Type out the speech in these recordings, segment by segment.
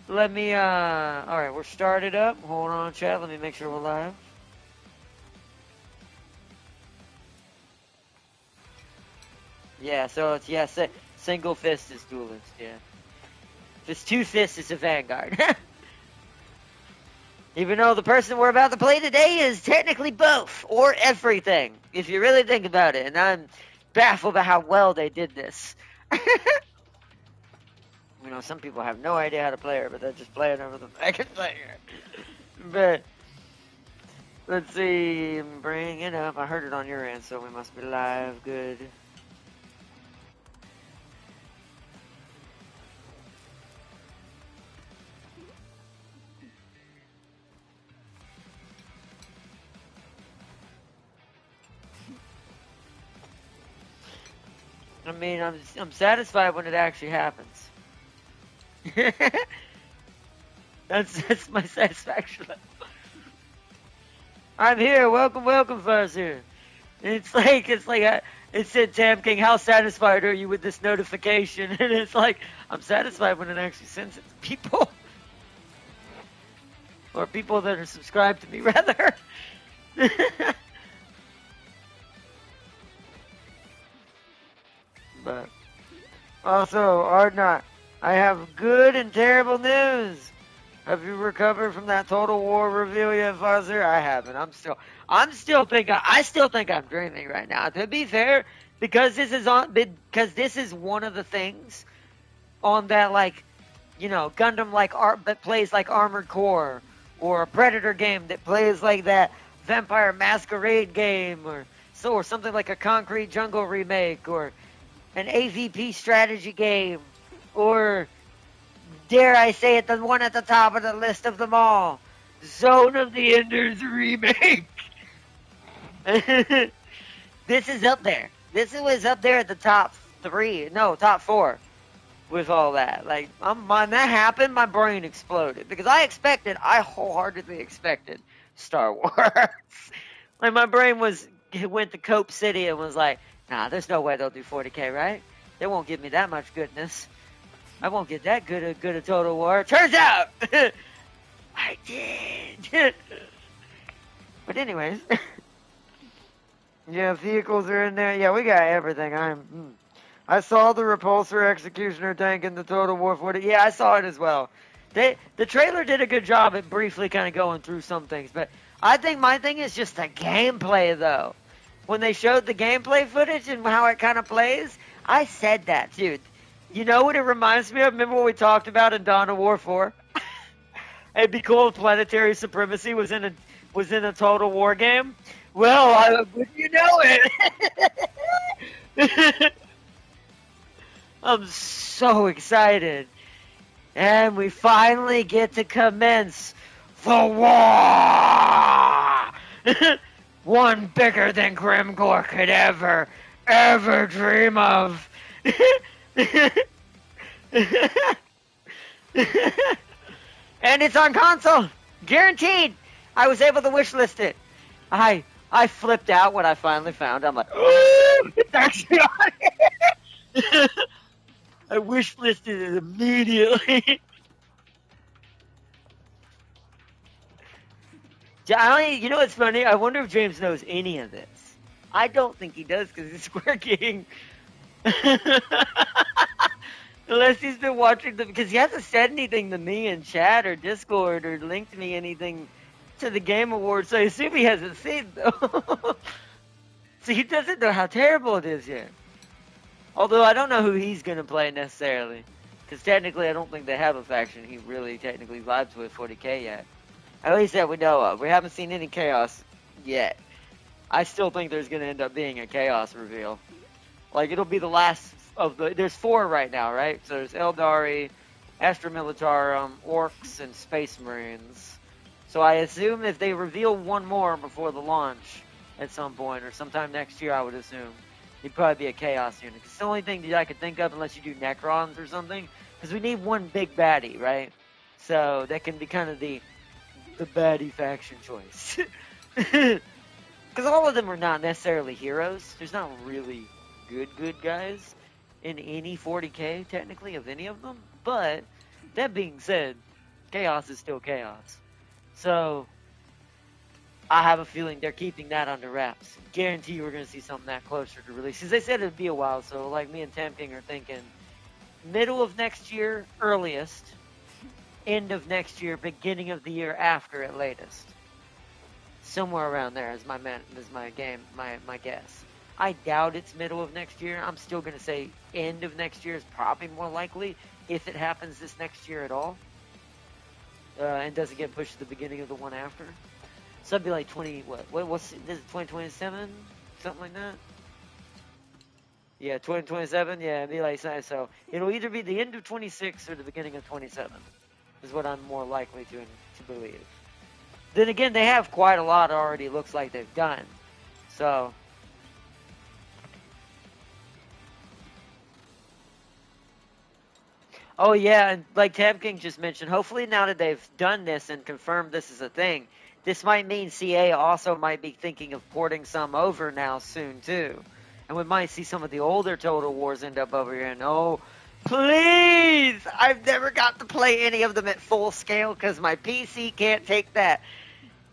Alright, we're started up. Hold on, chat. Let me make sure we're live. Yeah, so it's, single fist is duelist, yeah. If it's two fists, it's a vanguard. Even though the person we're about to play today is technically both, or everything, if you really think about it. And I'm baffled by how well they did this. Some people have no idea how to play her, but they're just playing over the second player. But let's see, bring it up. I heard it on your end, so we must be live. Good. I mean, I'm satisfied when it actually happens. that's my satisfaction level. I'm here. Welcome, Fuzzer. It said, Tam King, how satisfied are you with this notification? And it's like, I'm satisfied when it actually sends it to people. Or people that are subscribed to me, rather. But also, Ardnot, I have good and terrible news. Have you recovered from that Total War reveal yet, Fuzzer? I haven't. I still think I'm dreaming right now. To be fair, because this is one of the things on that, like, Gundam like art that plays like Armored Core, or a Predator game that plays like that Vampire Masquerade game, or something like a Concrete Jungle remake, or an AVP strategy game, or dare I say it, the one at the top of the list of them all, Zone of the Enders remake. This is up there. This was up there at the top four with all that. Like, when that happened, my brain exploded because I wholeheartedly expected Star Wars. Like, my brain went to Cope City and was like, nah, there's no way they'll do 40K, right? They won't give me that much goodness. I won't get that good a Total War. Turns out, I did. But anyways, yeah, vehicles are in there. Yeah, we got everything. I saw the Repulsor Executioner tank in the Total War 40. Yeah, I saw it as well. The trailer did a good job at briefly kind of going through some things, but I think my thing is just the gameplay, though. When they showed the gameplay footage and how it kind of plays, I said that, dude. You know what it reminds me of? Remember what we talked about in Dawn of War 4? It'd be cool if planetary supremacy was in a Total War game. Well, wouldn't you know it? I'm so excited. And we finally get to commence the war! One bigger than Grimgor could ever dream of. And it's on console, guaranteed. I was able to wishlist it. I flipped out when I finally found it. I'm like, oh, it's actually on here. I wishlisted it immediately. You know what's funny? I wonder if James knows any of this. I don't think he does because he's Square King. Unless he's been watching them, because he hasn't said anything to me in chat or Discord or linked me anything to the Game Awards, so I assume he hasn't seen them. So he doesn't know how terrible it is yet. Although I don't know who he's going to play necessarily, because technically I don't think they have a faction he really technically vibes with 40K yet. At least that we know of. We haven't seen any Chaos yet. I still think there's going to end up being a Chaos reveal. Like, it'll be the last of there's 4 right now, right? So there's Eldari, Astra Militarum, Orcs, and Space Marines. So I assume if they reveal one more before the launch at some point, or sometime next year, I would assume, it'd probably be a Chaos unit. It's the only thing that I could think of, unless you do Necrons or something, because we need one big baddie, right? So that can be kind of the baddie faction choice. Because all of them are not necessarily heroes. There's not really good guys in any 40K, technically, of any of them. But That being said, chaos is still chaos. So I have a feeling they're keeping that under wraps. Guarantee we're going to see something that closer to release. Because they said it'd be a while, so like me and Tam King are thinking middle of next year, earliest, end of next year, beginning of the year after at latest. Somewhere around there is my guess. I doubt it's middle of next year. I'm still going to say end of next year is probably more likely if it happens this next year at all. And doesn't get pushed to the beginning of the one after. So that'd be like 20, what's this, 2027? Something like that? Yeah, 2027, yeah, it'd be like that. So it'll either be the end of 26 or the beginning of 27 is what I'm more likely to believe. Then again, they have quite a lot already, looks like they've done. So oh yeah, and like Tab King just mentioned, hopefully now that they've done this and confirmed this is a thing, this might mean CA also might be thinking of porting some over now soon too. And we might see some of the older Total Wars end up over here. And oh, please! I've never got to play any of them at full scale because my PC can't take that.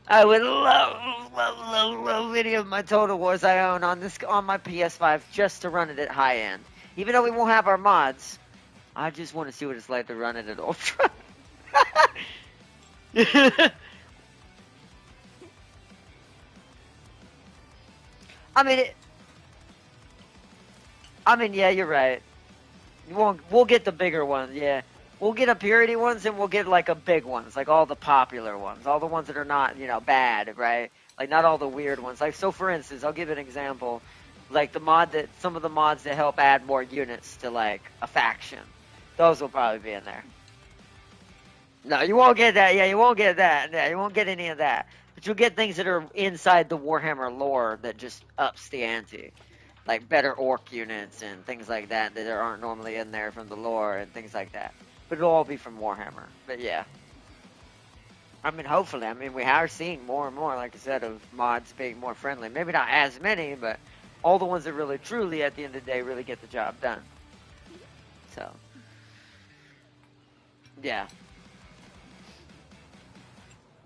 I would love any of my Total Wars I own on my PS5 just to run it at high end. Even though we won't have our mods, I just want to see what it's like to run it at ultra. Yeah, you're right. We'll get the bigger ones, yeah. We'll get a purity ones and we'll get like a big ones, like all the popular ones, all the ones that are not, bad, right? Like not all the weird ones. Like so, for instance, I'll give an example, like some of the mods that help add more units to like a faction. Those will probably be in there. No, you won't get that. Yeah, you won't get that. Yeah, you won't get any of that. But you'll get things that are inside the Warhammer lore that just ups the ante. Like better orc units and things like that that aren't normally in there from the lore and things like that. But it'll all be from Warhammer. But yeah. Hopefully. We are seeing more and more, like I said, of mods being more friendly. Maybe not as many, but all the ones that really, truly, at the end of the day, really get the job done. So. Yeah.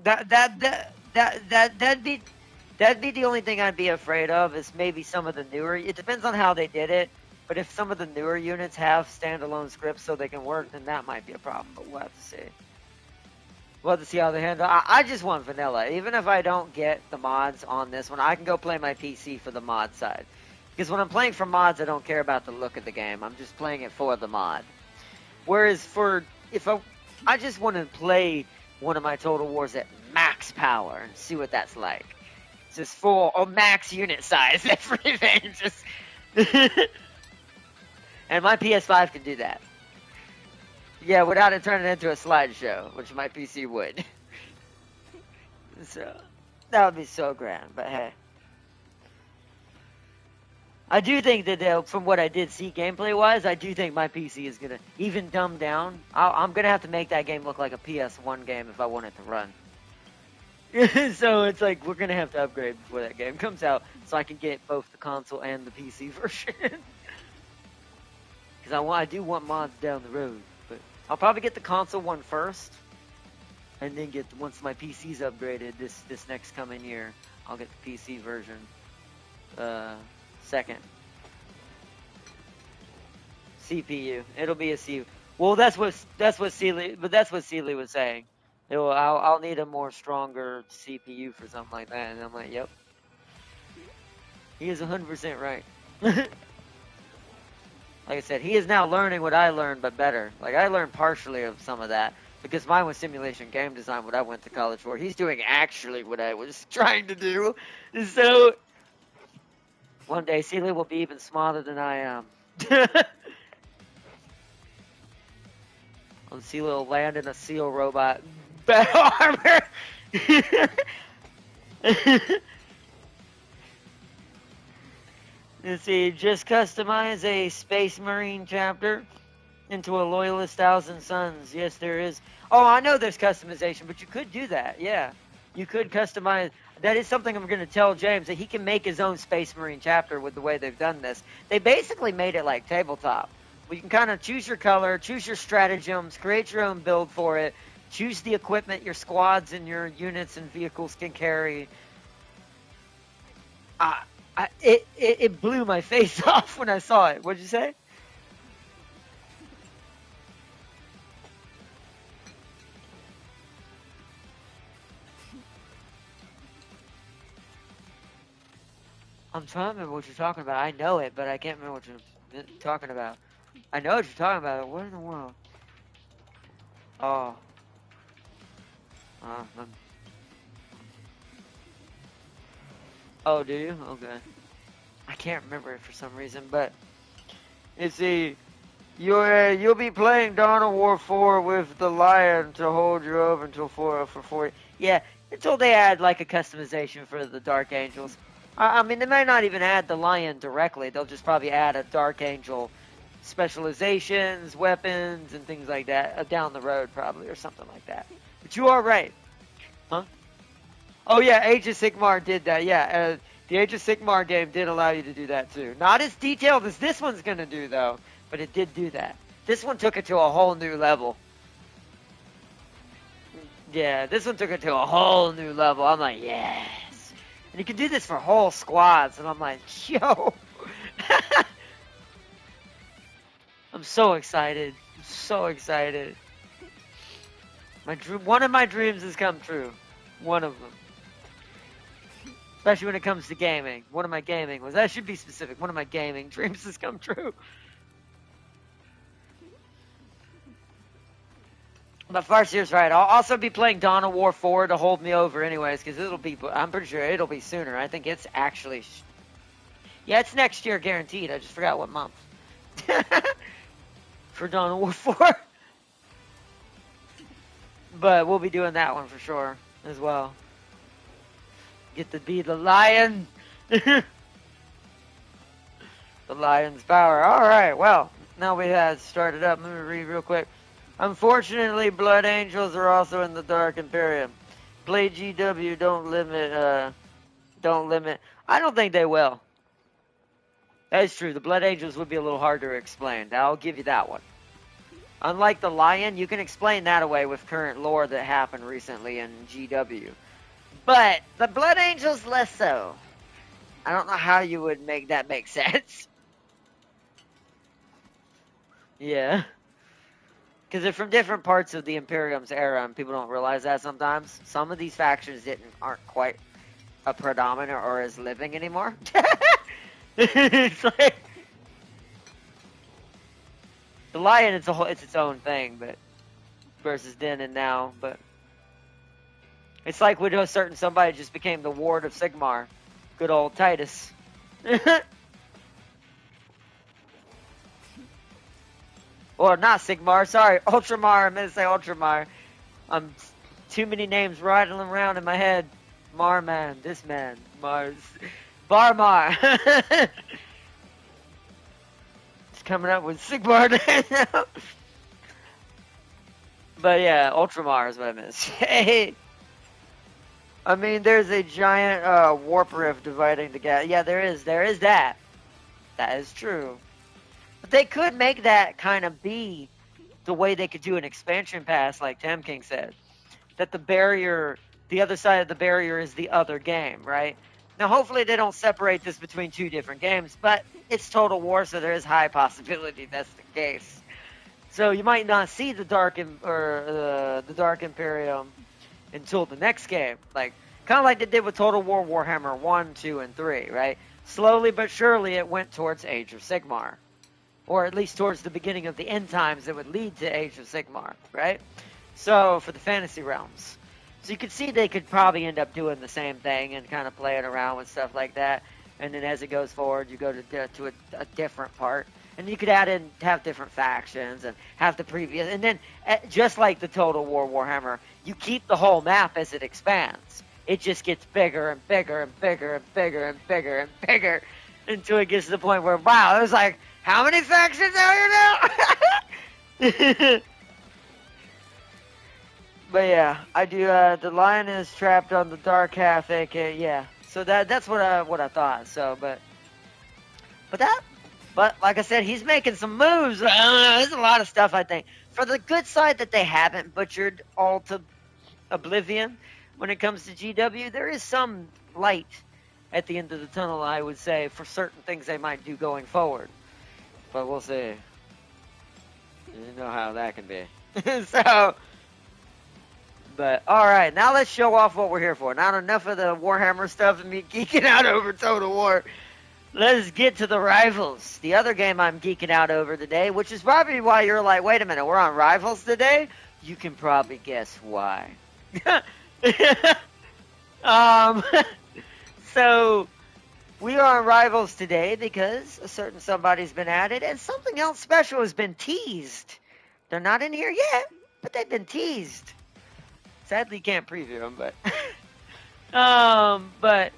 That'd be the only thing I'd be afraid of is maybe some of the newer. It depends on how they did it, but if some of the newer units have standalone scripts so they can work, then that might be a problem. But we'll have to see. We'll have to see how they handle. I just want vanilla. Even if I don't get the mods on this one, I can go play my PC for the mod side. Because when I'm playing for mods, I don't care about the look of the game. I'm just playing it for the mod. Whereas I just want to play one of my Total Wars at max power and see what that's like. Just full max unit size, everything. Just and my PS5 can do that. Yeah, without it turning into a slideshow, which my PC would. So that would be so grand. But hey, I do think that from what I did see gameplay-wise, I do think my PC is gonna even dumb down. I'm gonna have to make that game look like a PS1 game if I want it to run. So it's like we're gonna have to upgrade before that game comes out, so I can get both the console and the PC version. Because I do want mods down the road, but I'll probably get the console one first, and then once my PC's upgraded this next coming year, I'll get the PC version second. CPU. It'll be a CPU. Well, that's what Sealy was saying. I'll need a more stronger CPU for something like that, and I'm like, yep. He is 100% right. Like I said, he is now learning what I learned, but better. Like, I learned partially of some of that, because mine was simulation game design, what I went to college for. He's doing actually what I was trying to do. So, one day, Sealy will be even smarter than I am. Sealy will land in a SEAL robot. Battle armor! Let's see, just customize a Space Marine chapter into a Loyalist Thousand Suns. Yes, there is. Oh, I know there's customization, but you could do that, yeah. You could customize. That is something I'm going to tell James, that he can make his own Space Marine chapter with the way they've done this. They basically made it like tabletop. We can kind of choose your color, choose your stratagems, create your own build for it, choose the equipment your squads and your units and vehicles can carry. Uh, it blew my face off when I saw it. What'd you say? I'm trying to remember what you're talking about. I know it, but I can't remember what you're talking about. I know what you're talking about. What in the world? Oh. Uh, um, oh, do you? Okay. I can't remember it for some reason, but you see, you'll be playing Dawn of War 4 with the Lion to hold you over until 4. Yeah, until they add like a customization for the Dark Angels. I mean, they might not even add the Lion directly. They'll just probably add a Dark Angel specializations, weapons, and things like that down the road, probably, or something like that. But you are right. Huh? Oh, yeah, Age of Sigmar did that. Yeah, the Age of Sigmar game did allow you to do that, too. Not as detailed as this one's going to do, though, but it did do that. This one took it to a whole new level. Yeah, this one took it to a whole new level. I'm like, yes. And you can do this for whole squads, and I'm like, yo. I'm so excited. I'm so excited. One of my dreams has come true. One of them. Especially when it comes to gaming. One of my gaming was, I should be specific, one of my gaming dreams has come true. But Farseer's right. I'll also be playing Dawn of War 4 to hold me over anyways, because I'm pretty sure it'll be sooner. I think it's actually, yeah, it's next year guaranteed. I just forgot what month. For Dawn of War 4. But we'll be doing that one for sure as well. Get to be the lion. The lion's power. Alright, well, now we have started up. Let me read real quick. Unfortunately, Blood Angels are also in the Dark Imperium. Play GW, don't limit. I don't think they will. That's true. The Blood Angels would be a little harder to explain. I'll give you that one. Unlike the Lion, you can explain that away with current lore that happened recently in GW. But the Blood Angels, less so. I don't know how you would make that make sense. Yeah. Because they're from different parts of the Imperium's era, and people don't realize that sometimes. Some of these factions aren't quite a predominant or as living anymore. It's like the Lion. It's its own thing, but versus then and now. But it's like when a certain somebody just became the Ward of Sigmar, good old Titus. Or not Sigmar, sorry, Ultramar. I meant to say Ultramar. Too many names rattling around in my head. Marman, this man, Mars, Barmar. It's coming up with Sigmar now. But yeah, Ultramar is what I meant to say. I mean, there's a giant warp rift dividing the galaxy. Yeah, there is that. That is true. But they could make that kind of be the way they could do an expansion pass, like Tam King said. That the other side of the barrier is the other game, right? Now, hopefully they don't separate this between two different games, but it's Total War, so there is high possibility that's the case. So you might not see the Dark Imperium until the next game, like kind of like they did with Total War Warhammer 1, 2, and 3, right? Slowly but surely it went towards Age of Sigmar. Or at least towards the beginning of the end times that would lead to Age of Sigmar, right? So, for the fantasy realms. So you could see they could probably end up doing the same thing and kind of playing around with stuff like that. And then as it goes forward, you go to a different part. And you could have different factions and have the previous. And then, just like the Total War Warhammer, you keep the whole map as it expands. It just gets bigger and bigger and bigger and bigger and bigger and bigger until it gets to the point where, wow, there's like, how many factions are here now? But yeah, I do. The Lion is trapped on the dark half, aka yeah. So that's what I thought. So, but But like I said, he's making some moves. I don't know. There's a lot of stuff, I think. For the good side that they haven't butchered all to oblivion when it comes to GW, there is some light at the end of the tunnel, I would say, for certain things they might do going forward. But we'll see. You know how that can be. So, but alright, now let's show off what we're here for. Not enough of the Warhammer stuff and me geeking out over Total War. Let's get to the Rivals. The other game I'm geeking out over today, which is probably why you're like, wait a minute, we're on Rivals today? You can probably guess why. So, we are on Rivals today because a certain somebody's been added and something else special has been teased. They're not in here yet, but they've been teased. Sadly, you can't preview them, but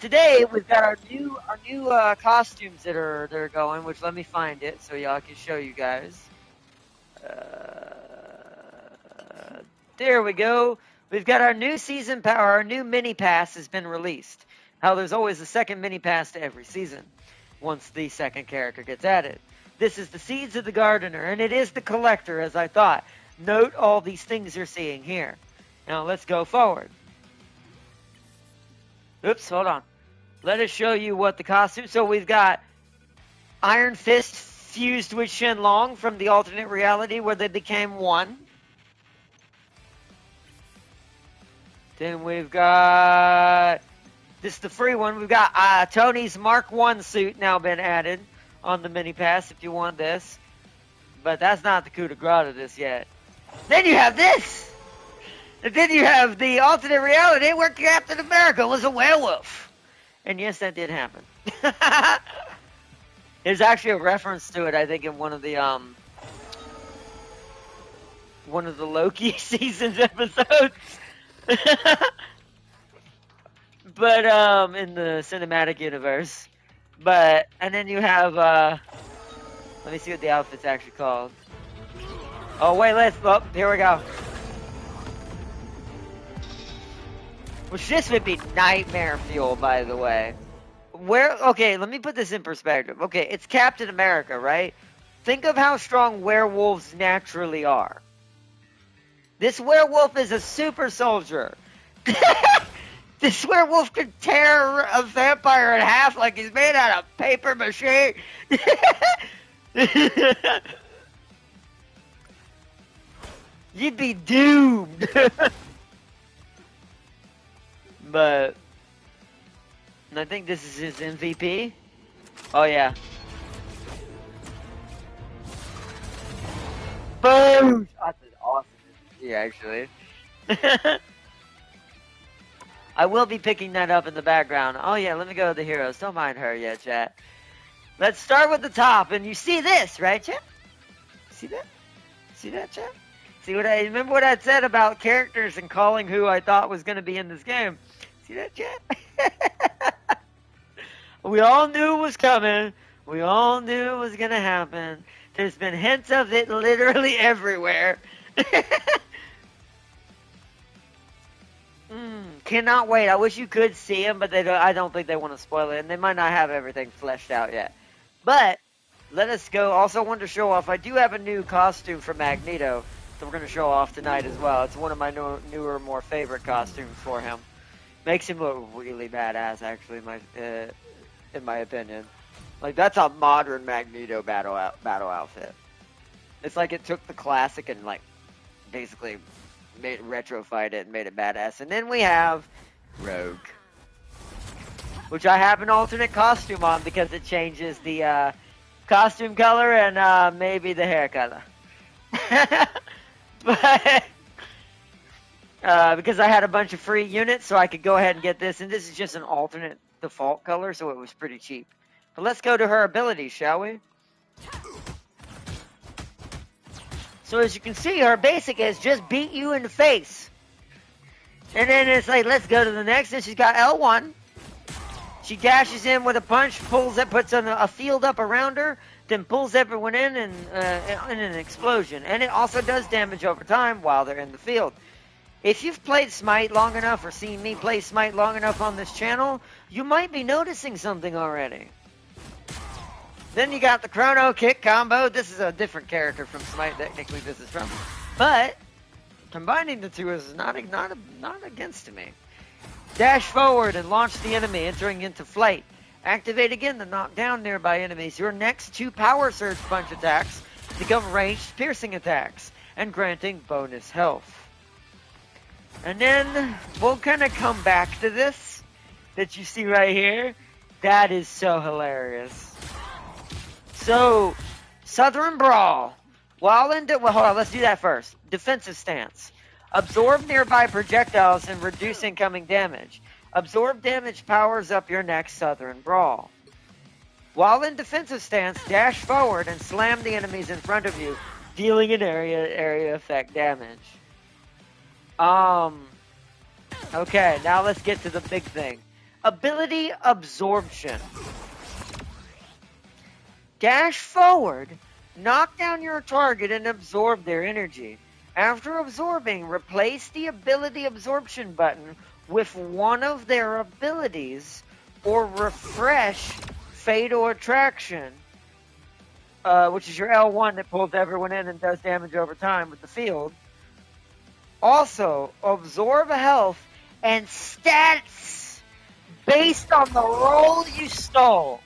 today we've got our new costumes that are going. Which let me find it so y'all can show you guys. There we go. We've got our new season power. Our new mini pass has been released. How there's always a second mini pass to every season once the second character gets added. This is the Seeds of the Gardener, and it is the Collector, as I thought. Note all these things you're seeing here. Now let's go forward. Oops, hold on. Let us show you what the costume... So we've got Iron Fist fused with Shenlong from the alternate reality where they became one. Then we've got... This is the free one. We've got Tony's Mark 1 suit now been added on the mini pass if you want this. But that's not the coup de grace of this yet. Then you have this! And then you have the alternate reality where Captain America was a werewolf. And yes, that did happen. There's actually a reference to it, I think, in one of the Loki seasons episodes. But in the cinematic universe. And then you have let me see what the outfit's actually called. Oh wait, here we go. Which this would be nightmare fuel, by the way. Okay, let me put this in perspective. Okay, it's Captain America, right? Think of how strong werewolves naturally are. This werewolf is a super soldier. This werewolf could tear a vampire in half like he's made out of paper mache. You'd be doomed. But I think this is his MVP. Oh yeah. Boom! That's an awesome MVP, actually. I will be picking that up in the background. Oh yeah, let me go to the heroes. Don't mind her yet, chat. Let's start with the top, and you see this, right, chat? See that? See that, chat? See what I remember what I said about characters and calling who I thought was going to be in this game. See that, chat? We all knew it was coming. We all knew it was going to happen. There's been hints of it literally everywhere. Cannot wait. I wish you could see them, but I don't think they want to spoil it, and they might not have everything fleshed out yet. But let us go. Also wanted to show off, I do have a new costume for Magneto that we're going to show off tonight as well. It's one of my newer, more favorite costumes for him. Makes him look really badass, actually, in my opinion. Like, that's a modern Magneto battle outfit. It's like it took the classic and, like, basically retrofied it and made it badass. And then we have Rogue, which I have an alternate costume on because it changes the costume color and maybe the hair color. But because I had a bunch of free units, so I could go ahead and get this. And this is just an alternate default color, so it was pretty cheap. But let's go to her abilities, shall we? So as you can see, her basic is just beat you in the face. And then it's like, let's go to the next. And she's got L1. She dashes in with a punch, puts a field up around her, then pulls everyone in an explosion. And it also does damage over time while they're in the field. If you've played Smite long enough or seen me play Smite long enough on this channel, you might be noticing something already. Then you got the Chrono Kick combo. This is a different character from Smite, technically this is from. But combining the two is not against me. Dash forward and launch the enemy, entering into flight. Activate again to knock down nearby enemies. Your next 2 Power Surge Punch attacks become ranged piercing attacks and granting bonus health. And then we'll kind of come back to this that you see right here. That is so hilarious. So, Southern Brawl. Well, hold on, let's do that first. Defensive stance. Absorb nearby projectiles and reduce incoming damage. Absorb damage powers up your next Southern Brawl. While in defensive stance, dash forward and slam the enemies in front of you, dealing an area effect damage. Okay, now let's get to the big thing. Ability absorption. Dash forward, knock down your target and absorb their energy. After absorbing, replace the ability absorption button with one of their abilities or refresh Fatal Attraction, which is your L1 that pulls everyone in and does damage over time with the field. Also, absorb health and stats based on the roll you stole.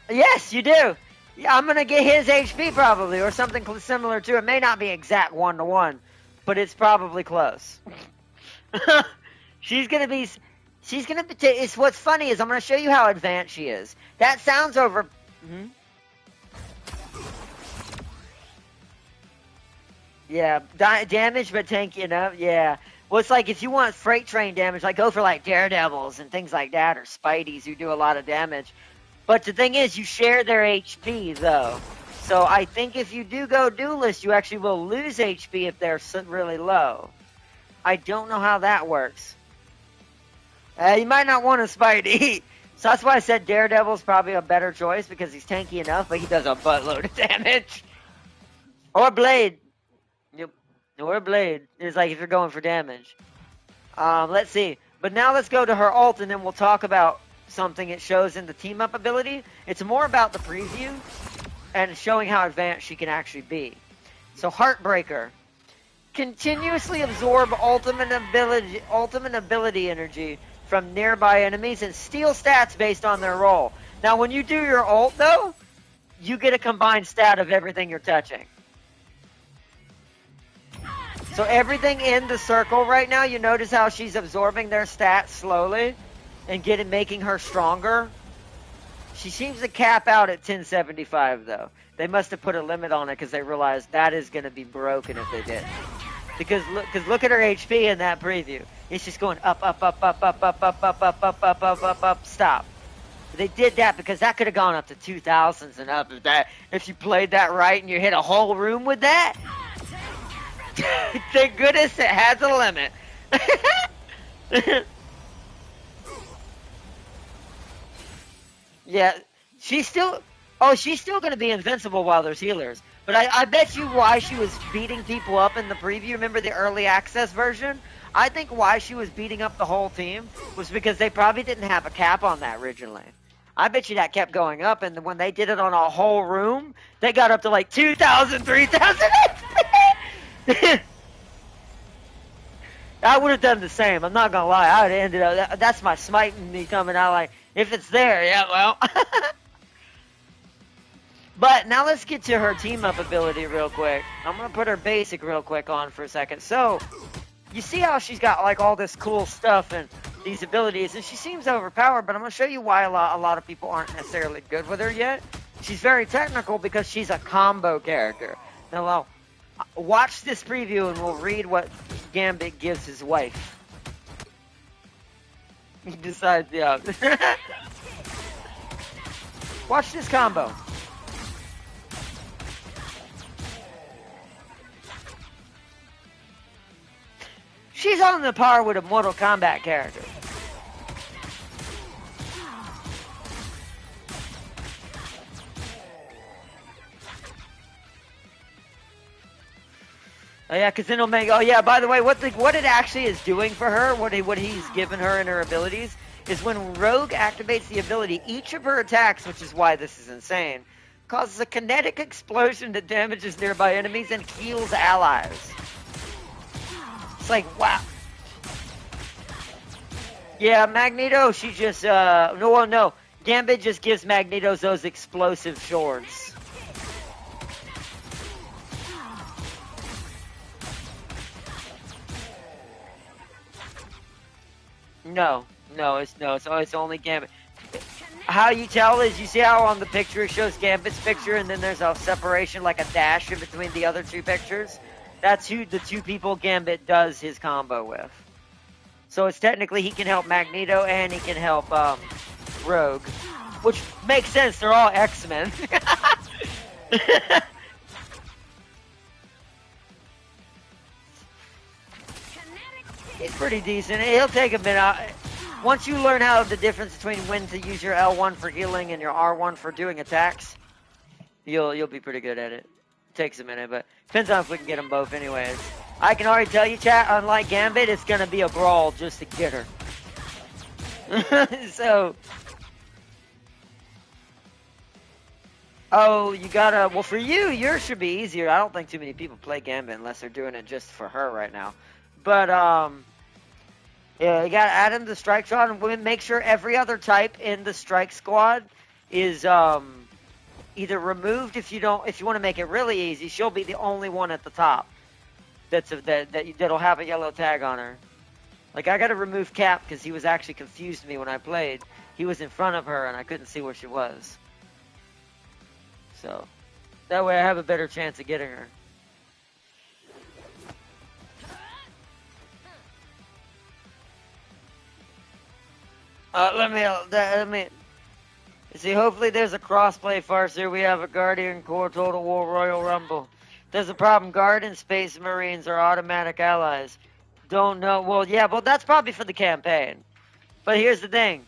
Yes, you do. Yeah, I'm gonna get his HP probably, or something similar to it. May not be exact 1-to-1, but it's probably close. She's gonna be. It's what's funny is I'm gonna show you how advanced she is. That sounds over. Yeah, damage but tanky enough. Yeah. Well, it's like if you want freight train damage, like go for like Daredevils and things like that, or Spades who do a lot of damage. But the thing is, you share their HP, though. So I think if you do go duelist, you actually will lose HP if they're really low. I don't know how that works. You might not want a Spidey. So that's why I said Daredevil's probably a better choice, because he's tanky enough, but he does a buttload of damage. Or Blade. Yep. Or Blade. It's like if you're going for damage. Let's see. But now let's go to her ult, and then we'll talk about something it shows in the team up ability. It's more about the preview and showing how advanced she can actually be. So Heartbreaker. Continuously absorb ultimate ability energy from nearby enemies and steal stats based on their role. Now when you do your ult though, you get a combined stat of everything you're touching. So everything in the circle right now, you notice how she's absorbing their stats slowly and making her stronger. She seems to cap out at 1075 though. They must have put a limit on it because they realized that is going to be broken if they did. Because look at her HP in that preview. It's just going up, up, up, up, up, up, up, up, up, up, up, up, up, up, stop. They did that because that could have gone up to 2000s and up. If you played that right and you hit a whole room with that, thank goodness it has a limit. Yeah, she's still going to be invincible while there's healers. But I bet you why she was beating people up in the preview, remember the early access version? I think why she was beating up the whole team was because they probably didn't have a cap on that originally. I bet you that kept going up, and when they did it on a whole room, they got up to like 2,000, 3,000. I would have done the same. I'm not going to lie. I would have ended up, that's my smiting me coming out like, if it's there, yeah, well. But now let's get to her team-up ability real quick. I'm going to put her basic real quick on for a second. So, you see how she's got like all this cool stuff and these abilities, and she seems overpowered, but I'm going to show you why a lot of people aren't necessarily good with her yet. She's very technical because she's a combo character. Now, watch this preview and we'll read what Gambit gives his wife. He decides, yeah. Watch this combo. She's on the par with a Mortal Kombat character. Oh yeah, because then he'll make. Oh yeah, by the way, what it actually is doing for her, what he's given her in her abilities, is when Rogue activates the ability, each of her attacks, which is why this is insane, causes a kinetic explosion that damages nearby enemies and heals allies. It's like, wow. Yeah, Magneto, she just, no. Gambit just gives Magneto those explosive swords. No, it's only Gambit. How you tell is you see how on the picture it shows Gambit's picture and then there's a separation, like a dash in between the other two pictures? That's who the two people Gambit does his combo with. So it's technically he can help Magneto and he can help Rogue, which makes sense. They're all X-Men. He's pretty decent. He'll take a minute. Once you learn how the difference between when to use your L1 for healing and your R1 for doing attacks, you'll be pretty good at it. Takes a minute, but depends on if we can get them both anyways. I can already tell you, chat, unlike Gambit, it's going to be a brawl just to get her. So... Oh, you gotta... Well, for you, yours should be easier. I don't think too many people play Gambit unless they're doing it just for her right now. But, yeah, you gotta add him to Strike Squad and make sure every other type in the Strike Squad is, either removed if you want to make it really easy. She'll be the only one at the top that'll have a yellow tag on her. Like, I gotta remove Cap because he was actually confused me when I played. He was in front of her and I couldn't see where she was. So, that way I have a better chance of getting her. Let me see. Hopefully, there's a crossplay Farseer. We have a Guardian Corps Total War Royal Rumble. There's a problem. Guard and Space Marines are automatic allies. Don't know. Well, yeah, but that's probably for the campaign. But here's the thing.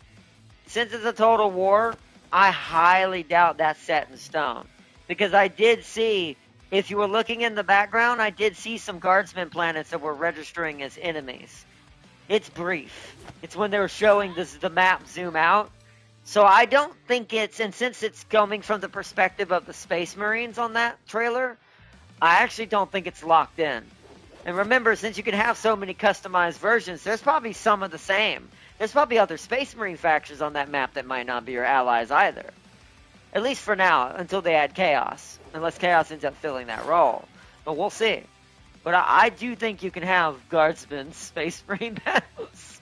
Since it's a Total War, I highly doubt that's set in stone. Because I did see, if you were looking in the background, I did see some Guardsman planets that were registering as enemies. It's brief. It's when they were showing the map zoom out. So I don't think it's, and since it's coming from the perspective of the Space Marines on that trailer, I actually don't think it's locked in. And remember, since you can have so many customized versions, there's probably some of the same. There's probably other Space Marine factions on that map that might not be your allies either. At least for now, until they add Chaos. Unless Chaos ends up filling that role. But we'll see. But I do think you can have Guardsmen Space Marine battles.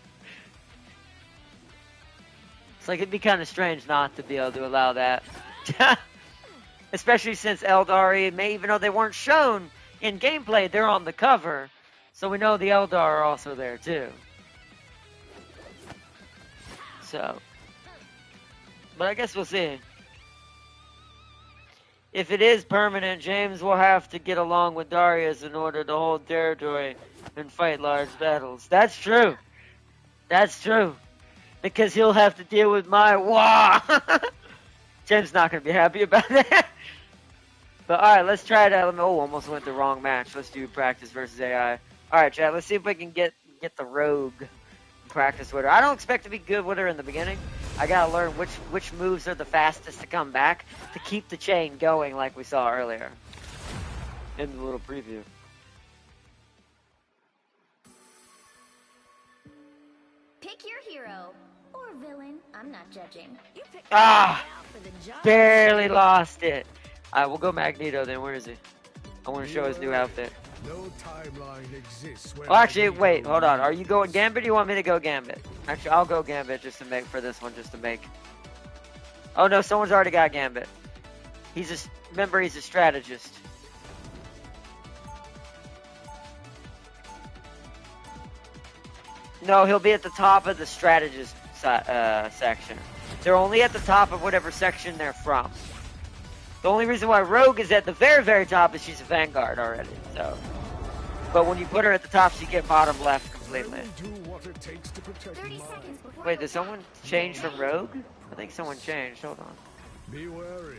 It's like, it'd be kind of strange not to be able to allow that. Especially since Eldari, even though they weren't shown in gameplay, they're on the cover. So we know the Eldar are also there too. So. But I guess we'll see. If it is permanent, James will have to get along with Darius in order to hold territory and fight large battles. That's true. That's true. Because he'll have to deal with my wah. James not going to be happy about that. But alright, let's try it out. Oh, almost went the wrong match. Let's do practice versus AI. Alright, chat, let's see if we can get the Rogue practice with her. I don't expect to be good with her in the beginning. I gotta learn which moves are the fastest to come back to keep the chain going like we saw earlier in the little preview. Pick your hero or villain. I'm not judging. Barely lost it. Alright, we'll go Magneto then. Where is he? I want to show his new outfit. No timeline exists. Oh, actually, wait, hold on. Are you going Gambit or you want me to go Gambit? Actually, I'll go Gambit just to make, for this one, just to make. Oh no, someone's already got Gambit. Remember, he's a strategist. No, he'll be at the top of the strategist section. They're only at the top of whatever section they're from. The only reason why Rogue is at the very, very top is she's a Vanguard already, so. But when you put her at the top, she get bottom left completely. Wait, did someone change from Rogue? I think someone changed, hold on. Be wary.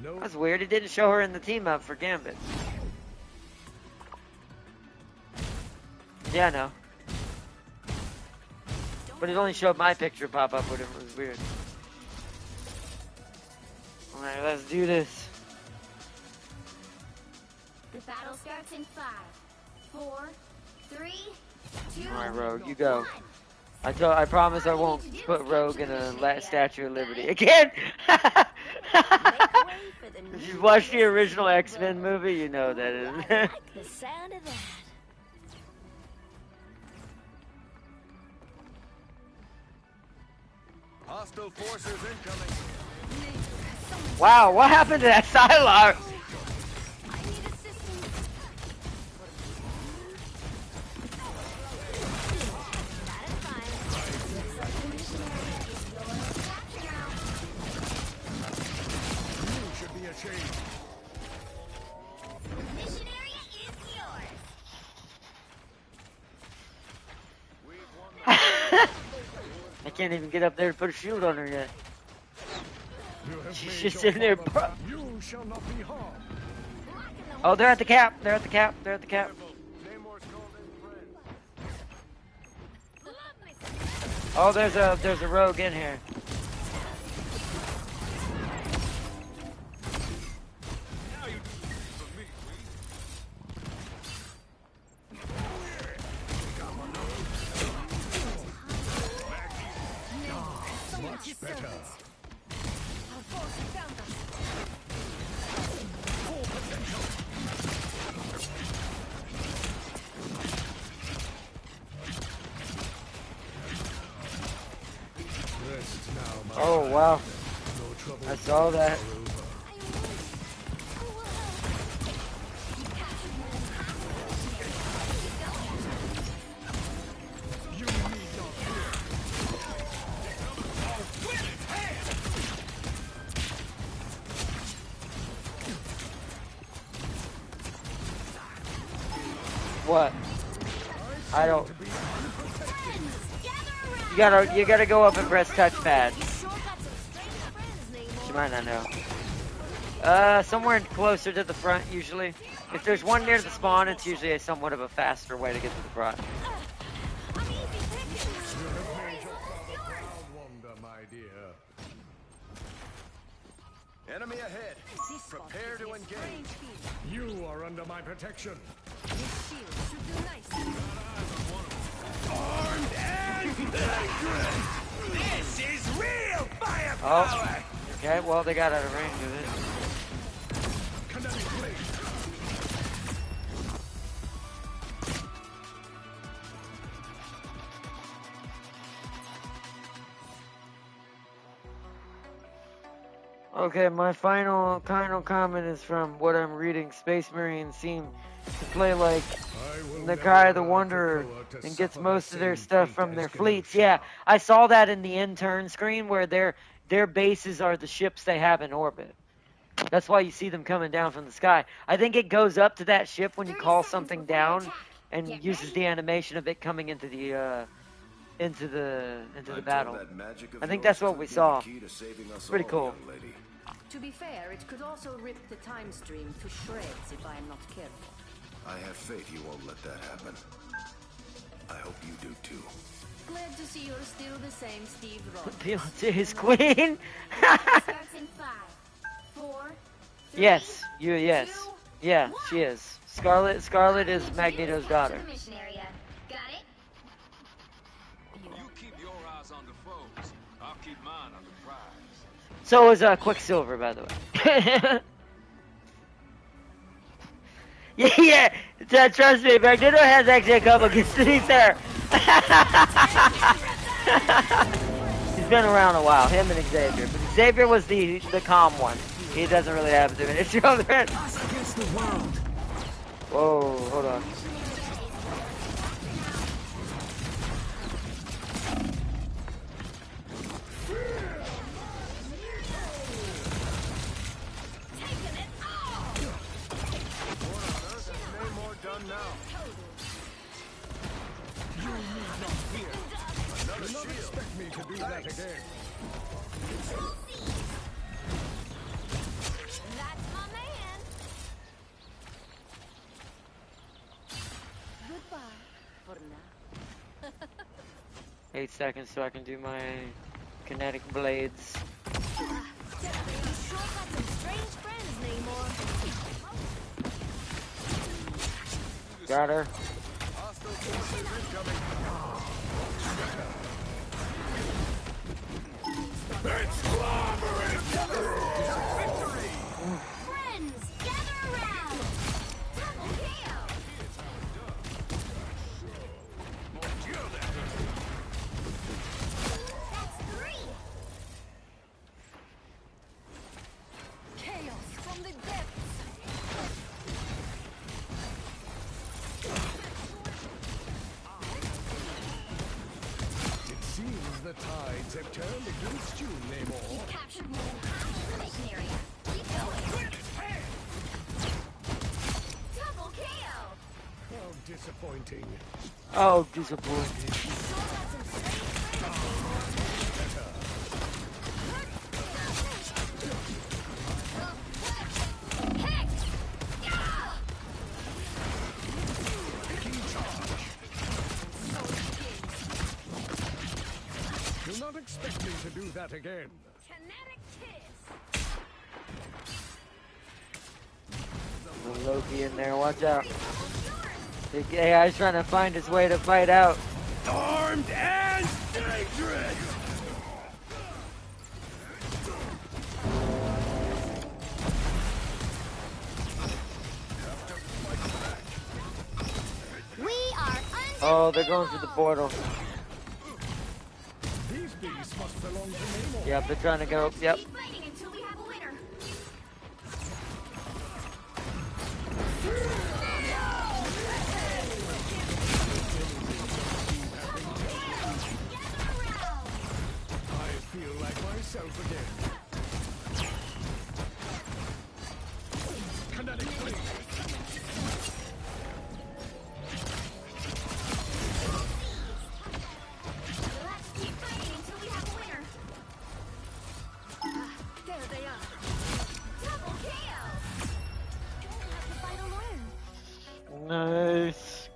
No. That's weird, it didn't show her in the team up for Gambit. Yeah, I know. But it only showed my picture pop up, whatever. It was weird. Alright, let's do this. The battle starts in 5, 4, 3, 2, Alright, Rogue, you go. 1. I promise I won't put Rogue in a Statue of Liberty again. If you've watched the original X-Men movie, you know that is. I like the sound of that. Hostile forces incoming. Wow, what happened to that Psylocke? I need assistance. That is fine. Looks like the missionary is yours. You should be ashamed. The missionary is yours. I can't even get up there to put a shield on her yet. You have She's made just your in there, father bro. mad. You shall not be harmed. Oh, they're at the cap. They're at the cap. They're at the cap. Namor's called in friend. Oh, there's a rogue in here. Much better. Rest now, my Oh, wow. no trouble. I saw that. You need not fear. What? I don't. You gotta go up and press touchpad. She might not know. Somewhere closer to the front usually. If there's one near the spawn, it's usually somewhat of a faster way to get to the front. You have made your father proud, Wanda, my dear. Enemy ahead. Prepare to engage. You are under my protection. Armed and dangerous. This is real firepower. Oh. Okay. Well, they got out of range of it. Kinetic blade. Okay, my final comment is from what I'm reading. Space Marines seem to play like Nakai the Wanderer and gets most of their stuff from their fleets. Yeah, I saw that in the in-turn screen where their bases are the ships they have in orbit. That's why you see them coming down from the sky. I think it goes up to that ship when you call something down and uses the animation of it coming into the battle. I think that's what we saw. Pretty cool. To be fair, it could also rip the time stream to shreds if I am not careful. I have faith you won't let that happen. I hope you do too. Glad to see you're still the same Steve Rogers. Beyonce is queen. Starts in 5, 4, 3, Yes, yes, 2, yeah, 1. she is. Scarlet is Magneto's daughter. Capture the mission area. Got it? You keep your eyes on the foes. I'll keep mine on the prize. So is Quicksilver, by the way. Yeah, trust me, Magneto has actually a couple good things there. He's been around a while, him and Xavier. But Xavier was the calm one. He doesn't really have too many children. Whoa, hold on. Do not expect me to do that again. That's my man. Goodbye for 8 seconds so I can do my kinetic blades. You sure got some strange friends, Namor. Got her. Friends, gather around. Double KO. That's 3. Chaos from the depths. It seems the tides have turned against you, Namor. Captured more than half the elimination area. Keep going. Double KO. How disappointing. Oh, disappointed. You sure got some strange friends, Namor. Heck! Yeah! You're not expecting to do that again. Kinetic kiss. The Loki in there, watch out. The AI's trying to find his way to fight out. Armed and dangerous! We are Oh, they're going through the portal. These beasts must belong to Namor. Yep, they're trying to go. Yep. Keep fighting until we have a winner. I feel like myself again. Kinetic blade. Let's keep fighting until we have a winner. There they are. Double KO. Don't have to fight alone. Nice.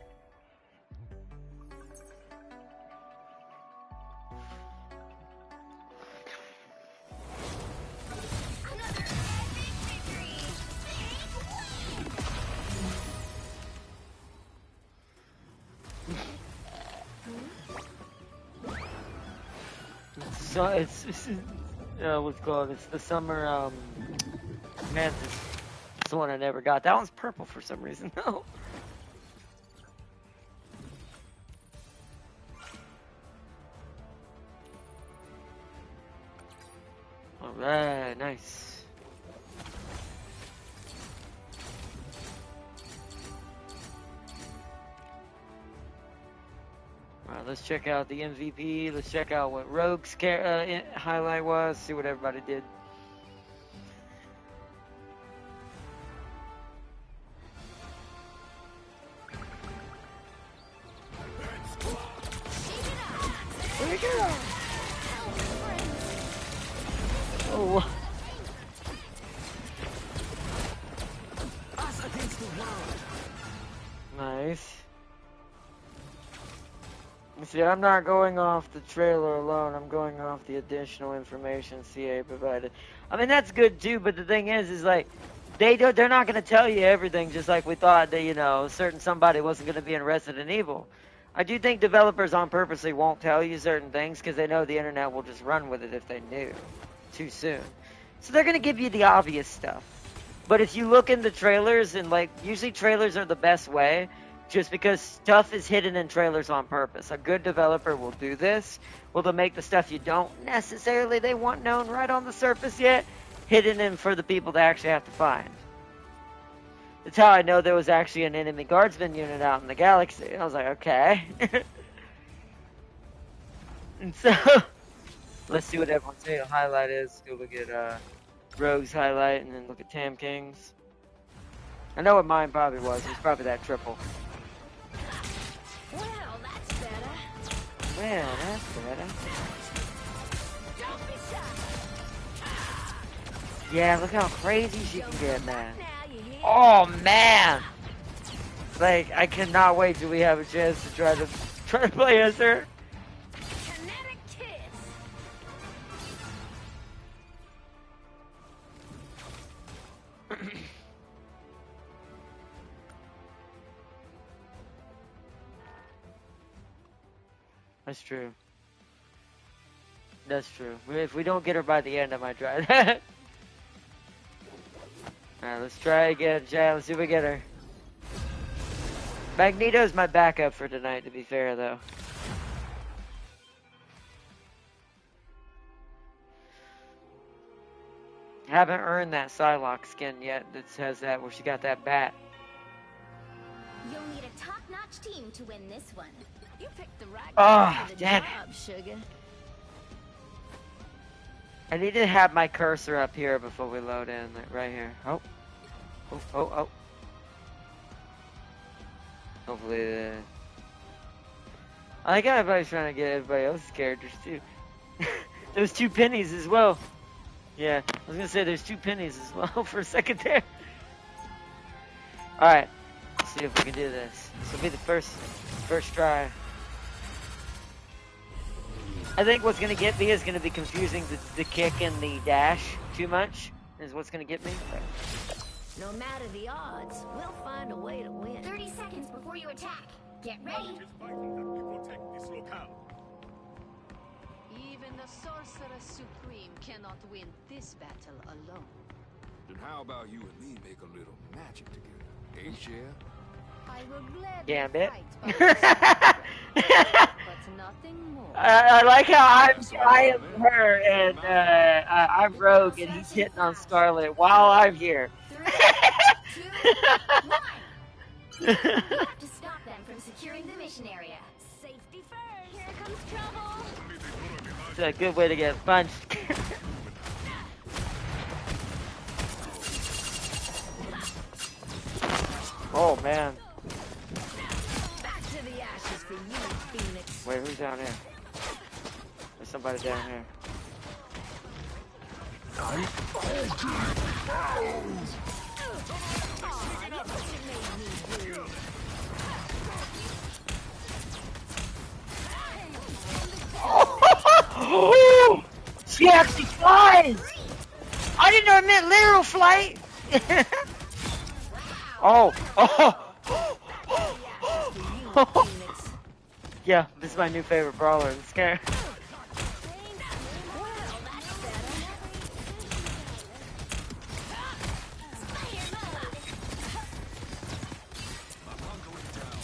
Another epic victory. So it's what's it called? It's the summer Mantis. It's the one I never got. That one's purple for some reason though. Alright, nice. Alright, let's check out the MVP. Let's check out what Rogue's highlight was. See what everybody did. Where'd it go? Oh. Nice. See, I'm not going off the trailer alone. I'm going off the additional information CA provided. I mean, that's good too, but the thing is like, they're not going to tell you everything, just like we thought that, you know, certain somebody wasn't going to be in Resident Evil. I do think developers on purposely won't tell you certain things because they know the internet will just run with it if they knew too soon. So they're going to give you the obvious stuff. But if you look in the trailers, and like, usually trailers are the best way, just because stuff is hidden in trailers on purpose. A good developer will do this. Well, they'll make the stuff you don't necessarily they want known right on the surface yet, hidden in for the people to actually have to find. That's how I know there was actually an enemy guardsman unit out in the galaxy. I was like, okay. And so, let's see what everyone's highlight is. Go look at Rogue's highlight and then look at Tam King's. I know what mine probably was. It was probably that triple. Well, that's better. Well, that's better. Don't be shy. Yeah, look how crazy she can get, man. Now you hear? Oh, man! Like, I cannot wait till we have a chance to try to play as her. That's true. That's true. If we don't get her by the end, I might try that. Alright, let's try again, Chad. Let's see if we get her. Magneto's my backup for tonight, to be fair, though. Haven't earned that Psylocke skin yet that says that, where she got that bat. You'll need a top-notch team to win this one. You picked the right Oh, for the damn it. job, sugar. I need to have my cursor up here before we load in, like right here. Oh. Oh, oh, oh. Hopefully I like how everybody's trying to get everybody else's characters too. Those 2 pennies as well. Yeah, I was gonna say there's 2 pennies as well for a second there. Alright, let's see if we can do this. This will be the first try. I think what's gonna get me is gonna be confusing the kick and the dash too much, is what's gonna get me. No matter the odds, we'll find a way to win. 30 seconds before you attack. Get ready. Even the Sorcerer Supreme cannot win this battle alone. Then how about you and me make a little magic together? Eh, Sheriff? I will gladly Gambit. fight by your side, but nothing more. I like how I am her and I'm Rogue and he's hitting on Scarlet while I'm here. 3, 2, 1. You have to stop them from securing the mission area. Safety first. Here comes trouble. It's a good way to get punched. Oh man. Back to the ashes for you, Phoenix. Wait, who's down here? There's somebody down here. Oh, she actually flies! I didn't know it meant literal flight! Oh! Yeah, this is my new favorite brawler. This guy.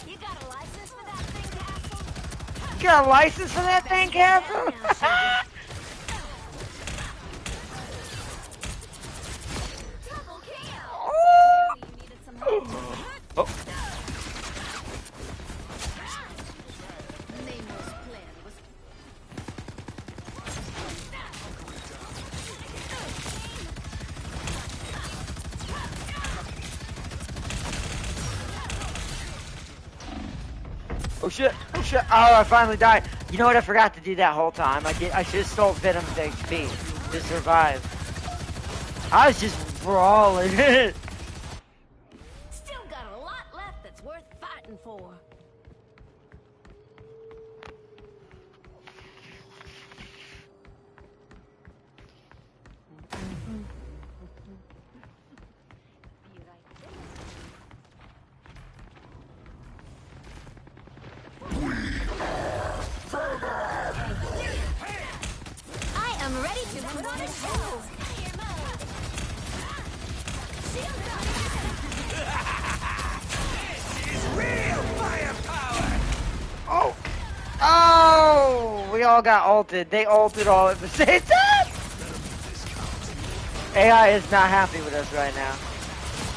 You got a license for that thing, Castle? You got a license for that thing, Castle? Double kill. Oh! You needed some help. Oh. Nemo's plan was Oh shit! Oh shit! Oh, I finally died. You know what? I forgot to do that whole time. I should have stole Venom's HP to survive. I was just brawling. still got a lot left that's worth fighting for. I am ready to put on a show. Oh! Oh! We all got ulted. They ulted all at the same time! AI is not happy with us right now.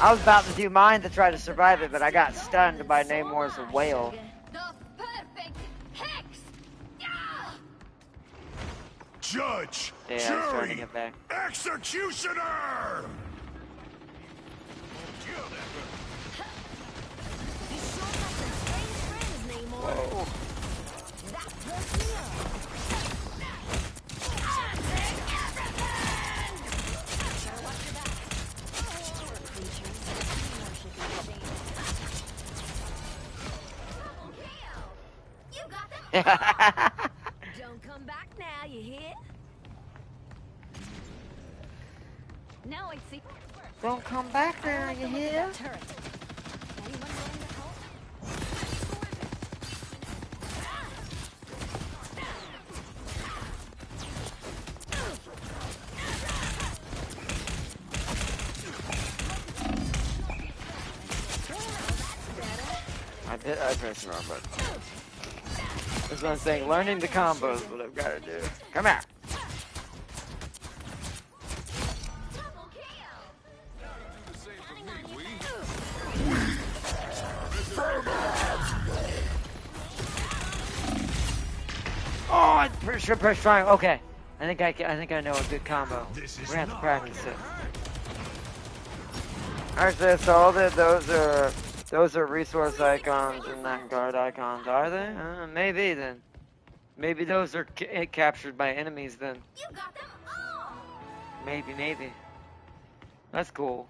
I was about to do mine to try to survive it, but I got stunned by Namor's whale. The perfect hex. Judge! Yeah, I was trying to Jury! get back. Executioner! You sure got some strange friends, Namor. Whoa. That woke me up. Sure, watch your back. Double kill. You got them. Don't come back now, you hear? Now I see. Don't come back now, you hear? Turret. Anyone willing to help? I pressed the wrong button. That's what I'm saying. Learning the combos is what I've got to do. Come here. Double kill. Do the same for me, we. Oh, I should press triangle. Okay. I think I know a good combo. We're gonna have to practice it. Actually, so all those are resource icons and not guard icons, are they? Maybe then. Maybe those are captured by enemies then. You got them all. Maybe. That's cool.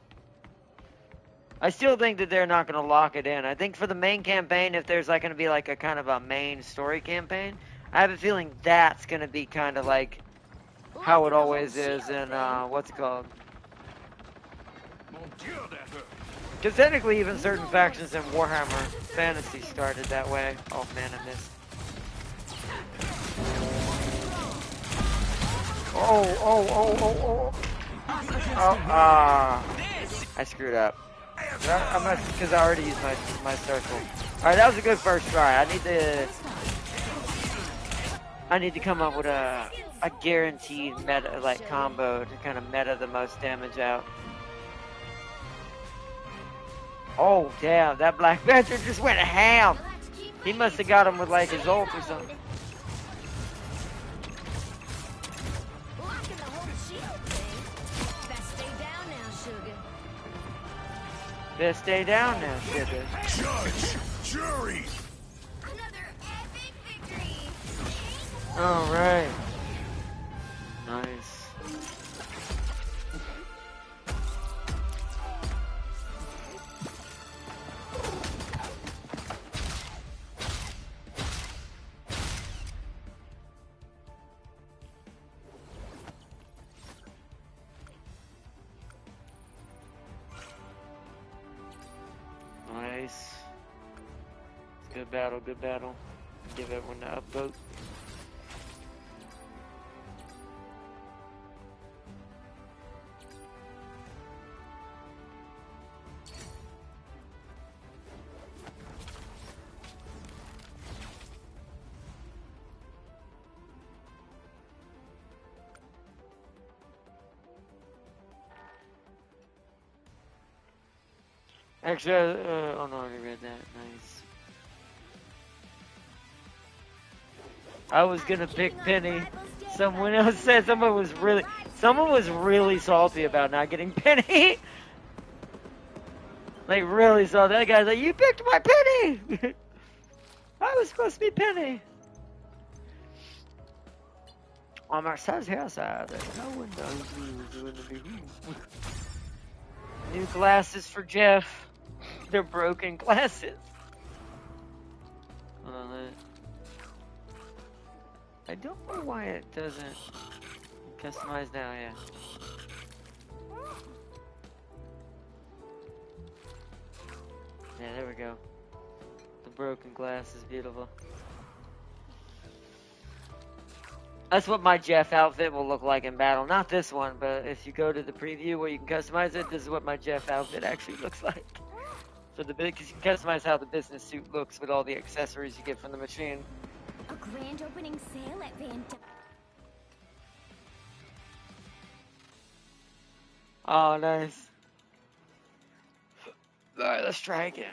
I still think that they're not gonna lock it in. I think for the main campaign, if there's like gonna be like a kind of a main story campaign, I have a feeling that's gonna be kind of like how it always is in what's it called? Mon Dieu, that hurt. Because technically, even certain factions in Warhammer Fantasy started that way. Oh man, I missed. Oh. I screwed up. I must, because I already used my circle. Alright, that was a good first try. I need to come up with a guaranteed meta, like, combo to kind of meta the most damage out. Oh, damn, that Black Panther just went ham! He must have got him with, like, his ult or something. Blocking the whole shield thing. Best stay down now, sugar. Best stay down now, sugar. Judge! Jury! Another epic victory. Alright. Nice. Nice. Good battle, good battle. Give everyone the upvote. Actually, oh no, I already read that. Nice. I was gonna pick Penny. Someone else said someone was really salty about not getting Penny. Like really salty. That guy's like, you picked my Penny. I was supposed to be Penny. On Marcel's house, there's no one knows who's going to be who. New glasses for Jeff. They're broken glasses. Hold on, I don't know why it doesn't customize now, yeah. Yeah, there we go. The broken glass is beautiful. That's what my Jeff outfit will look like in battle. Not this one, but if you go to the preview where you can customize it, this is what my Jeff outfit actually looks like. So because you can customize how the business suit looks with all the accessories you get from the machine. A grand opening sale at Van. Oh, nice. Alright, let's try again.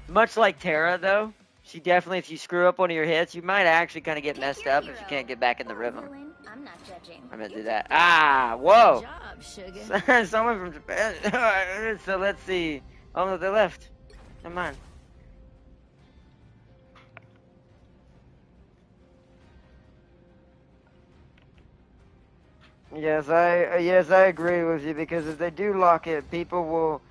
Much like Terra, though, she definitely, if you screw up one of your hits, you might actually kind of get messed up if you can't get back in the rhythm. I'm not judging. I'm gonna do that. Ah, whoa! Good job, sugar. Someone from Japan. So let's see. Oh no, they left. Come on. Yes, I agree with you, because if they do lock it, people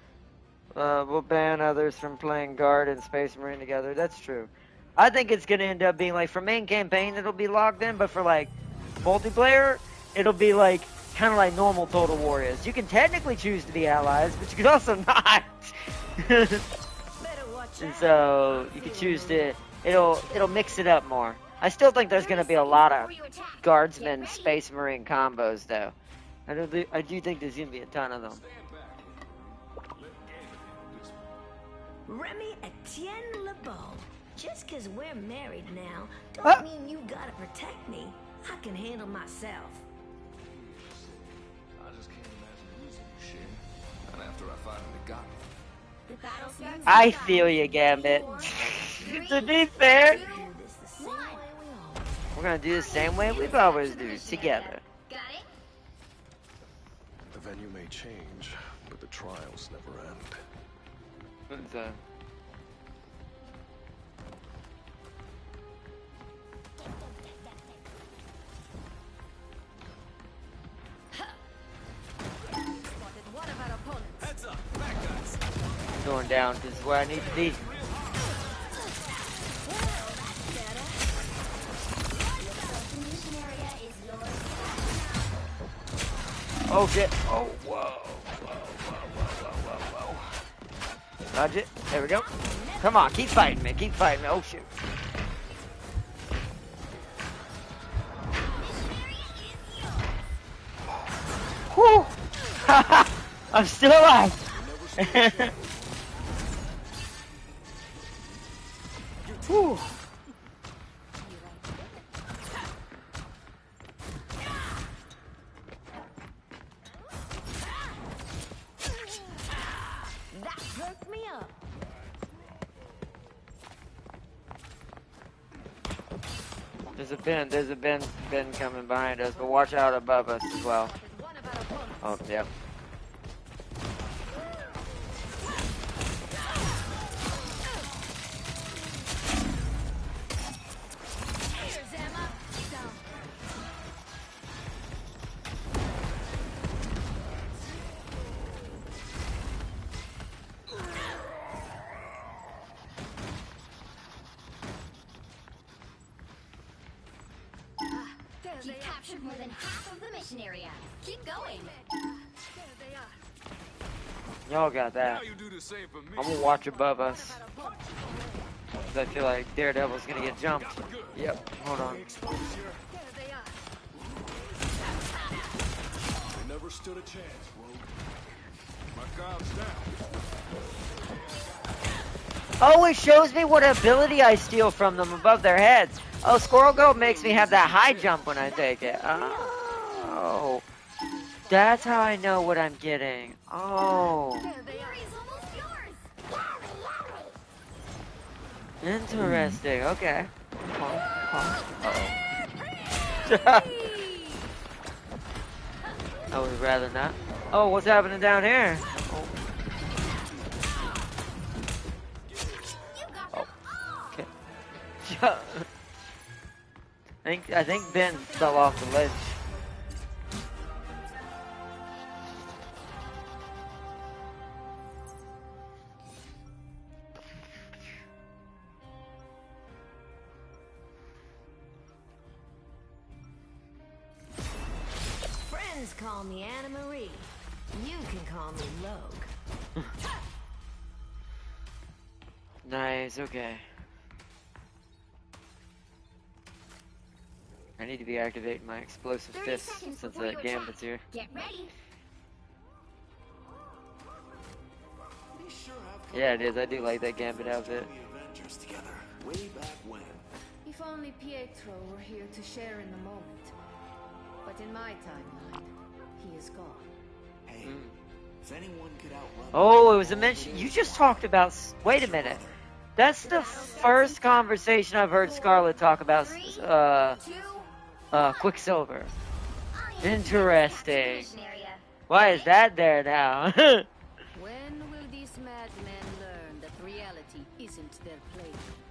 will ban others from playing Guard and Space Marine together. That's true. I think it's gonna end up being like, for main campaign it'll be locked in, but for like multiplayer it'll be like kind of like normal Total War is. You can technically choose to be allies, but you can also not. And so you can choose to. It'll mix it up more. I still think there's going to be a lot of guardsmen, space marine combos, though. I do think there's going to be a ton of them. Remy Etienne LeBeau. Just because we're married now, don't What? mean you gotta protect me. I can handle myself. I just can't imagine losing you, shit. And after I finally got you. The battle starts. I feel you, Gambit. To be fair, Do this the same way we always. we're going to do the same way we've always do, together. Got it? The venue may change, but the trials never end. Spotted one of our opponents. Heads up, back guys. Going down, this is where I need to be. The mission area is yours. Oh shit. Oh, whoa. Whoa. Dodge it. There we go. Come on, keep fighting me. Keep fighting me. Oh shoot. Whew. I'm still alive. Whew. That perked me up. There's a bin coming behind us, but watch out above us as well. Spotted one of our opponents. Oh, yeah. Here's Emma. Down. There they You've are. captured more than half of the mission area. Keep going. There they are. Y'all got Now that. you do the same for me. I'm gonna watch above us. Our opponents. 'Cause I feel like Daredevil's gonna get jumped. Yep, hold on. There they are. You never stood a chance, Rogue. My guard's down. Oh, it shows me what ability I steal from them above their heads. Oh, Squirrel Goat makes me have that high jump when I take it. Oh. That's how I know what I'm getting. Oh. There they are. Glory's almost yours. Interesting. Okay. Uh-oh. I would rather not. Oh, what's happening down here? Oh. Oh. Okay. I think Ben fell off the ledge. Friends call me Anna Marie. You can call me Logue. Nice, okay. I need to be activating my explosive 30 fist seconds since before the you Gambit's here. Get ready. Yeah, it is. I do like that Gambit outfit. Avengers together, way back when. If only Pietro were here to share in the moment. But in my timeline, he is gone. Hey, if anyone could outrun Oh, it was a mention. You just talked about. Wait a minute. That's the first conversation I've heard Scarlet talk about Quicksilver. Interesting. Mission area. Why is that there now? When will these madmen learn that reality isn't their playground?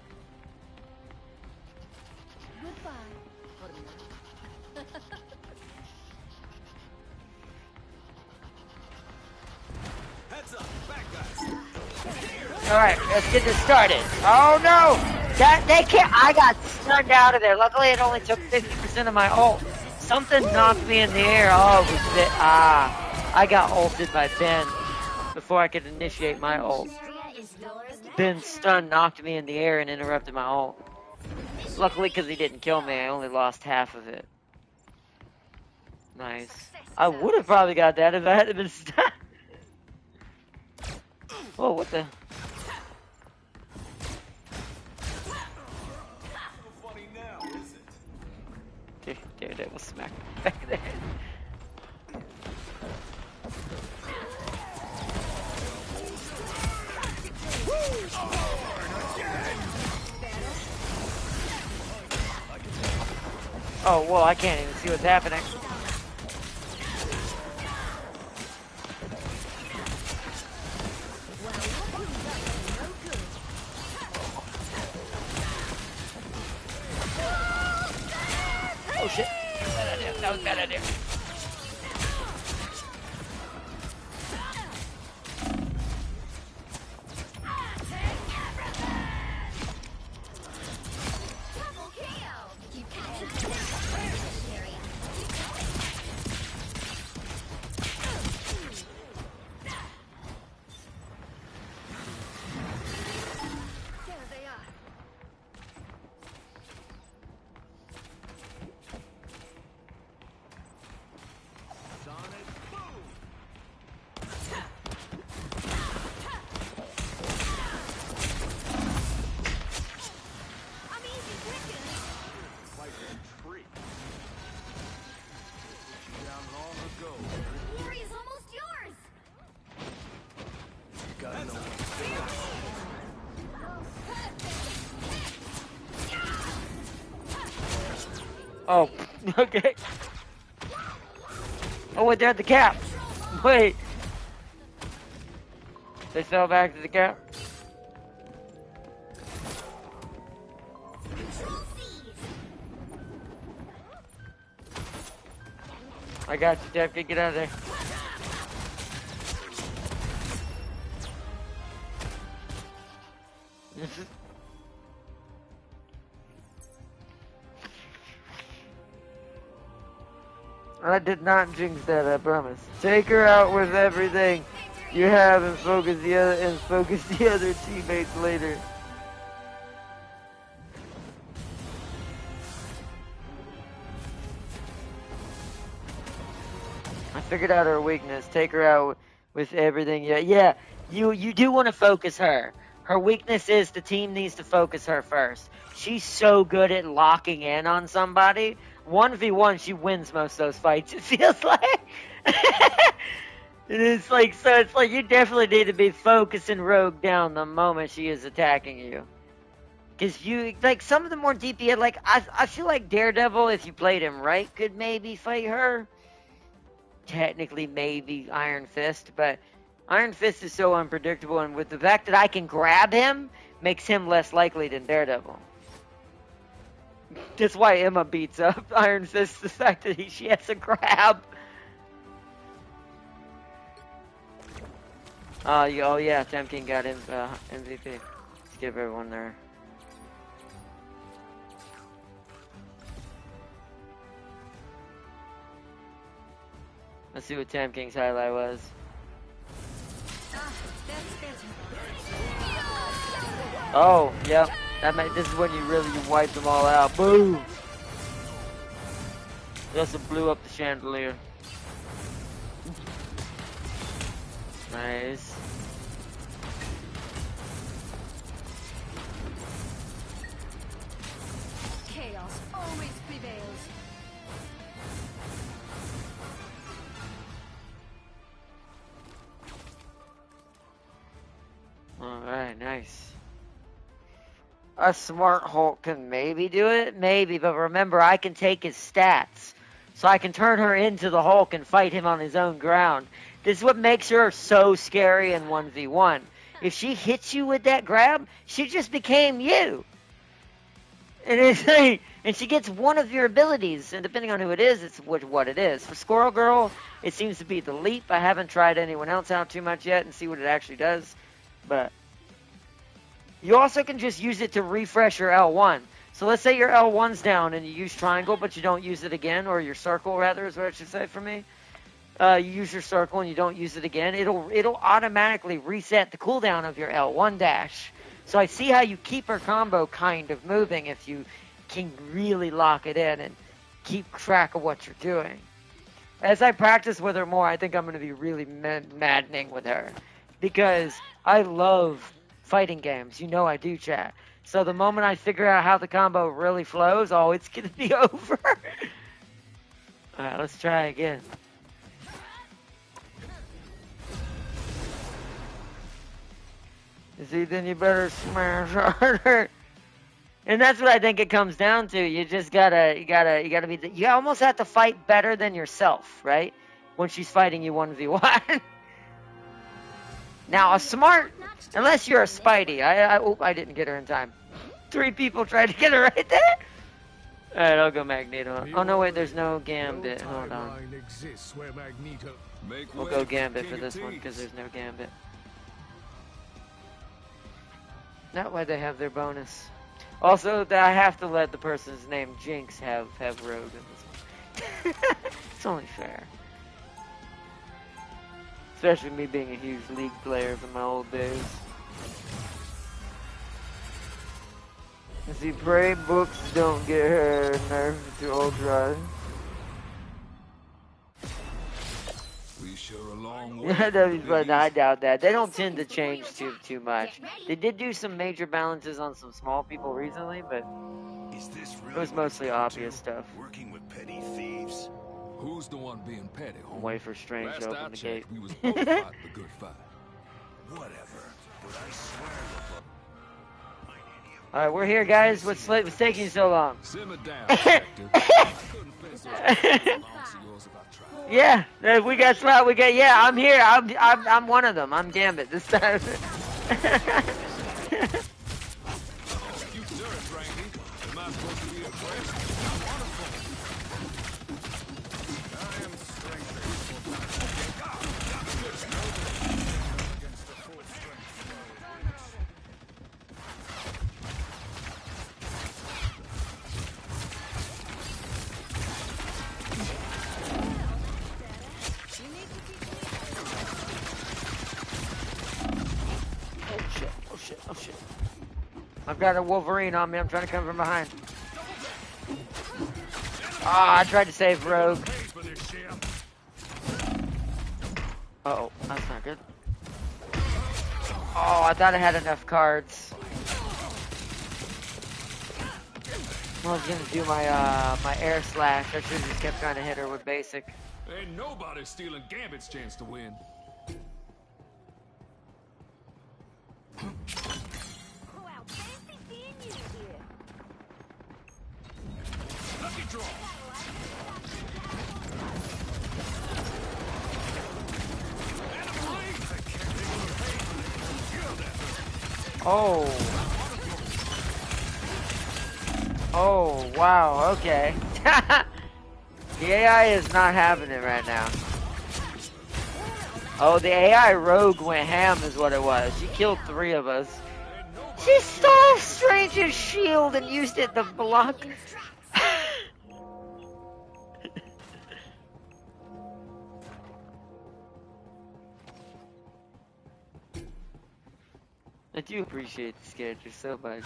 Goodbye for now. Heads up, back guys. All right, let's get this started. Oh no, they can't. I got stunned out of there. Luckily, it only took 50% of my ult. Something knocked me in the air. Oh, it was I got ulted by Ben before I could initiate my ult. Mission area is yours. Ben's stun knocked me in the air and interrupted my ult. Mission Luckily, because he didn't kill me, I only lost half of it. Nice. I would have probably got that if I hadn't been stuck. Oh, what the? Funny now, is it? Daredevil smack back there. Oh, well, I can't even see what's happening. Oh, shit. Bad idea. That was a bad idea. Oh, okay. Oh, wait, they're at the cap. Wait. They fell back to the cap? I got you, Dev. Get out of there. I did not jinx that, I promise. Take her out with everything you have and focus the other teammates later. I figured out her weakness. Take her out with everything. Yeah. You do want to focus her. Her weakness is the team needs to focus her first. She's so good at locking in on somebody. 1v1, she wins most of those fights, it feels like. It's like you definitely need to be focusing Rogue down the moment she is attacking you. Because you, like, some of the more DPS, like, I feel like Daredevil, if you played him right, could maybe fight her. Technically, maybe Iron Fist, but Iron Fist is so unpredictable, and with the fact that I can grab him, makes him less likely than Daredevil. That's why Emma beats up Iron Fist, the fact that she has a grab. Oh yeah, Temkin got him MVP. Let's give everyone there. Let's see what Temkin's highlight was. Oh, yep. This is when you really wipe them all out. Boom! Just blew up the chandelier. Nice. Chaos always prevails. Alright, nice. A smart Hulk can maybe do it, maybe, but remember, I can take his stats. So I can turn her into the Hulk and fight him on his own ground. This is what makes her so scary in 1v1. If she hits you with that grab, she just became you. And it's like, and she gets one of your abilities, and depending on who it is, it's what it is. For Squirrel Girl, it seems to be the leap. I haven't tried anyone else out too much yet and see what it actually does. But you also can just use it to refresh your L1. So let's say your L1's down and you use triangle, but you don't use it again, or your circle rather is what I should say for me. You use your circle and you don't use it again. It'll automatically reset the cooldown of your L1 dash. So I see how you keep her combo kind of moving if you can really lock it in and keep track of what you're doing. As I practice with her more, I think I'm going to be really maddening with her. Because I love fighting games. You know I do, chat. So the moment I figure out how the combo really flows, oh, it's going to be over. Alright, let's try again. See, then you better smash harder. And that's what I think it comes down to. You just gotta be. You almost have to fight better than yourself, right? When she's fighting you 1v1. Now, a smart, unless you're a Spidey. I didn't get her in time. 3 people tried to get her right there. All right, I'll go Magneto. Oh no, wait, there's no Gambit. Hold on. We'll go Gambit for this one because there's no Gambit. That way they have their bonus. Also, I have to let the person's name Jinx have Rogue in this one. It's only fair. Especially me being a huge League player from my old days. And see, pray books don't get her nerfed to Ultra. We sure a long way. But I doubt that. They don't tend to change too much. They did do some major balances on some small people recently, but it was mostly obvious stuff. Working with petty thieves. Who's the one being petty, homie? Wait for Strange Last to I open the gate. checked, we was both fighting a good fight. Whatever. But I swear Alright, we're here, guys. What's taking so long? Simmer down, Hector. I couldn't fence those arms of yours if I tried. Yeah, we got slot. We got. Yeah, I'm here. I'm one of them. I'm Gambit this time. You dirt, Randy. Am I supposed to be impressed? I am strength. Against the full strength foe. Oh shit. I've got a Wolverine on me. I'm trying to come from behind. Ah, I tried to save Rogue. Uh-oh, that's not good. Oh, I thought I had enough cards. I was gonna do my air slash. I should have just kept trying to hit her with basic. Ain't nobody stealing Gambit's chance to win. Wow, fancy seeing you here. Lucky draw. Oh. Oh, wow, okay. The AI is not having it right now. Oh, the AI rogue went ham is what it was. She killed 3 of us. She stole Strange's shield and used it to block. I do appreciate this character so much.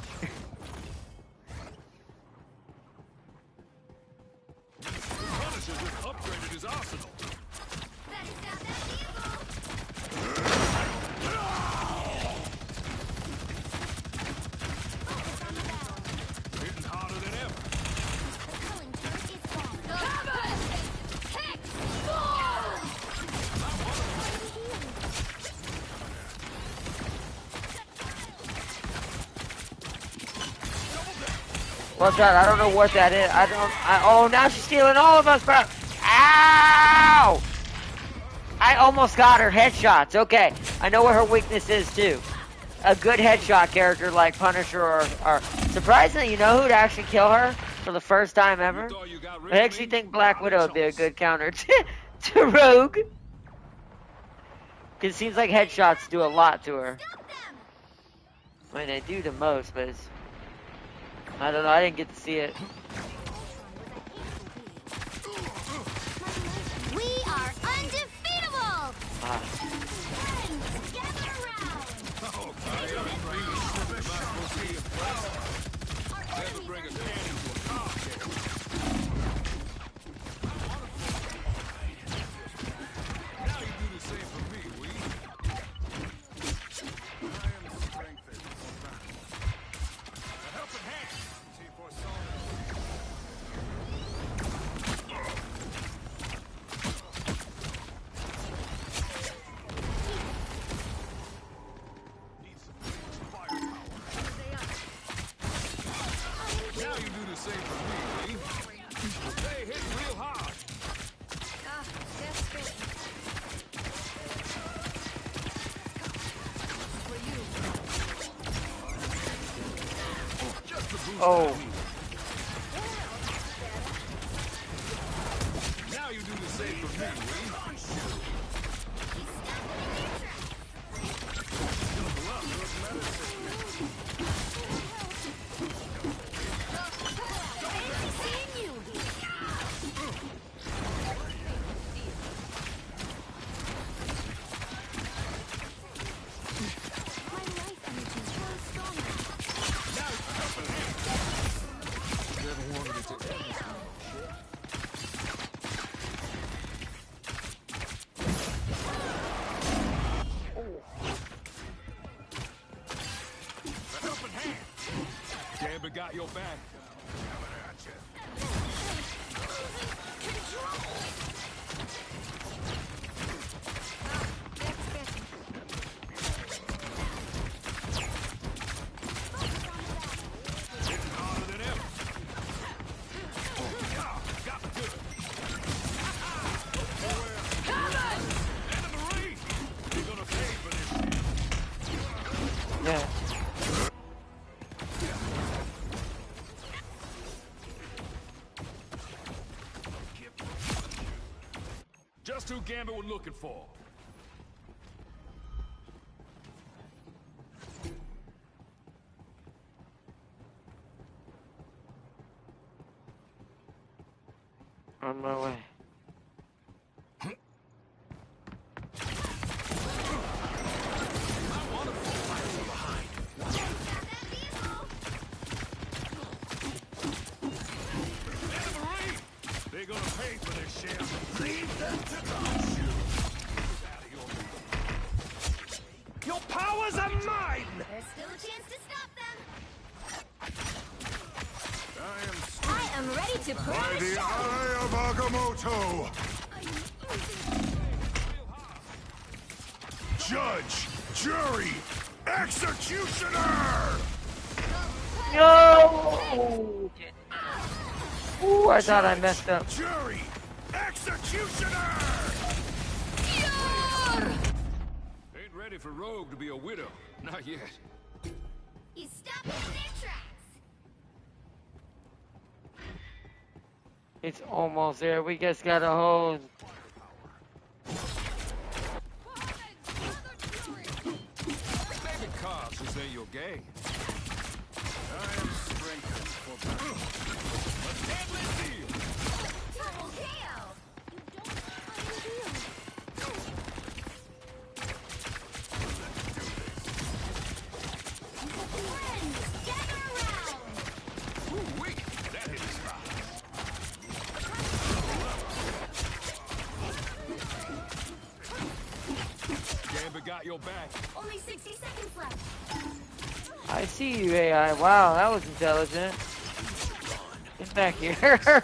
Punisher just upgraded his arsenal. Better stop that vehicle. Hitting harder than ever. Pulling through is gone. Cover! Hex! Watch out, I don't know what that is. Oh, now she's stealing all of us, bro. Ow! I almost got her headshots. Okay, I know where her weakness is, too. A good headshot character like Punisher or surprisingly, you know who'd actually kill her for the first time ever? I actually think Black Widow would be a good counter to Rogue. Because it seems like headshots do a lot to her. I mean, they do the most, but it's... I don't know, I didn't get to see it. We are undefeatable! Ah. Friends, gather around! Never bring a can into a same for me, Lee. They hit real hard. Ah, that's good. For you. Just to boost Oh. that heat. Now you do the same for me, Lee. Never wanted it to end this way. Helping hand. Gambit got your back. Hitting harder than ever. Got me good. End of the race. You're gonna pay for this. Yeah. Just who Gambit were looking for. On my way. They're gonna pay for this shit. Leave them to God. Your powers are mine! There's still a chance to stop them. I I am ready to am burn by the the show. eye of Agamotto. Judge, jury, executioner! No! Ooh, I thought I messed up. Jury, executioner! Ain't ready for Rogue to be a widow. Not yet. He's stopping in their tracks. It's almost there. We just gotta hold. Saving cops is ain't your game. I am strengthened for battle. A deadly deal. Double KO. Friends, gather around. Ooh, wait. That hit his spot. Gambit got your back. Only 60 seconds left. I see you, AI. Wow, that was intelligent. Get back here.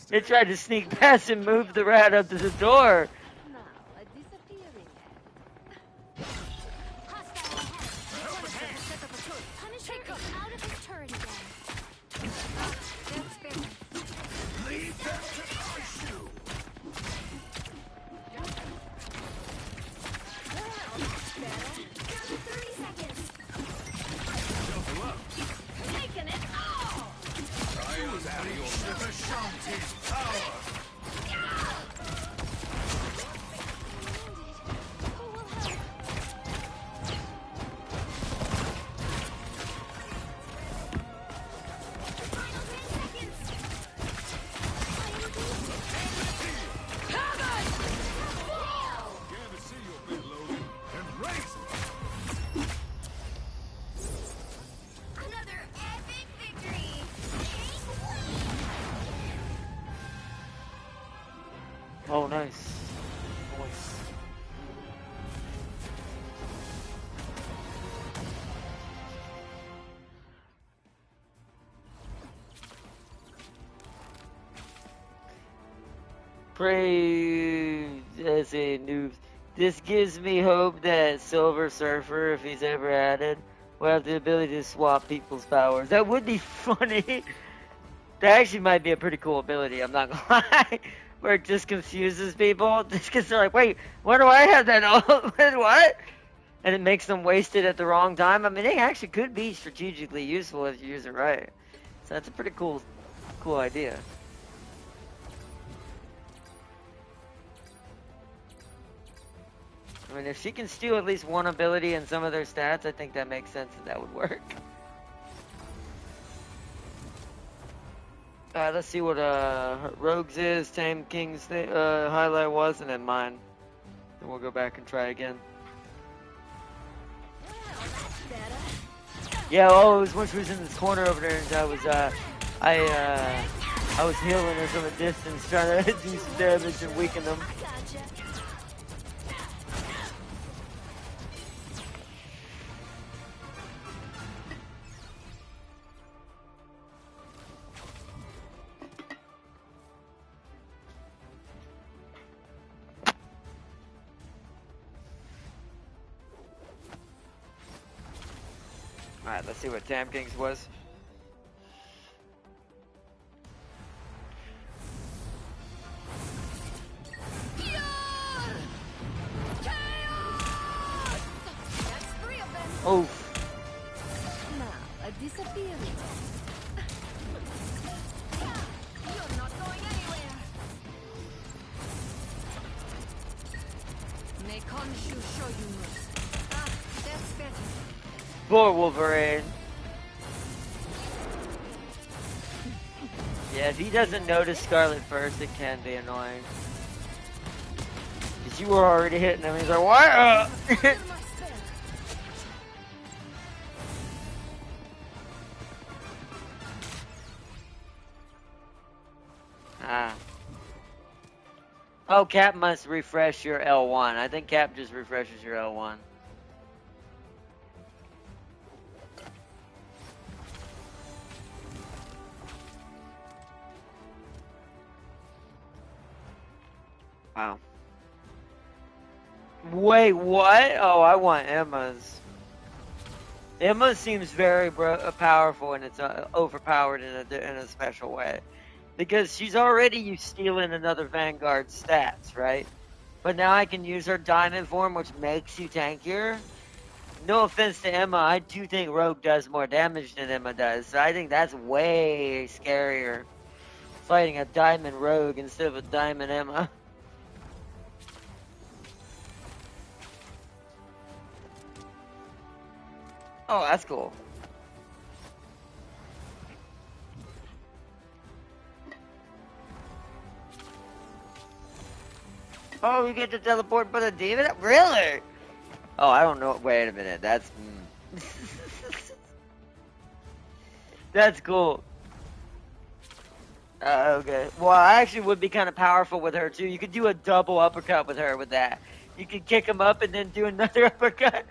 They tried to sneak past and move the rat up to the door. Now, a disappearing act. Hostile ahead. Set up a turret. Punisher is out of his turret again. That's fair. Leave them to issue. Down to 30 seconds. Shuffle up. Taking it all. I was out of your Ashanti's power. Who will help? Final 10 seconds. Gambit see your bit, Logan. Embrace it. Another epic victory. Oh, nice. Nice. Praise as a noob. This gives me hope that Silver Surfer, if he's ever added, will have the ability to swap people's powers. That would be funny. That actually might be a pretty cool ability, I'm not gonna lie. Where it just confuses people. Just because they're like, wait, why do I have that ult? What? And it makes them waste it at the wrong time. I mean, it actually could be strategically useful if you use it right. So that's a pretty cool idea. I mean, if she can steal at least one ability in some of their stats, I think that makes sense and that would work. Let's see what Rogue's is, Tame King's highlight was, and then mine. Then we'll go back and try again. Yeah, oh, it was when she was in this corner over there, and I was healing her from a distance, trying to do some damage and weaken them. Alright, let's see what Tam King's was. Oh. Now, a disappearance. You're not going anywhere. May Khonshu show you mercy. Ah, that's better. Poor Wolverine. Yeah, if he doesn't notice Scarlet first, it can be annoying. Because you were already hitting him, he's like, what? Ah. Oh, Cap must refresh your L1. I think Cap just refreshes your L1. Wow. Wait, what? Oh, I want Emma's. Emma seems very powerful, and it's overpowered in a special way. Because she's already stealing another Vanguard stats, right? But now I can use her diamond form, which makes you tankier. No offense to Emma, I do think Rogue does more damage than Emma does. So I think that's way scarier. Fighting a diamond Rogue instead of a diamond Emma. Oh, that's cool. Oh, you get to teleport but a demon? Really? Oh, I don't know. Wait a minute. That's... That's cool. Okay. Well, I actually would be kind of powerful with her, too. You could do a double uppercut with her with that. You could kick him up and then do another uppercut.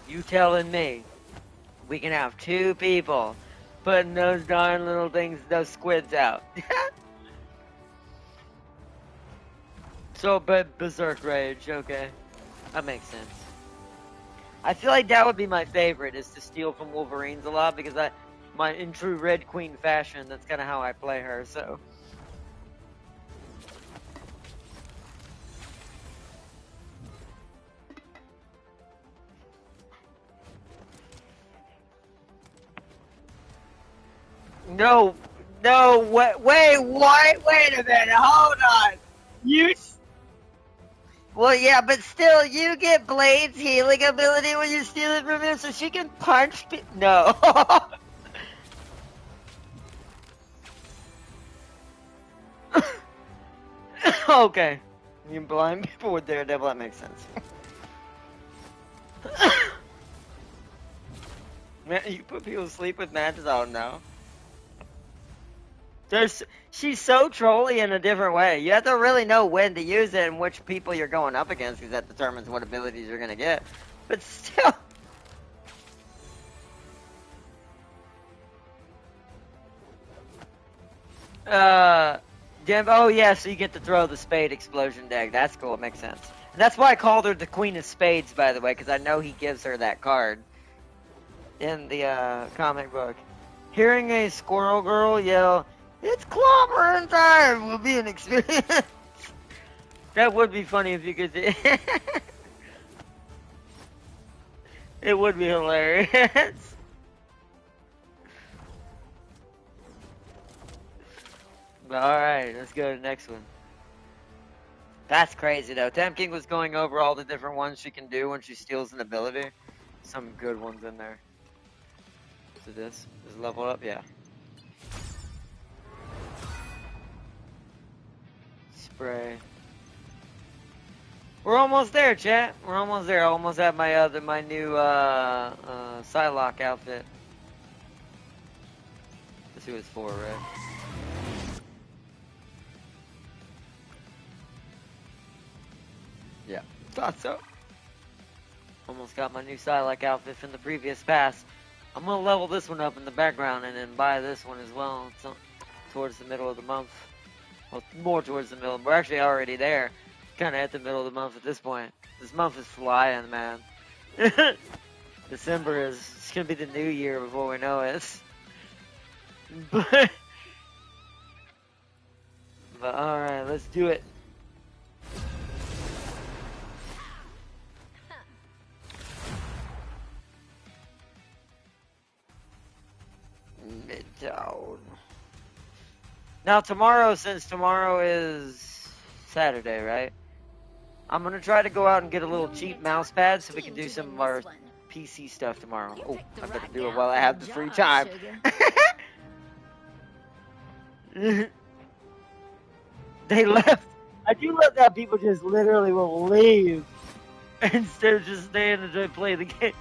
You telling me we can have two people putting those darn little things, those squids out? So, but Berserk Rage, okay. That makes sense. I feel like that would be my favorite, is to steal from Wolverines a lot, because in true Red Queen fashion, that's kind of how I play her, so. No, wait, wait a minute, hold on. Well, yeah, but still, you get Blade's healing ability when you steal it from him, so she can punch no. Okay. You blind people with Daredevil, that makes sense. Man, you put people to sleep with matches? Oh, no. She's so trolly in a different way. You have to really know when to use it and which people you're going up against, because that determines what abilities you're gonna get. But still. Oh yeah, so you get to throw the Spade explosion deck. That's cool, it makes sense. And that's why I called her the Queen of Spades, by the way, because I know he gives her that card. in the comic book. Hearing a squirrel girl yell, "It's clobbering time!" will be an experience. That would be funny if you could see. It would be hilarious. But alright, let's go to the next one. That's crazy though. Tam King was going over all the different ones she can do when she steals an ability. Some good ones in there. So this is leveled up, yeah. Spray. We're almost there, chat. We're almost there. I almost have my new Psylocke outfit. That's who it's for, right? Yeah, thought so. Almost got my new Psylocke outfit from the previous pass. I'm gonna level this one up in the background and then buy this one as well. Towards the middle of the month. Well, more towards the middle. We're actually already there. Kind of at the middle of the month at this point. This month is flying, man. December is it's gonna be the new year before we know it. But all right, let's do it. Midtown. Now tomorrow, since tomorrow is Saturday, right? I'm gonna try to go out and get a little cheap mouse pad so we can do some of our PC stuff tomorrow. Oh, I better do it while I have the free time. They left. I do love that people just literally will leave instead of just staying and play the game.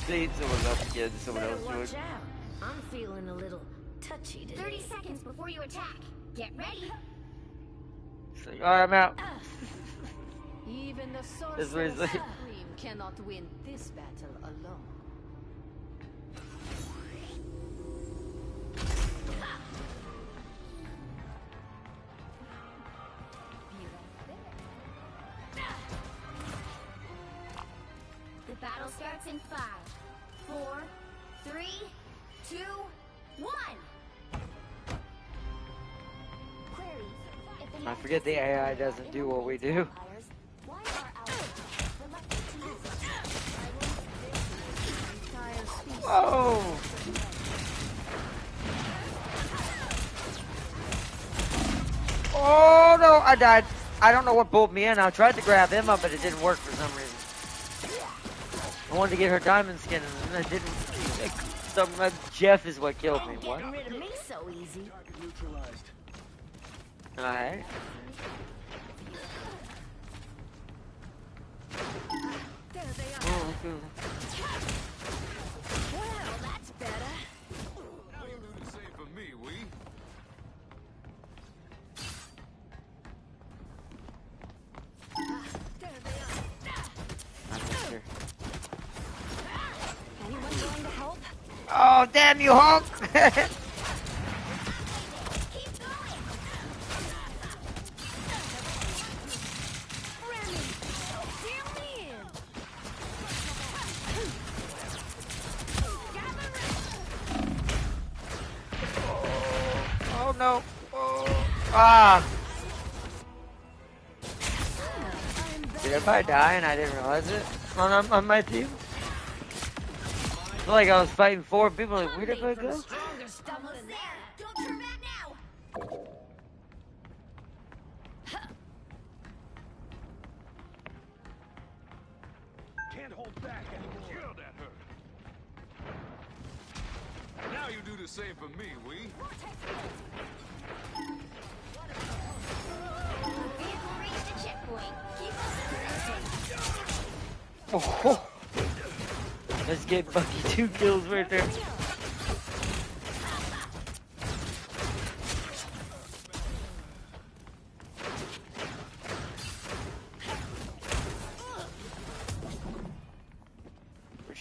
See, someone else again, someone else Watch doing. out. I'm feeling a little touchy today. 30 seconds before you attack. Get ready. It's like, alright, I'm out. Even the This sorcerer was like- supreme cannot win this battle alone. The battle starts in 5, 4, 3, 2, 1. I forget the AI doesn't do what we do. Whoa! Oh no, I died. I don't know what pulled me in. I tried to grab him up, but it didn't work for some reason. I wanted to get her diamond skin, and I didn't. Jeff is what killed me. What? Getting rid of me so easy. Alright. There they are. Oh, cool. Well, that's better. Now you do the same for me, we. There they are. I missed her. Anyone going to help? Oh, damn you, Hulk! Keep going. Remy, deal me in. Oh no. Oh. Ah. Did everybody die and I didn't realize it on my team? I feel like I was fighting 4 people. Like, where did I go? Stronger stuff than that. Don't turn back now. Can't hold back anymore. Kill that hurt. Now you do the same for me, we. Vehicle reached the checkpoint. Keep us Oh. Let's get Bucky 2 kills right there.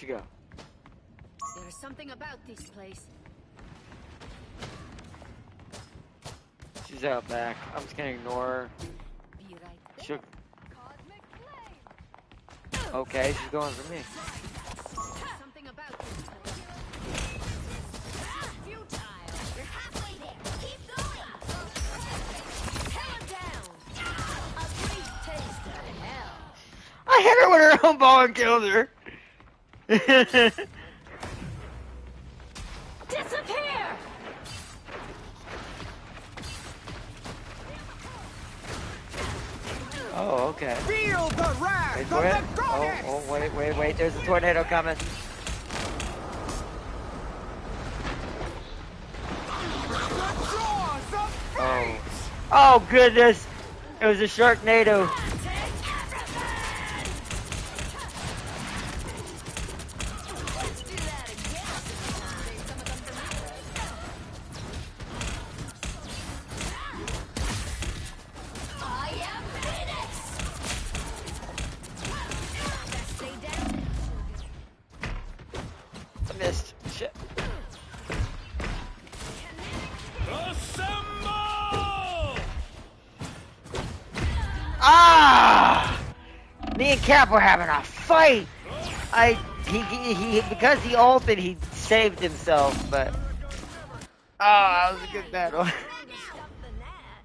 she go? There's something about this place. She's out back. I'm just gonna ignore her. Be right there. She'll... Okay, she's going for me. There's something about this place. Futile. You're halfway there. Keep going. Hell down. A brief taste of hell. I hit her with her own ball and killed her. Disappear. Oh, okay. Feel the wrath Wait of for the it. goddess! Oh, wait. There's a tornado coming. Oh. Oh, goodness. It was a Sharknado. Let's do that again. I am Phoenix. Stay down. I missed. Shit. Assemble! Ah! Me and Cap were having a fight. He because he ulted, he saved himself, but that was a good battle. Trying to stop the gnat.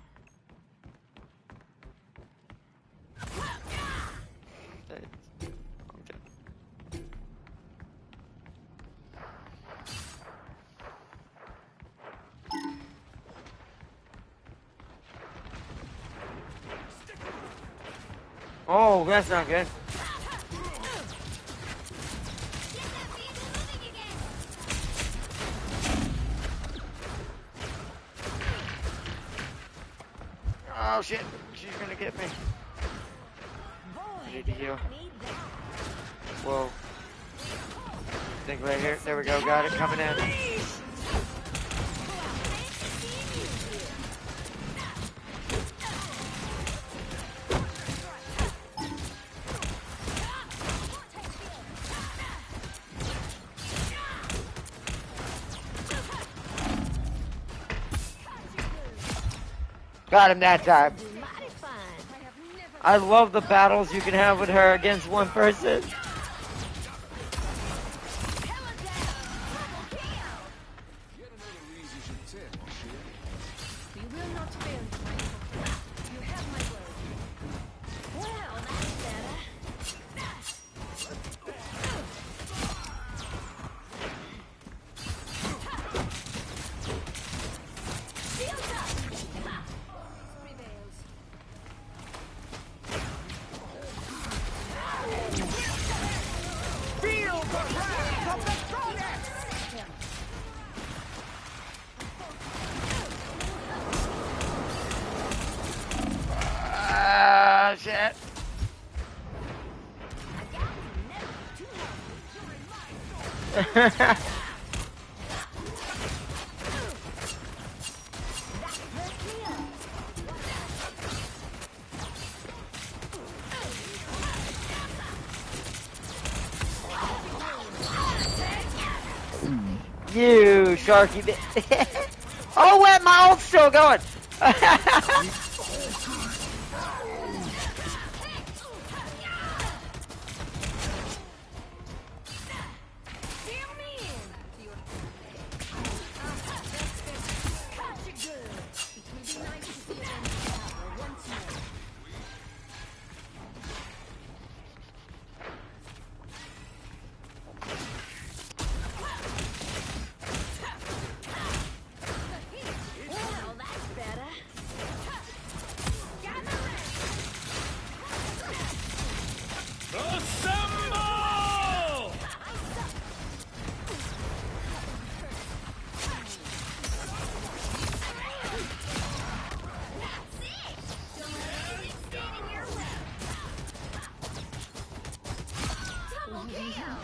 Oh, that's not good. Oh shit, she's gonna get me. I need to heal. Whoa. Think right here. There we go. Got it. Coming in. Got him that time. Mighty fun. I love the battles you can have with her against one person. Hella down. Double kill. Get another reason you tip, shit. We will not fail you, my lord. You have my word. Well, that's better. Shields up. Prevails. Feel the wrath of the goddess! Ah, shit. You sharky bit. Oh wait, my ult's still going. Feel me in. Cut you good. It will be nice to see you on the tower once more. Well, that's better. Assemble! Double kill.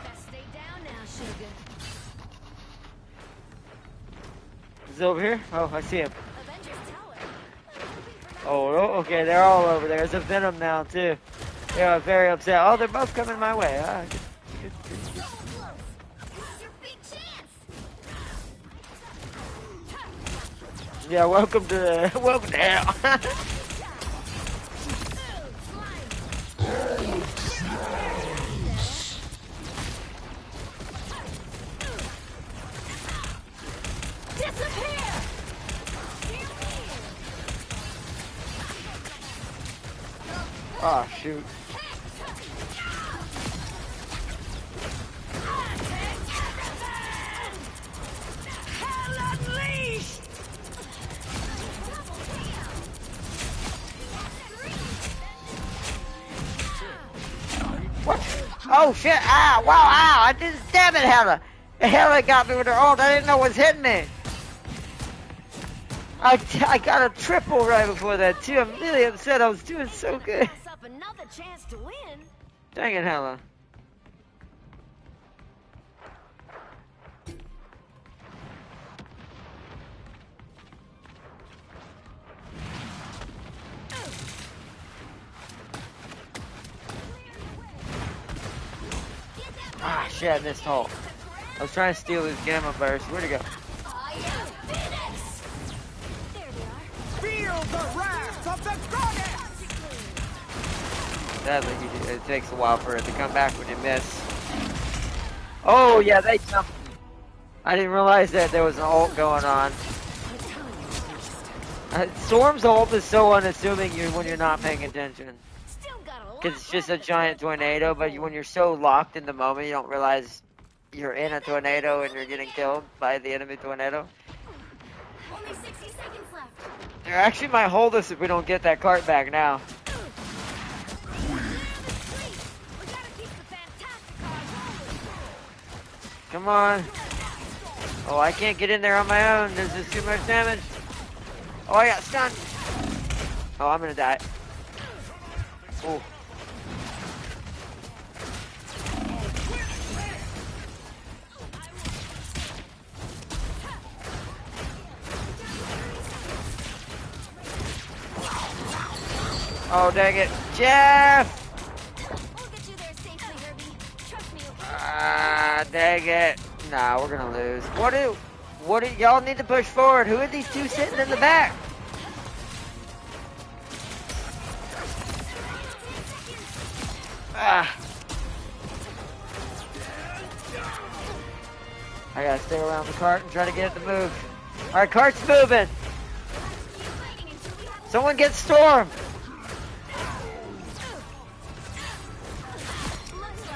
Best stay down now, sugar. He's over here. Oh, I see him. Avengers Tower. Oh, okay, they're all over there. There's a Venom now too. They are very upset. Oh, they're both coming my way. Ah, good. Yeah, welcome to hell. Oh shoot. What? Oh shit! Ow! Wow! Ow! I just damn it, Hella! Hella got me with her ult. I didn't know what was hitting me. I got a triple right before that too. I'm really upset. I was doing so good. Pass up another chance to win. Dang it, Hella. Ah, shit, I missed Hulk. I was trying to steal his Gamma Burst. Where'd he go? Feel the wrath of the goddess! Sadly, it takes a while for it to come back when you miss. Oh, yeah, they jumped me. I didn't realize that there was an ult going on. Storm's ult is so unassuming when you're not paying attention. Because it's just a giant tornado, but when you're so locked in the moment, you don't realize you're in a tornado and you're getting killed by the enemy tornado. Only 60 seconds left. They actually might hold us if we don't get that cart back now. Come on. Oh, I can't get in there on my own. There's just too much damage. Oh, I got stunned. Oh, I'm gonna die. Oh. Oh, dang it. Jeff! We'll get you there safely, Herbie. Trust me, okay? Ah, dang it. Nah, we're gonna lose. What do y'all need to push forward? Who are these two sitting in the back? Ah. I gotta stay around the cart and try to get it to move. Alright, cart's moving. Someone get Storm.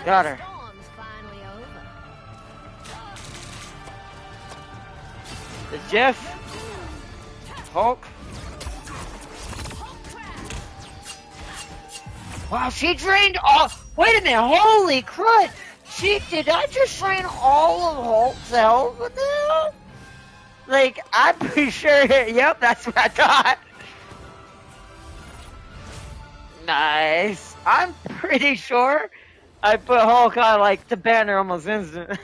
Got her. Storm's finally over. It's Jeff. Hulk. Wow, she drained all. Wait a minute, holy crud! Did I just drain all of Hulk's health with that? Like, I'm pretty sure. Yep, that's what I thought. Nice. I'm pretty sure I put Hulk on like the banner almost instant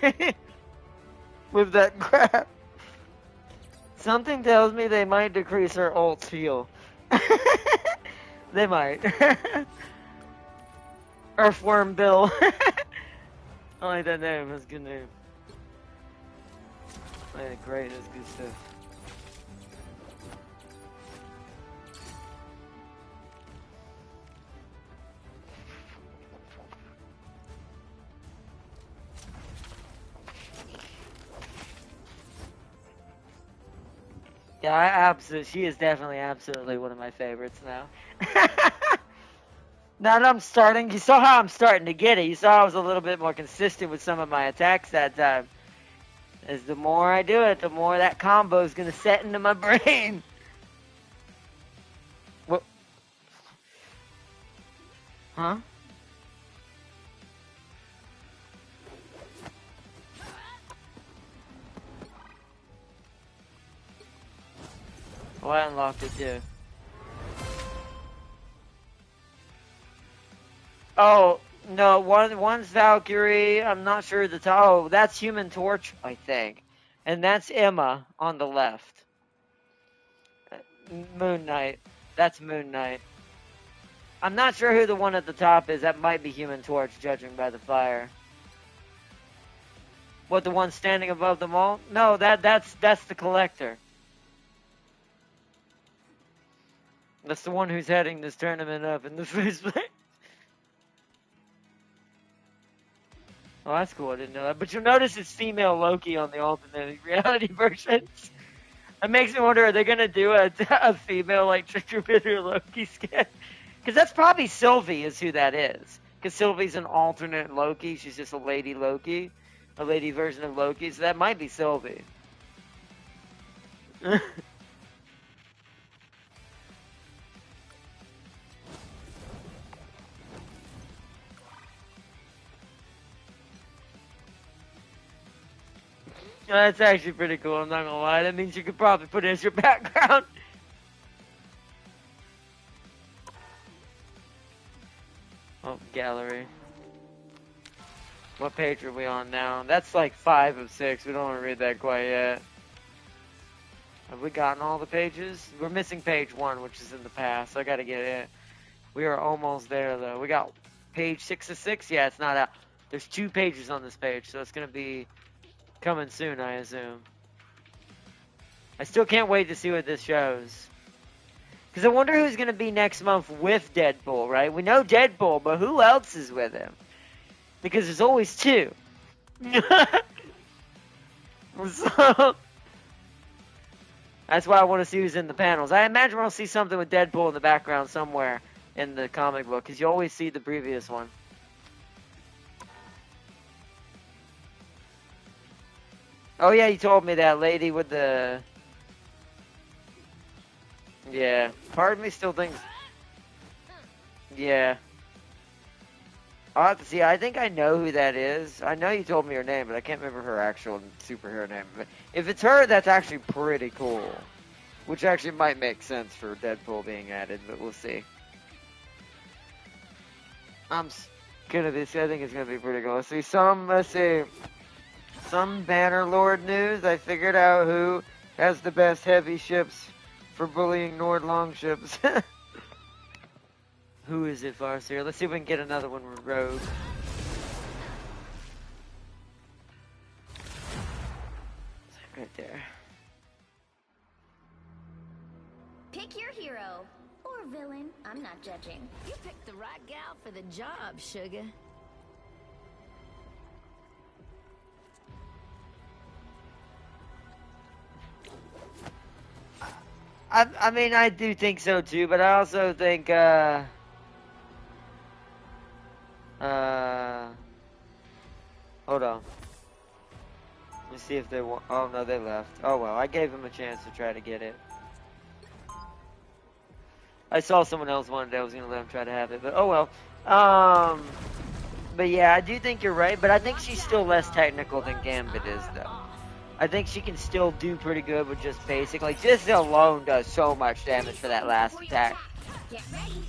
with that crap. Something tells me they might decrease her ult's heal. They might. Earthworm Bill. I like that name. That's a good name. Yeah, great. That's good stuff. Yeah, she is definitely absolutely one of my favorites now. Now that I'm starting, you saw how I'm starting to get it. You saw I was a little bit more consistent with some of my attacks that time. As the more I do it, the more that combo is going to set into my brain. What? Huh? Oh, I unlocked it too. Oh, no, one's Valkyrie. I'm not sure the top. Oh, that's Human Torch, I think. And that's Emma on the left. Moon Knight. That's Moon Knight. I'm not sure who the one at the top is. That might be Human Torch, judging by the fire. What, the one standing above them all? No, that's the Collector. That's the one who's heading this tournament up in the first place. Oh, that's cool. I didn't know that. But you'll notice it's female Loki on the alternate reality versions. It makes me wonder, are they going to do a female, like, Trick-or-Bitter Loki skin? Because that's probably Sylvie is who that is. Because Sylvie's an alternate Loki. She's just a lady Loki. A lady version of Loki. So that might be Sylvie. That's actually pretty cool, I'm not gonna lie. That means you could probably put it as your background. Oh, gallery. What page are we on now? That's like 5 of 6. We don't want to read that quite yet. Have we gotten all the pages? We're missing page 1, which is in the past. So I gotta get it. We are almost there, though. We got page 6 of 6. Yeah, it's not out. There's 2 pages on this page, so it's gonna be coming soon, I assume. I still can't wait to see what this shows. Because I wonder who's going to be next month with Deadpool, right? We know Deadpool, but who else is with him? Because there's always 2. So, that's why I want to see who's in the panels. I imagine we'll see something with Deadpool in the background somewhere in the comic book. Because you always see the previous one. Oh yeah, you told me that lady with the... Yeah, part of me still thinks... Yeah. I'll have to see. I think I know who that is. I know you told me her name, but I can't remember her actual superhero name. But if it's her, that's actually pretty cool. Which actually might make sense for Deadpool being added, but we'll see. I think it's gonna be pretty cool. Let's see, some Bannerlord news. I figured out who has the best heavy ships for bullying Nord longships. Who is it, Farseer? Let's see if we can get another one with Rogue. Right there. Pick your hero. Or villain. I'm not judging. You picked the right gal for the job, sugar. I mean, I do think so too, but I also think, hold on. Let me see if they want, oh no, they left. Oh well, I gave them a chance to try to get it. I saw someone else wanted it, I was gonna let them try to have it, but oh well. But yeah, I do think you're right, but I think she's still less technical than Gambit is, though. I think she can still do pretty good with just basic. Like, this alone does so much damage for that last attack. Get ready.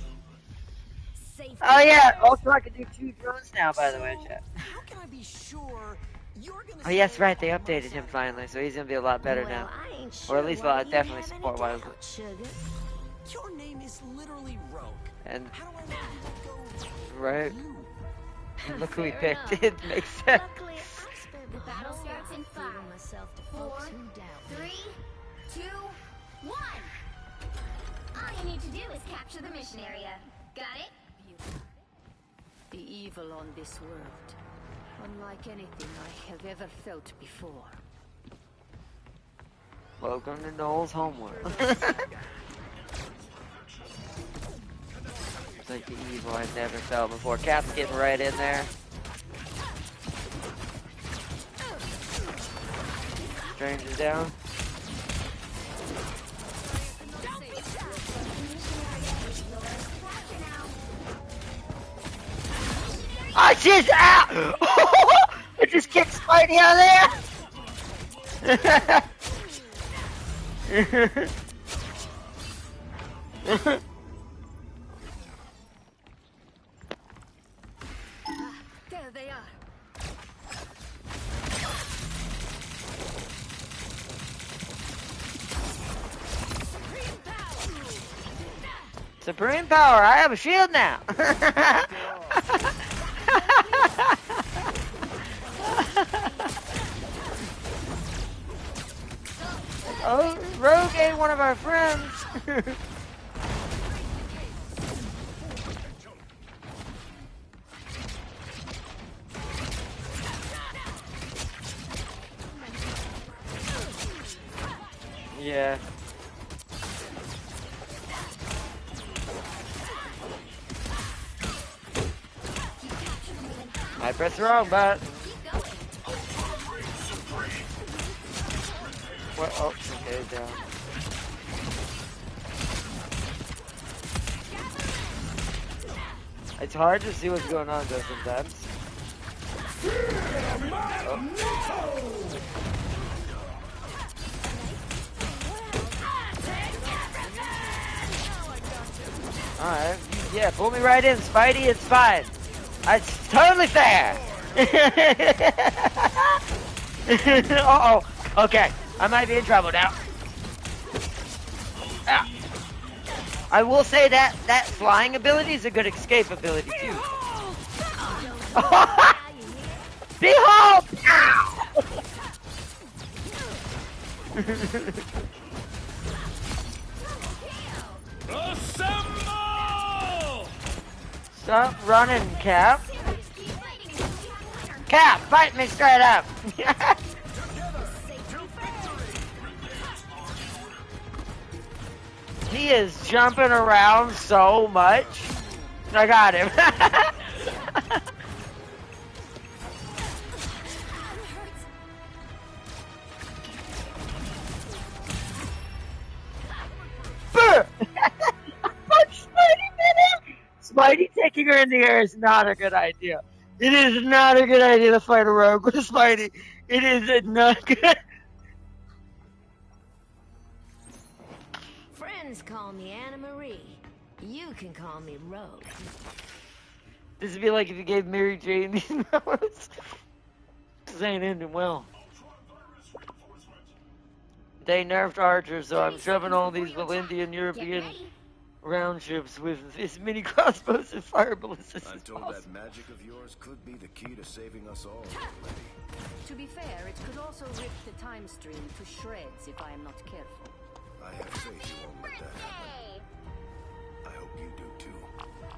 Oh yeah, also I can do 2 drones now, by the way, chat. How can I be sure you're gonna Oh yes, right, they updated him finally, so he's gonna be a lot better now. Or at least well, definitely support-wise. Your name is literally Rogue. And, How do I know who would go right? you? Look who he picked, it makes sense. The battle starts in 5, 4, 3, 2, 1. All you need to do is capture the mission area. Got it? The evil on this world, unlike anything I have ever felt before. Welcome to Noel's homeworld. It's like the evil I've never felt before. Cap's getting right in there. Strange is down. I just I just kicked Spidey out of there. There they are. Supreme power, I have a shield now. Oh, Rogue ain't one of our friends. Yeah. I pressed the wrong button. What? Oh, okay, down. It's hard to see what's going on though sometimes. Oh. Alright. Yeah, pull me right in, Spidey. It's fine. It's totally fair. Uh-oh. Okay. I might be in trouble now. Ah. I will say that flying ability is a good escape ability too. Behold! Assemble! Stop running, Cap. Cap, fight me straight up. He is jumping around so much. I got him. Spidey taking her in the air is not a good idea. It is not a good idea to fight a rogue with Spidey. It is not good. Friends call me Anna Marie. You can call me Rogue. This would be like if you gave Mary Jane these powers. This ain't ending well. They nerfed archers, so I'm shoving all these Valindian European round ships with as many crossbows and fire ballistas I'm as told possible. that magic of yours could be the key to saving us all, lady. To be fair, it could also rip the time stream to shreds if I am not careful. I have faith you won't let that happen. I hope you do too.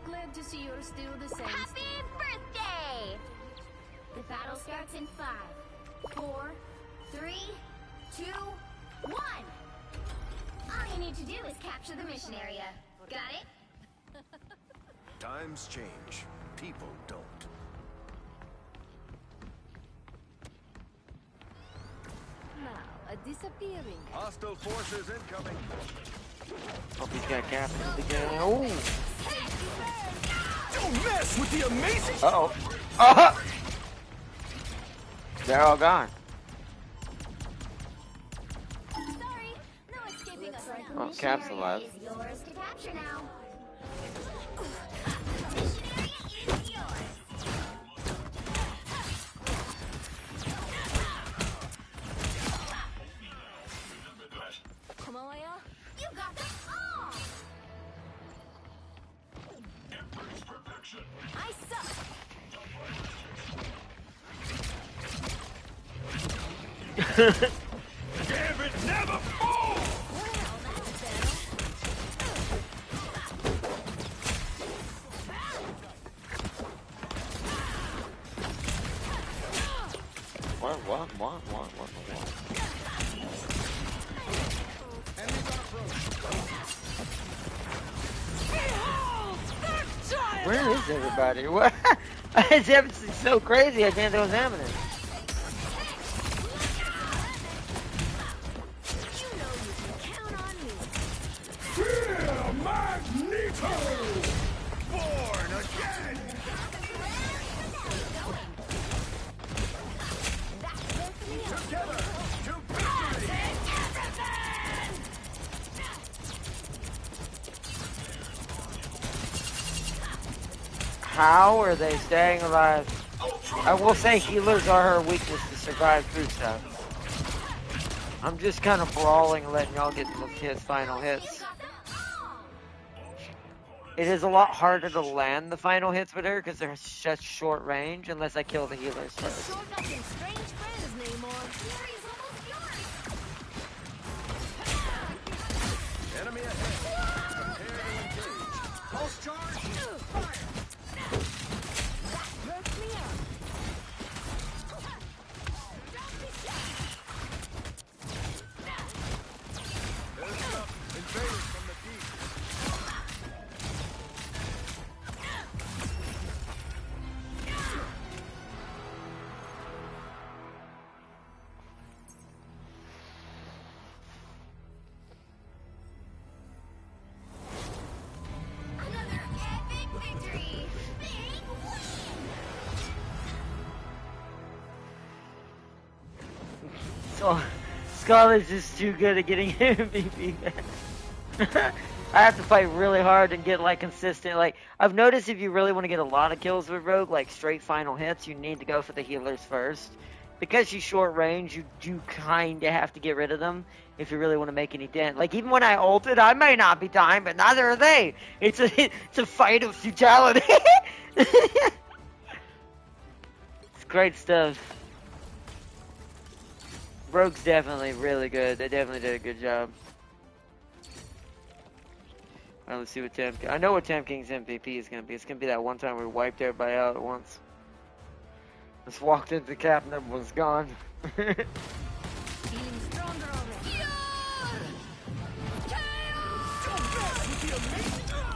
Glad to see you're still the same. Happy birthday! The battle starts in 5, 4, 3, 2, 1. All you need to do is capture the mission area. Got it? Times change. People don't. Now, a disappearing. Hostile forces incoming. Hope he's got Cap in the game. Oh. Don't mess with the amazing. Uh-oh. Uh-huh. They're all gone. Sorry, no escaping us now. Oh, Cap's alive. Is yours to capture now. Missionary is yours. Come on, You got them all. I suck. Damn it, never fall! What? Where is everybody? What? It's everything so crazy. I didn't know what was happening. Yeah, Magneto! Born again! Together to victory! How are they staying alive? I will say healers are her weakness to survive through stuff. I'm just kind of brawling and letting y'all get the final hits. It is a lot harder to land the final hits with her because they're such short range unless I kill the healers first. Sure got some strange friends, Namor. Enemy ahead. Prepare to engage. Pulse charge. Fire. Hurts me up. Skull is just too good at getting MVP. I have to fight really hard and get like consistent. Like I've noticed, if you really want to get a lot of kills with Rogue, like straight final hits, you need to go for the healers first. Because she's short range, you kind of have to get rid of them if you really want to make any dent. Like even when I ulted, I may not be dying, but neither are they. It's a fight of futility. It's great stuff. Rogue's definitely really good. They definitely did a good job. Alright, let's see what I know what Tam King's MVP is going to be. It's going to be that one time we wiped everybody out at once. Just walked into the cap and everyone's gone.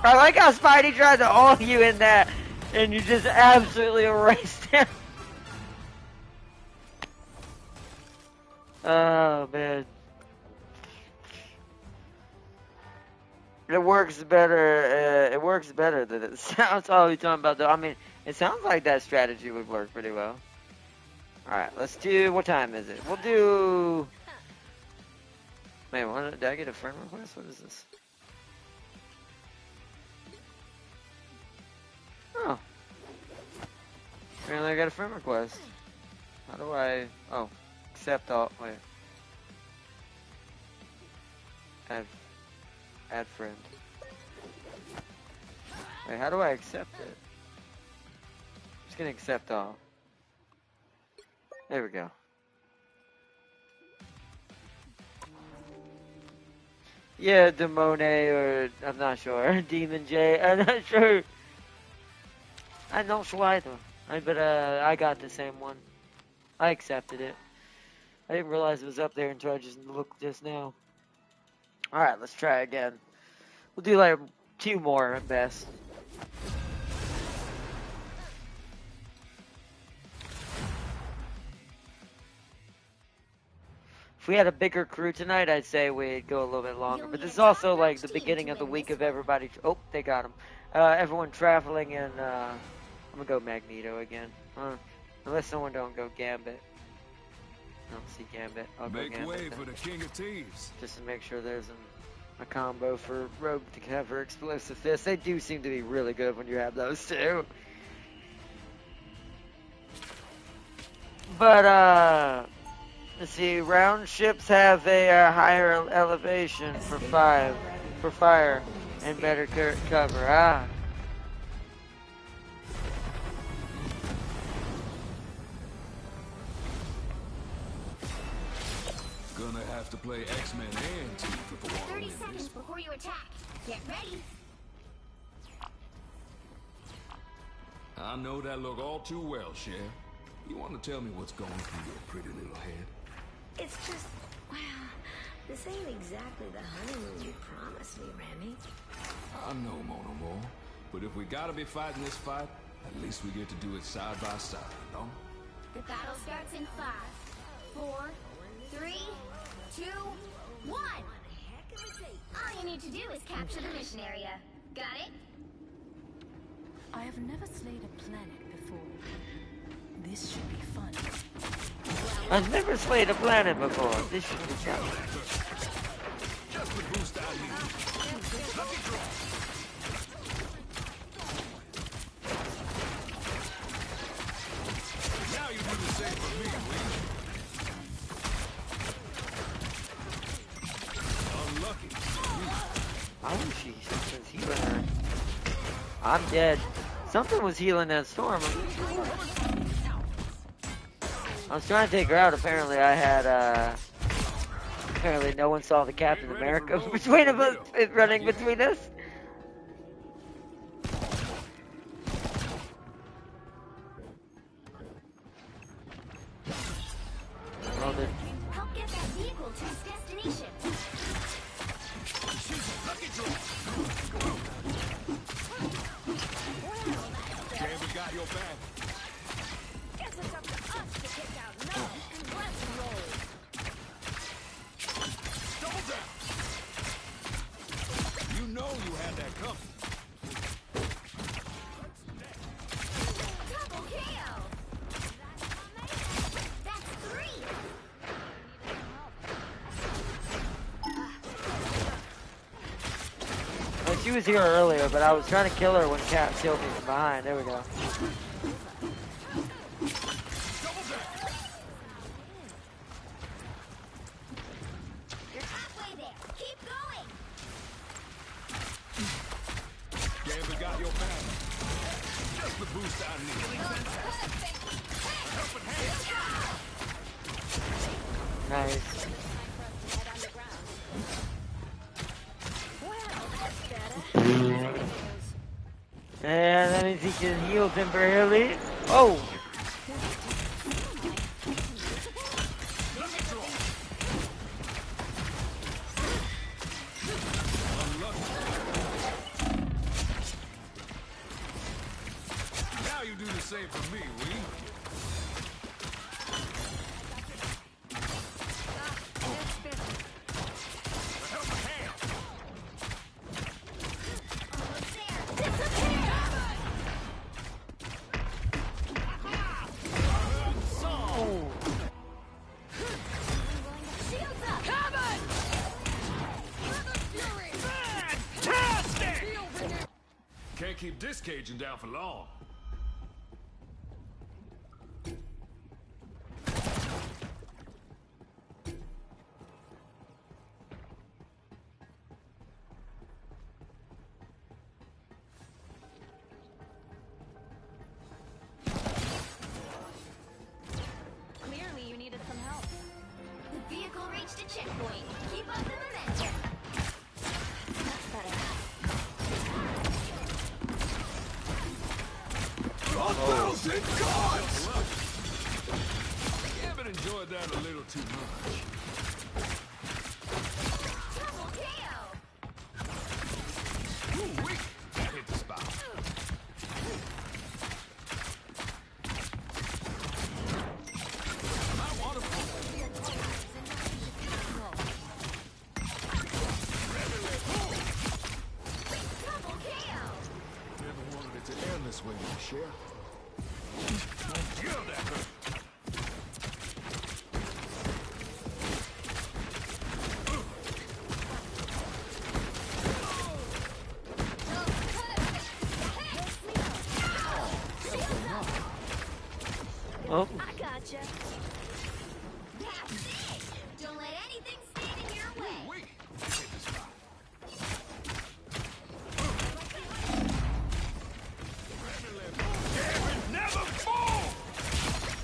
I like how Spidey tried to ult you in that, and you just absolutely erased him. Oh, man. It works better. It works better than it sounds. All we talking about, though. I mean, it sounds like that strategy would work pretty well. All right, let's do. What time is it? We'll do. Wait, did I get a friend request? What is this? Oh, apparently I got a friend request. How do I? Oh, accept all. Wait. Add friend. Wait, how do I accept it? I'm just gonna accept all. There we go. Yeah, Demone, or I'm not sure. Demon J, I'm not sure. I'm not sure either. But I got the same one. I accepted it. I didn't realize it was up there until I just looked just now. Alright, let's try again. We'll do like 2 more at best. If we had a bigger crew tonight, I'd say we'd go a little bit longer. But this is also like the beginning of the week of everybody. Oh, they got him. Everyone traveling, and I'm gonna go Magneto again. Unless someone don't go Gambit. I don't see Gambit. I'll go Gambit. Make way for the King of Thieves. Just to make sure there's a combo for Rogue to have her explosive fist. They do seem to be really good when you have those two. But let's see. Round ships have a higher elevation for fire and better cover. Gonna have to play X-Men and Team for the 30 seconds before you attack. Get ready. I know that look all too well, Cher. You want to tell me what's going through your pretty little head? It's just, well, this ain't exactly the honeymoon you promised me, Remy. I know, Mon Amour. But if we gotta be fighting this fight, at least we get to do it side by side, no? The battle starts in 5, 4, 3, 2, 1. All you need to do is capture the mission area. Got it? I have never slayed a planet before. This should be fun. I've never slayed a planet before. This should be fun. Just the boost I need. Lucky draw. Now you do the same for me, Lee. Unlucky. I wish something's healing her. I'm dead. Something was healing that storm. I was trying to take her out. Apparently I had, apparently no one saw the Captain America between us, running between us. Help get that vehicle to its destination. Lucky draw. Okay, we got your back. Guess it's up to us to kick out Noah and let's roll. Double down. You know you had that coming. Double KO. That's 3. was here earlier, but I was trying to kill her when Cat killed me from behind. There we go. You're halfway there. Keep going. Gambit got your back. Just the boost I need. Helping hand. Nice. And that means he can heal temporarily. Oh! Now you do the same for me, Wee. Can't keep this caging down for long. Clearly, you needed some help. The vehicle reached a checkpoint. Keep up the momentum. That's better. 1,000 gods! Gambit enjoyed that a little too much. Double KO. Ooh, wait. Hit the spot. I want to Double KO. never wanted it to end this way, Sheriff. Kill that hurt. Oh. I gotcha. That's it. Don't let anything stand in your way. Wait. Hit the spot. Gambit never fall!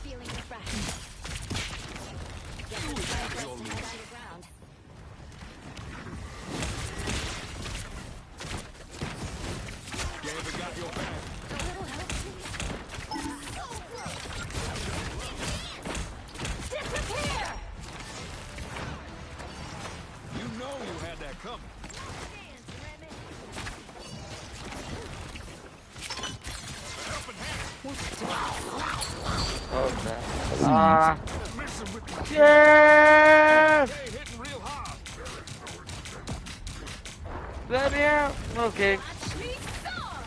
Feeling refreshed. You have your lead. Underground. Gambit got your back. A little help, please. So close. Disappear. You know you had that coming. Helping hand. Oh, crap. Messing with the Yes! Hey, hitting real hard. Let me out. Okay. Watch me soar.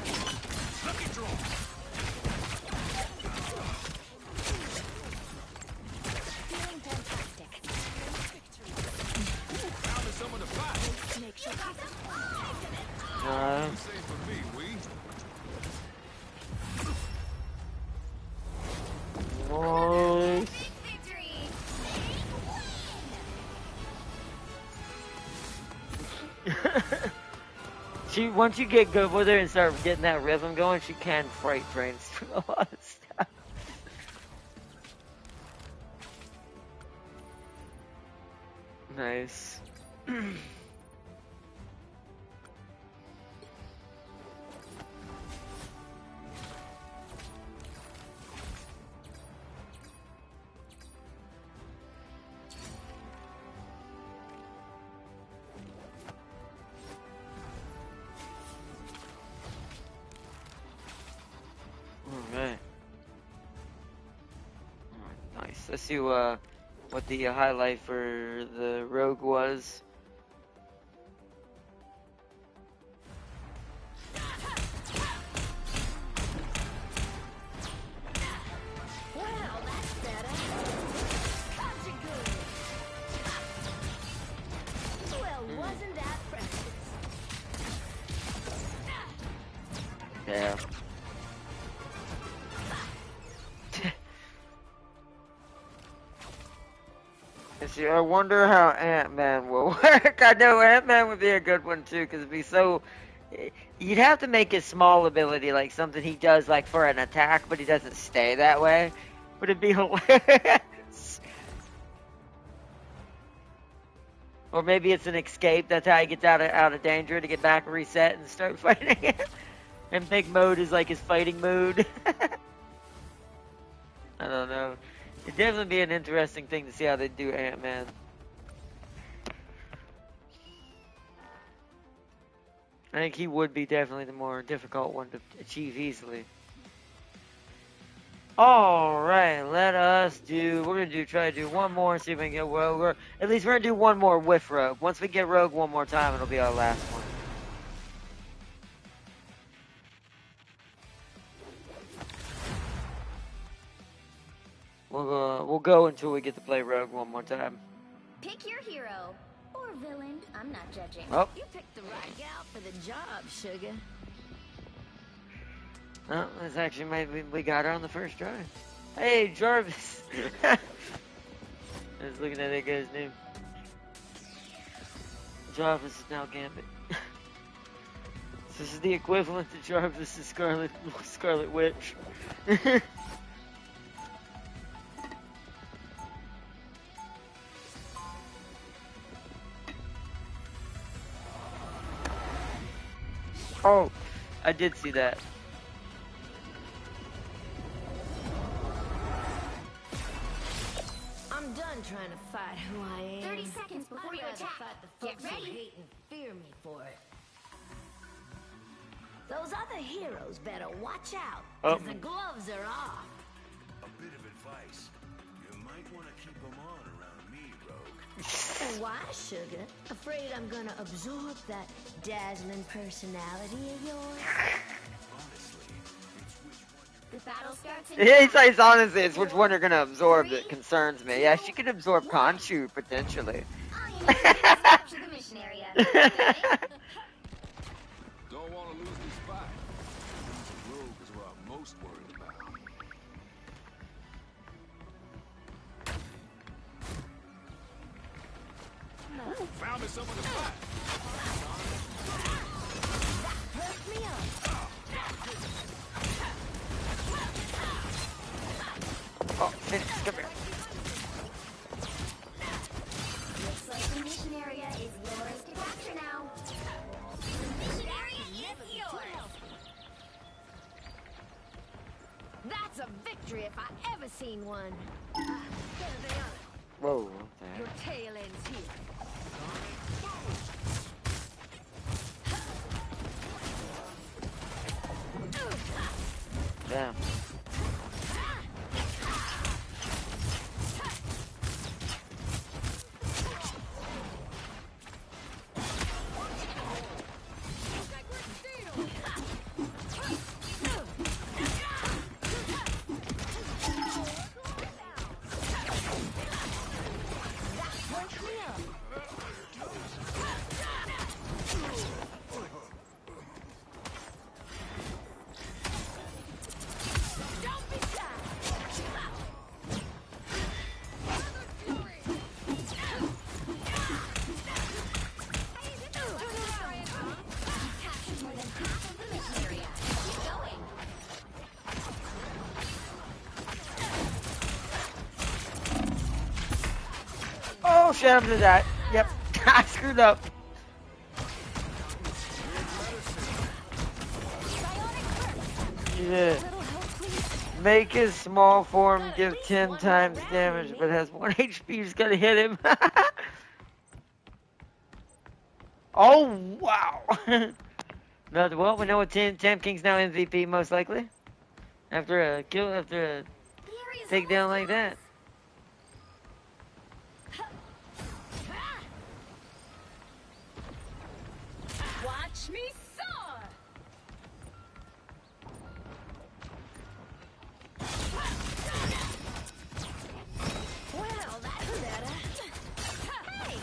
Lucky draw. Feeling fantastic. Found me some of the fight. Make sure. Same for me, Wee. Nice. Victory. Once you get good with her and start getting that rhythm going, she can freight trains through a lot of stuff. Nice. Alright. Nice. Let's see what the highlight for the rogue was. Well, that's better. Gotcha good. Well, wasn't that precious? Yeah. See, I wonder how Ant-Man will work. I know Ant-Man would be a good one too, because it'd be so. You'd have to make his small ability like something he does like for an attack, but he doesn't stay that way. But it'd be hilarious. Or maybe it's an escape. That's how he gets out of danger to get back, reset, and start fighting. And big mode is like his fighting mood. I don't know. It'd definitely be an interesting thing to see how they do Ant-Man. I think he would be definitely the more difficult one to achieve easily. Alright, let us do, we're gonna try to do one more, see if we can get Rogue. At least we're gonna do one more with Rogue. Once we get Rogue one more time, it'll be our last one. We'll go until we get to play Rogue one more time. Pick your hero. Or villain. I'm not judging. Oh. You picked the right gal for the job, sugar. Oh, that's actually we got her on the first try. Hey, Jarvis. I was looking at that guy's name. Jarvis is now Gambit. This is the equivalent to Jarvis' Scarlet Witch. Oh, I did see that. I'm done trying to fight who I am. 30 seconds before I'd you rather attack. fight the Get folks who ready. hate and fear me for it. Those other heroes better watch out, Oh. 'cause the gloves are off. A bit of advice. You might want to keep them on around me, Rogue. Why, sugar? Afraid I'm gonna absorb that dazzling personality of yours? Honestly, it's which one The battle starts in He 5, says honestly, it's which one you're gonna absorb that concerns me. Yeah, she could absorb Khonshu, potentially. All you need to do is capture the mission area. Got it? Don't want to lose this fight. Rogue is what I'm most worried about. Ooh, found me someone to fight. Hurt me up. Oh, Phoenix, come here. Looks like the mission area is yours to capture now. The mission area is yours. That's a victory if I ever seen one. There they are. Whoa, what the heck? Your tail ends here. Damn. Captured more than half of the mission area. Keep going. Oh shit, I'm gonna die. Yep, I screwed up. Yeah. Make his small form give 10 times damage, but has 1 HP. You just gotta hit him. Oh wow. No, well, we know what Tam King's now MVP most likely. After a kill, after a The area's takedown almost like that. Watch me soar! Well, that's better. Hey!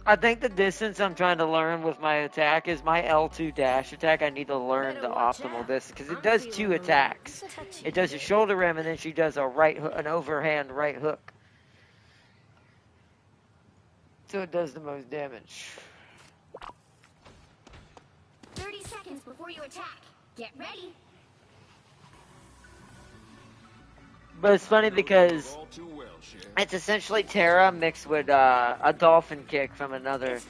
I think the distance I'm trying to learn with my attack is my L2 dash attack. I need to learn the optimal distance because it does two attacks. It does a shoulder ram and then she does a right hook, an overhand right hook. So it does the most damage. 30 seconds before you attack. Get ready. But it's funny because it's essentially Terra mixed with a dolphin kick from another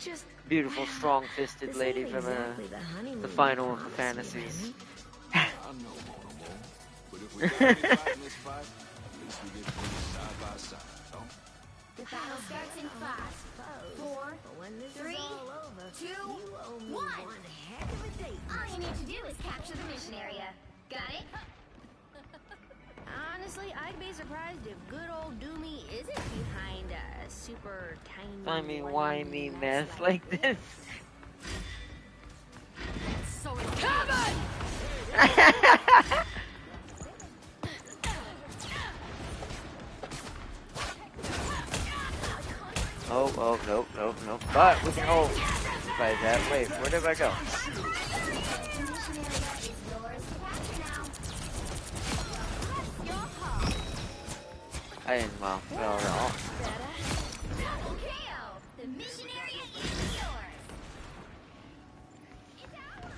beautiful, strong-fisted lady from the final of the fantasies. I know, Monomo. But if we don't fight in this fight, at least we get to be side by side, no? The battle starts in 5, 4, 3, 2, 1. All you need to do is capture the mission area. Got it? Honestly, I'd be surprised if good old Doomy isn't behind a super tiny... Timey-wimey mess like this. So it's coming! Oh, nope. But we can hold by that. Wait, where did I go? I didn't, well, no. Double KO! The mission area is yours! It's ours!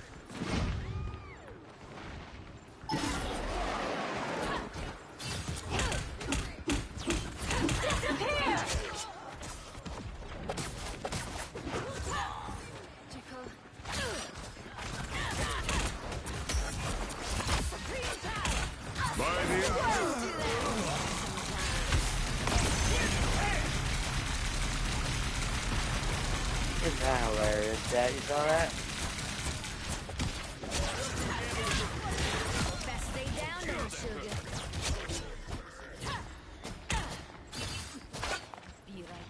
Isn't that hilarious, Dad? You saw that? Best stay down now, sugar. Be right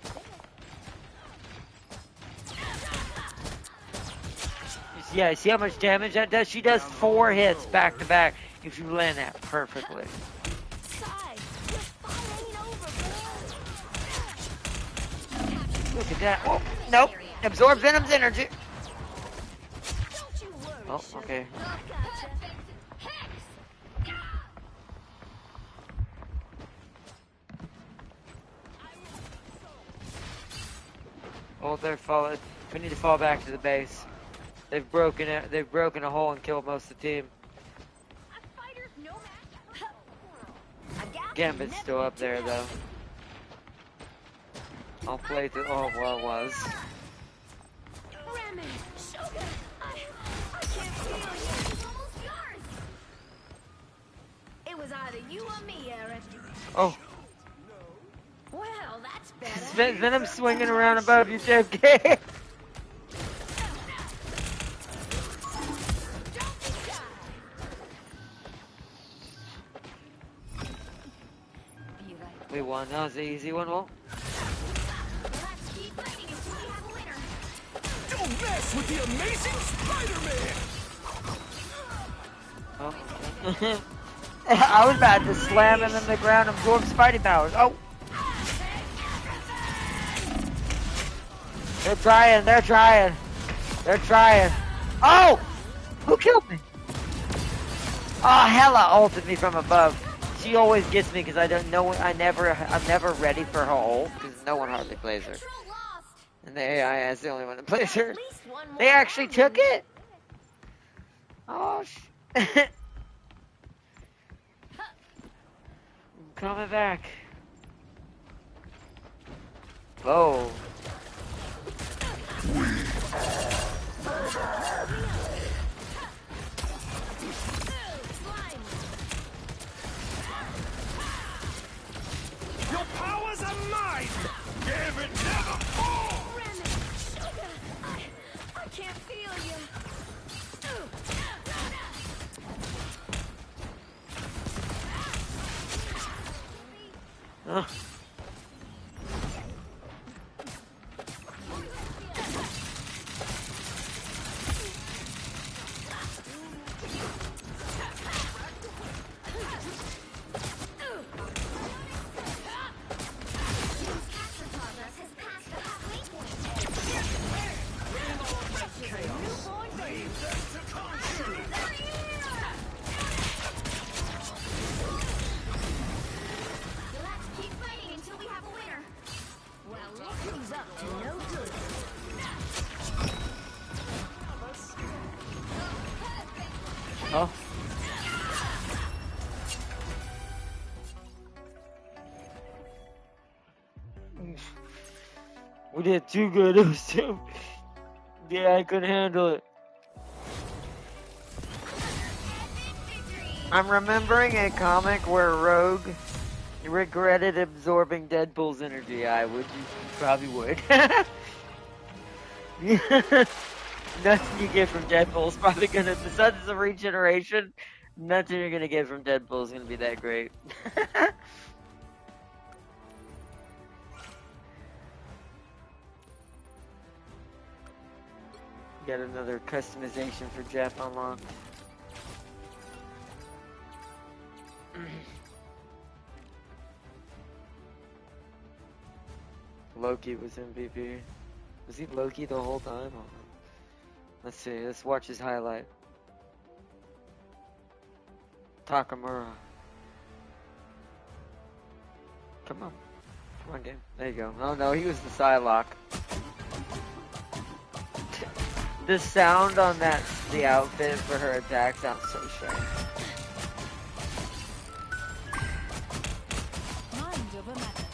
there. Yeah, see how much damage that does? She does 4 hits back to back if you land that perfectly. Look at that. Oh, nope. Absorb Venom's energy. Oh, okay. Oh, they're falling. We need to fall back to the base. They've broken it. They've broken a hole and killed most of the team. Gambit's still up there though. I'll play through. Oh, well, it was. It was either you or me, Eric. Oh. Well, that's better. Venom swinging around above you, JFK. We won. That was an easy one, Walt. Don't mess with the amazing Spider-Man! Oh. I was about to slam him in the ground and absorb Spidey powers. Oh! They're trying. Oh! Who killed me? Oh, Hella ulted me from above. She always gets me because I don't know. I'm never ready for her ult because no one hardly plays her. And the AI is the only one that plays her. They actually took it? Oh, I'm coming back. Whoa. Your powers are mine! Give it never fall! I can't feel you. Oh. We did too good. It was too. Yeah, I couldn't handle it. I'm remembering a comic where Rogue regretted absorbing Deadpool's energy. I would. You probably would. Nothing you get from Deadpool is probably gonna. Besides the regeneration, nothing you're gonna get from Deadpool is gonna be that great. Got another customization for Jeff unlocked. Loki was MVP. Was he Loki the whole time? Oh, let's see. Let's watch his highlight. Takamura. Come on. Come on, game. There you go. Oh no, he was the Psylocke. The sound on that, the outfit for her attack sounds so strange. Mind over matter.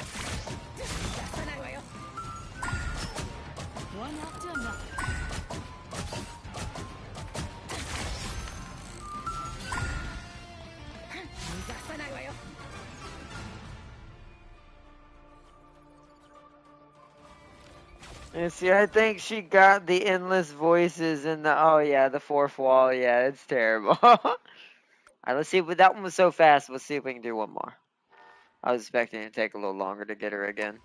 One after another. And see, I think she got the endless voices and the, oh yeah, the fourth wall. Yeah, it's terrible. Alright, let's see. But that one was so fast. Let's see if we can do one more. I was expecting it to take a little longer to get her again.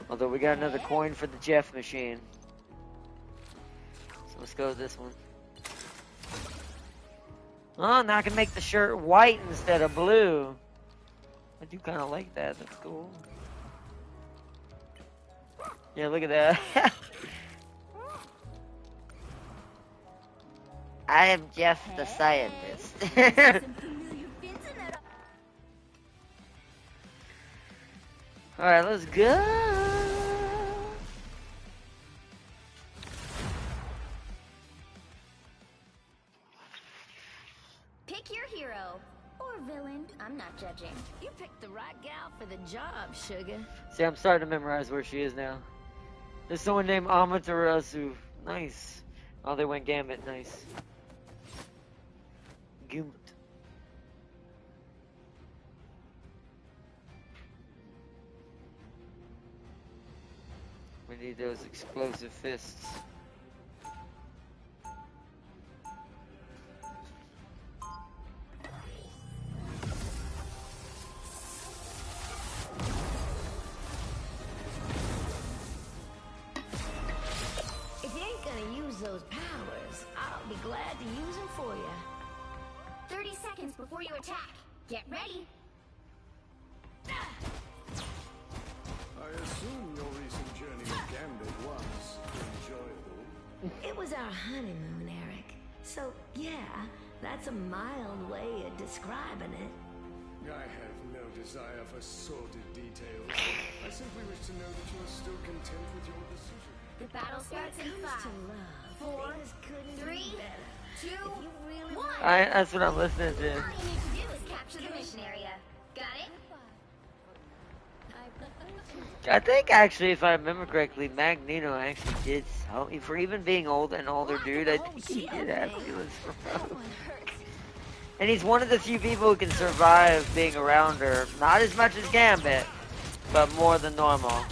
Although we got another coin for the Jeff machine. So let's go with this one. Oh, now I can make the shirt white instead of blue. I do kind of like that. That's cool. Yeah, look at that. I am Jeff the scientist. Alright, let's go. Pick your hero. Or villain. I'm not judging. You picked the right gal for the job, sugar. See, I'm starting to memorize where she is now. There's someone named Amaterasu. Nice. Oh, they went Gambit. Nice. Gambit. We need those explosive fists. If you ain't gonna use those powers, I'll be glad to use them for you. 30 seconds before you attack. Get ready. I assume your recent journey with Gambit was enjoyable. It was our honeymoon, Eric. So, yeah, that's a mild way of describing it. I have no desire for sordid details. I simply wish to know that you are still content with your decision. The battle starts in Comes 5, to love. 4, Things couldn't 3, be better. 2, If you really 1. That's what I'm listening to. All you need to do is capture the mission area. Got it? I think actually, if I remember correctly, Magneto actually did so. For even being old and older dude, I think he did have feelings for Rose. And he's one of the few people who can survive being around her. Not as much as Gambit, but more than normal.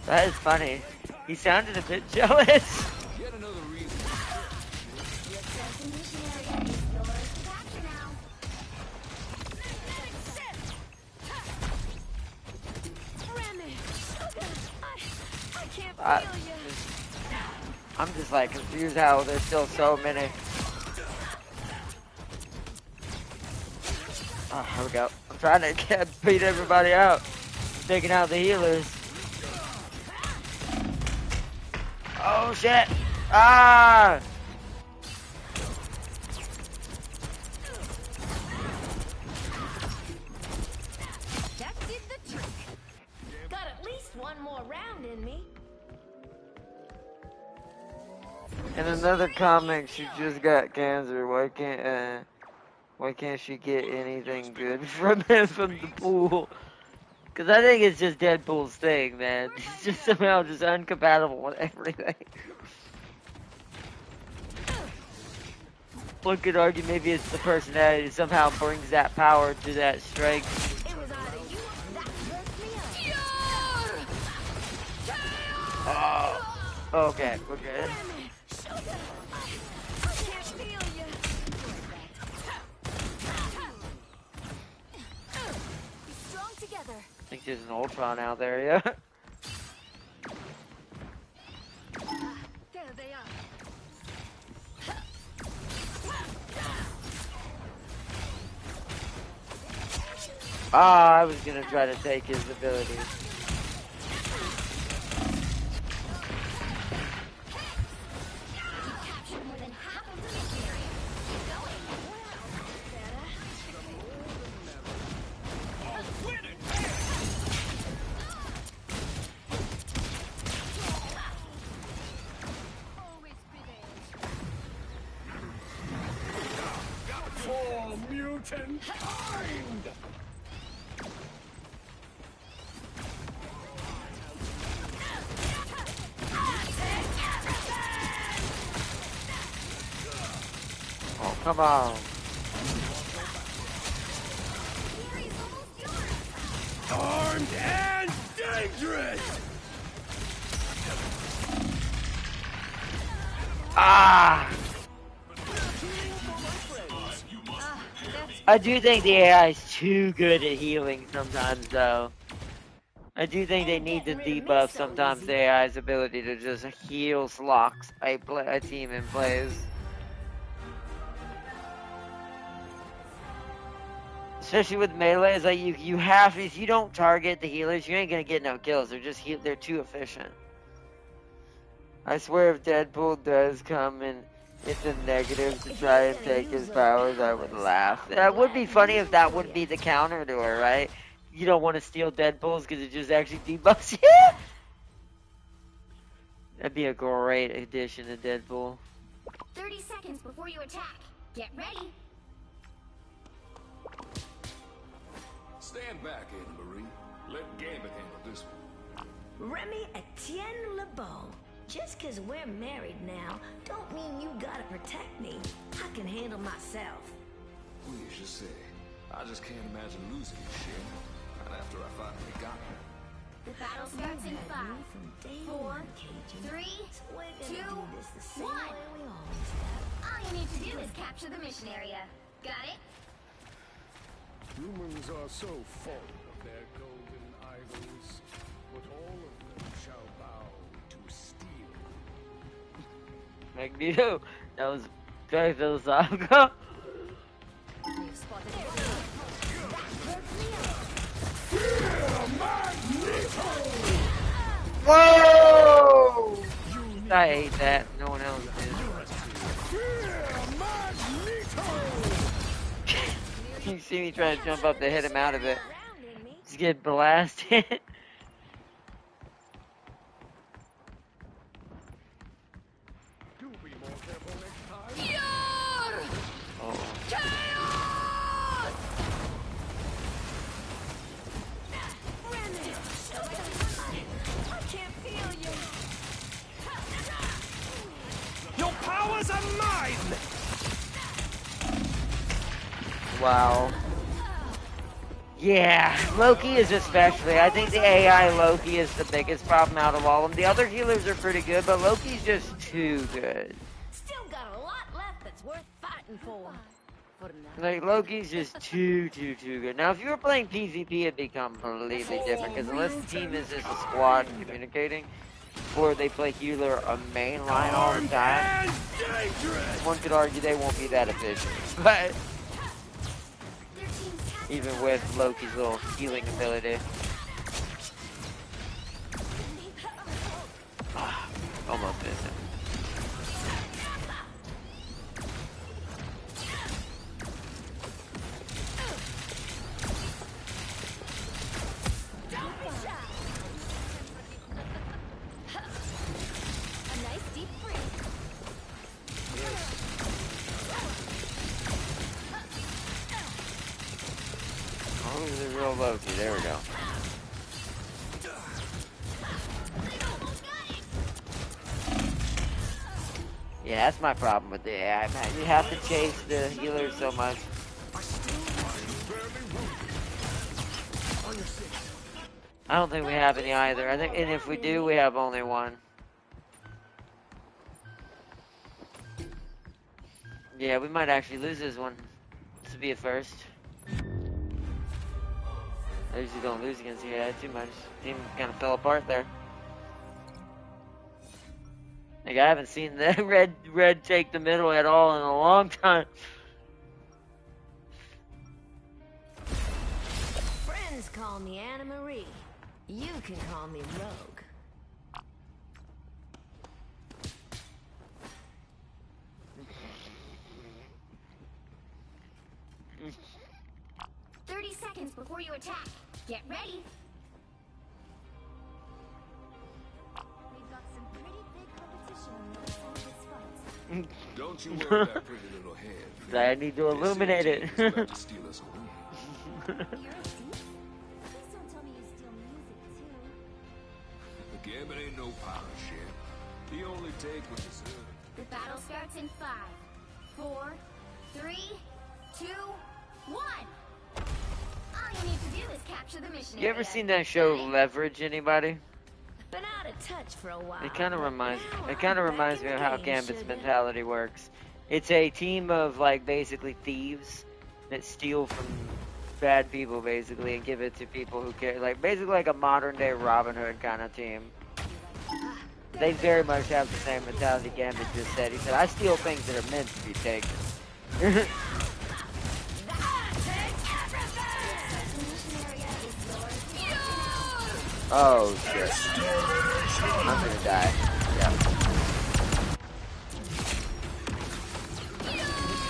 That is funny. He sounded a bit jealous. Yet another reason. The mission area is yours to capture now. I can't I- feel you. I'm just like confused how there's still so many. Oh, here we go. I'm trying to beat everybody out. Taking out the healers. Oh shit! Ah! That did the trick. Got at least one more round in me. In another comic, she just got cancer. Why can't she get anything good from the pool? Because I think it's just Deadpool's thing, man. He's just somehow just incompatible with everything. One could argue maybe it's the personality that somehow brings that power to that strength. Okay, we're good. I think there's an Ultron out there, yeah. There they are. Ah, I was gonna try to take his ability. For mutant kind! Oh, come on. Armed and dangerous! Ah! I do think the AI is too good at healing sometimes, though. I do think they need to debuff sometimes the AI's ability to just heal locks a team in plays. Especially with melee, it's like you have, if you don't target the healers, you ain't gonna get no kills. They're too efficient. I swear if Deadpool does come and it's a negative to try and take his powers, I would laugh. That would be funny if that would be the counter to her, right? You don't want to steal Deadpool's because it just actually debuffs you. That'd be a great addition to Deadpool. 30 seconds before you attack. Get ready. Stand back, Anne Marie. Let Gambit handle this one. Remy Etienne LeBeau. Just 'cause we're married now, don't mean you gotta protect me. I can handle myself. Oui, je sais. I just can't imagine losing you, shit. Not after I finally got her. The battle starts in 5, 4, 3, 2, 1. All you need to do is capture the mission area. Got it? Humans are so fond of their golden idols, but all of them shall bow to steel. Magneto. That was very philosophical. Whoa! I hate that. No one else did. You see me trying to jump up to hit him out of it. Just get blasted. Do be more careful next time. Oh. Your powers are mine! Wow. Yeah, Loki is especially. I think the AI Loki is the biggest problem out of all of them. The other healers are pretty good, but Loki's just too good. Still got a lot left that's worth fighting for. Like, Loki's just too good. Now, if you were playing PvP, it'd become completely different, because unless the team is just a squad communicating, or they play healer a main line all the time, one could argue they won't be that efficient. But even with Loki's little healing ability. Almost missed him. Loki. There we go. Yeah, that's my problem with the AI, man. You have to chase the healer so much. I don't think we have any either. I think, and if we do, we have only one. Yeah, we might actually lose this one. This will be a first. I usually don't lose against the AI too much. Team kind of fell apart there. Like, I haven't seen the red take the middle at all in a long time. Friends call me Anna Marie. You can call me Rogue. Mm. 30 seconds before you attack. Get ready. We've got some pretty big competition on the other side of this fight. Don't you worry that pretty little head. I need to illuminate it. Steal us away. You're a thief? Please don't tell me you steal music too. The gambit ain't no pirate ship. He only take what is earned. The battle starts in 5, 4, 3, 2, 1. All you need to do is capture the mission. You ever seen that show Leverage? Anybody? Been out of touch for a while. It kind of but reminds now it kind of I'm reminds back me in of the how game, Gambit's sugar. mentality works. It's a team of like basically thieves that steal from bad people basically and give it to people who care. Like basically like a modern day Robin Hood kind of team. They very much have the same mentality Gambit just said. He said, "I steal things that are meant to be taken." Oh shit! I'm gonna die. Yeah.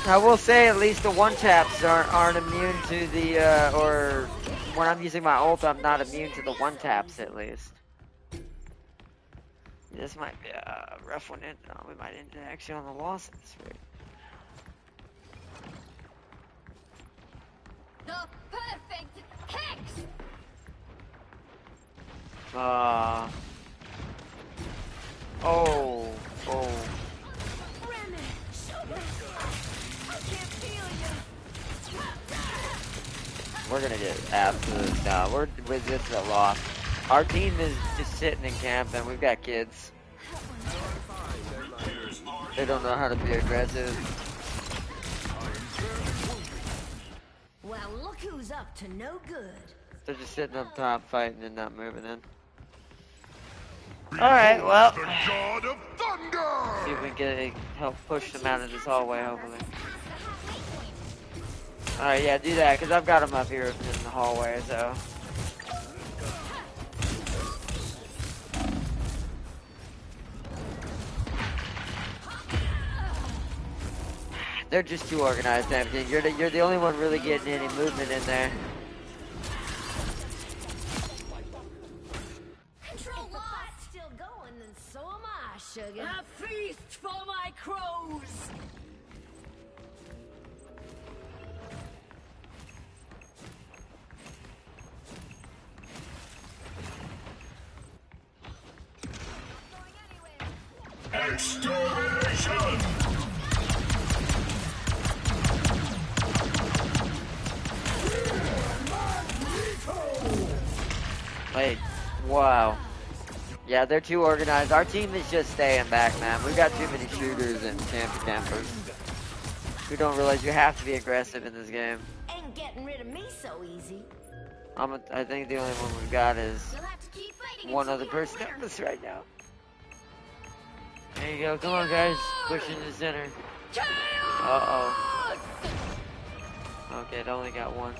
I will say at least the one taps aren't immune to the or when I'm using my ult, I'm not immune to the one taps at least. This might be a rough one. We might end actually on the loss at this rate. The perfect hex. Oh. We're gonna get absolute. No, we're with this a loss. Our team is just sitting in camp, and we've got kids. They don't know how to be aggressive. Well, look who's up to no good. They're just sitting up top, fighting and not moving in. All right, well. The God of Thunder! See if we can help push them out of this hallway, hopefully. Alright, yeah, do that, because I've got them up here in the hallway, so. They're just too organized, everything. You're the only one really getting any movement in there. Control lost. Still going, then so am I, sugar. A feast for my crows. Extermination! Wait, wow. Yeah, they're too organized. Our team is just staying back, man. We've got too many shooters and campers. We don't realize you have to be aggressive in this game. Ain't getting rid of me so easy. I think the only one we've got is You'll have to keep fighting one until other we person win. on this right now. There you go. Come on, guys. Push into the center. Uh-oh. Okay, it only got one.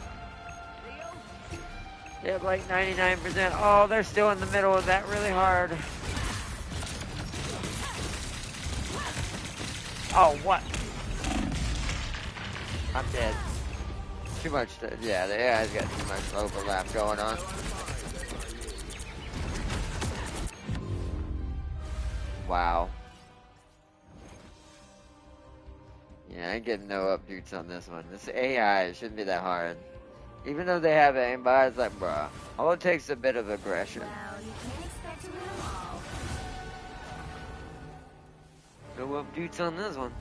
They have like 99%. Oh, they're still in the middle of that really hard. Oh, what? I'm dead. Too much. Yeah, the AI's got too much overlap going on. Wow. Yeah, I ain't getting no updates on this one. This AI, it shouldn't be that hard. Even though they have aim, but it's like, bruh, all it takes is a bit of aggression. Well, you can't expect to win them all. No updates on this one.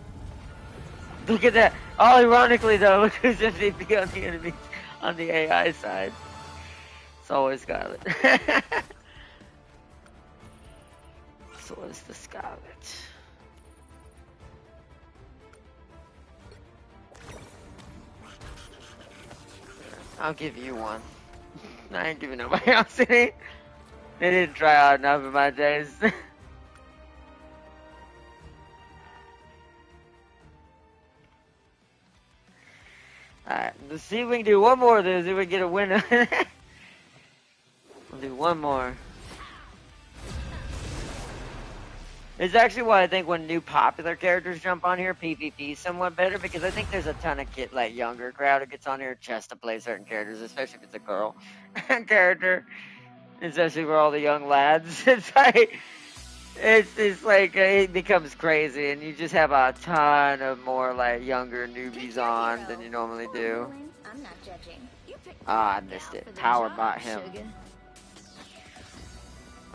Look at that. Oh, ironically though, look who's MVP on the enemies on the AI side. It's always Scarlet. So is the Scarlet. I'll give you one. I ain't giving nobody else any. They didn't try hard enough in my days. Alright, let's see if we can do one more of this, if we get a winner. We'll do one more. It's actually why I think when new popular characters jump on here, PvP is somewhat better, because I think there's a ton of like younger crowd who gets on here just to play certain characters, especially if it's a girl character, especially for all the young lads. It's like it becomes crazy, and you just have a ton of more like younger newbies on than you normally do. I'm not judging. Ah, I missed it. Power bot him.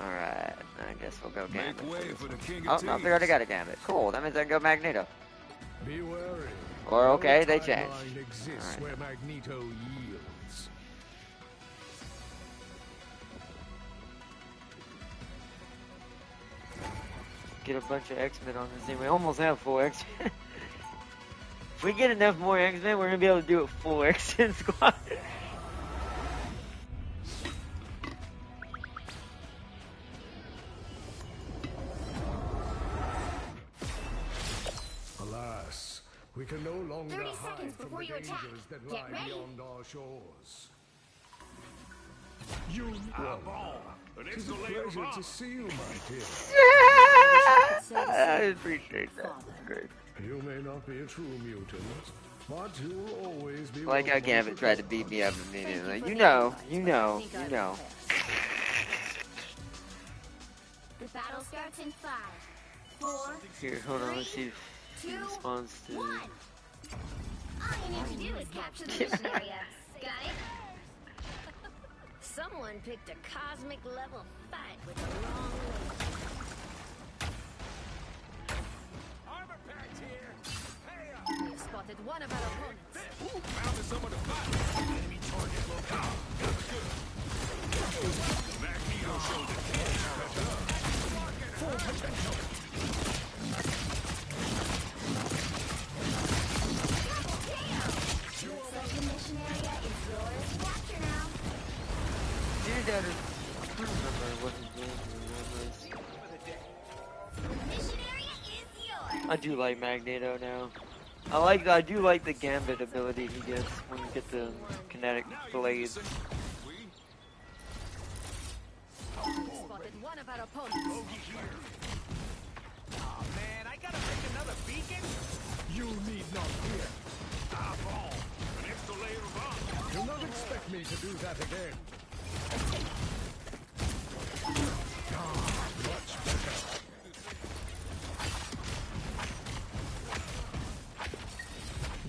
Alright, I guess we'll go Gambit. Oh, no, we already got a Gambit. Cool, that means I can go Magneto. Be wary. Or okay, No they changed. timeline exists All right. where Magneto yields. Get a bunch of X-Men on this team. We almost have full X-Men. If we get enough more X-Men, we're gonna be able to do a full X-Men squad. Alas, we can no longer 30 hide seconds from before the you attack. dangers that Get lie ready. beyond our shores. You Tis a pleasure to see you, my dear. I appreciate that. Great. You may not be a true mutant, but you'll always be Like how welcome Gambit to tried to beat me up immediately. You know. The battle starts in 5, 4, Here, hold on, let's see if he 2, responds to... 1. All you need to do is capture the mission area. Got it? Someone picked a cosmic level fight with a long range. Armor packs here. Hey up. We've spotted one of our opponents. Found someone to fight. Enemy target located. That's good. Magneto showed the kids. Full potential. Looks like the mission area is yours to capture now. Dude, that is... I don't remember what his name was. The mission area is yours. I do like Magneto now. I do like the Gambit ability he gets when you get the kinetic blades. We've spotted one of our opponents. Oh man, I gotta make another beacon. You need not fear. Ah, bomb. An extra layer of armor. Do not expect me to do that again. Much better.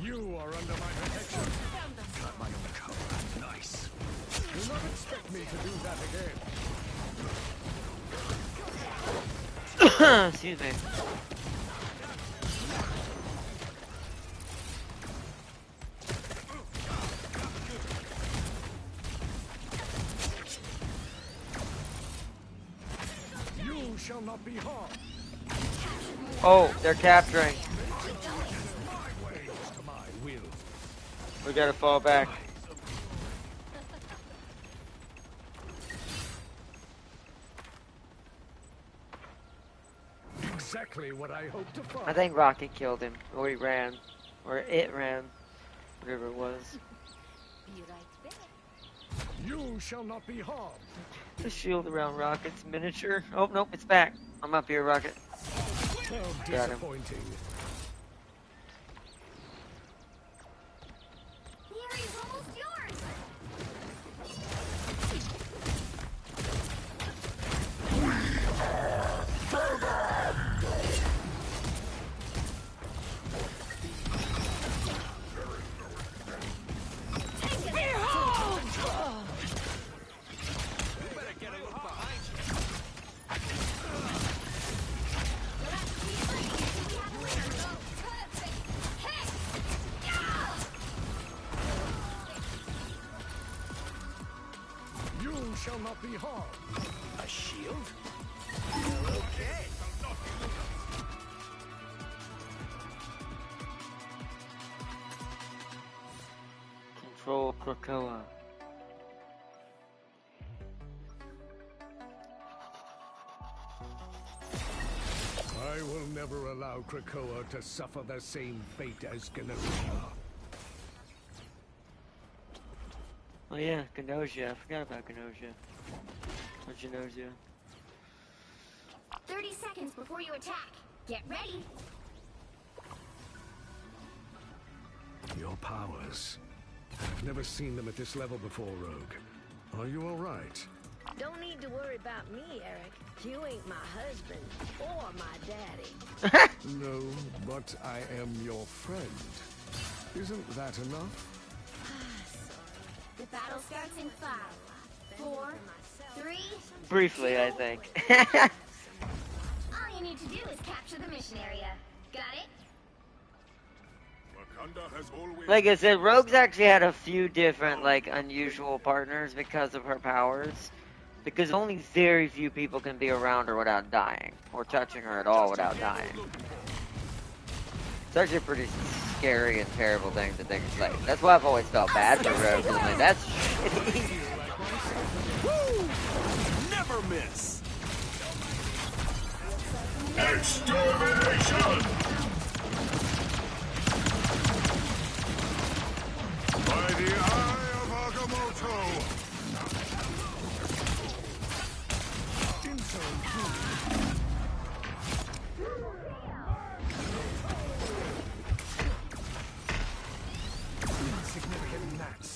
You are under my protection. Got my own cover. Nice. Do not expect me to do that again. Excuse me. You shall not be harmed. Oh, they're capturing. Ways to my will. We gotta fall back. Exactly what I hoped to find. I think Rocket killed him. Or he ran. Or it ran. Whatever it was. Be right there. You shall not be harmed. The shield around Rocket's miniature. Oh, nope, it's back. I'm up here, Rocket. How Got him. disappointing. The area's almost yours. shall not be harmed. A shield? Okay. Control Krakoa. I will never allow Krakoa to suffer the same fate as Genosha. Oh yeah, Genosha. I forgot about Genosha. Or Genosha. 30 seconds before you attack. Get ready. Your powers. I've never seen them at this level before, Rogue. Are you all right? Don't need to worry about me, Eric. You ain't my husband or my daddy. No, but I am your friend. Isn't that enough? The battle starts in 5, 4, 3. Briefly, I think. All you need to do is capture the mission area. Got it? Like I said, Rogue's actually had a few different, like, unusual partners because of her powers. Because only very few people can be around her without dying. Or touching her at all without dying. It's actually a pretty scary and terrible thing to think. Like, that's why I've always felt bad for Rogue. 'Cause I'm like, that's shitty. Woo! Never miss! Extermination! By the eye of Agamotto! Insignificant gnats.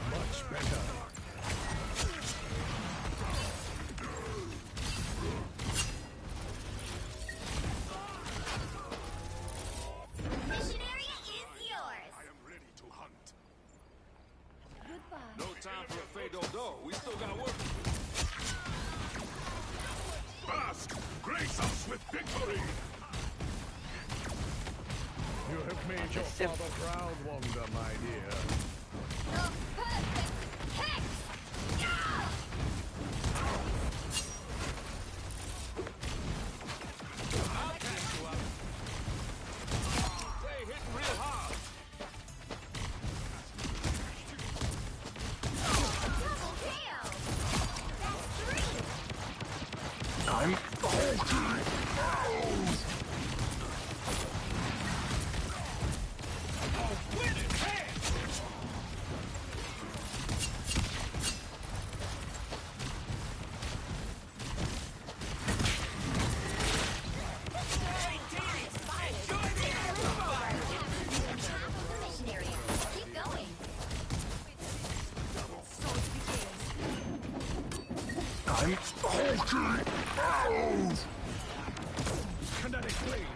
Much better. Mission area is yours. I am ready to hunt. No time for a Fado-Do. We still got work. Fast! Grace us with victory! You have made your father proud, Wanda, my dear. The perfect hex! I'll catch you up. They hitting real hard. Double KO! That's 3! I'm faulty. Half of the mission area. Keep going. I'm faulty. Kinetic blade.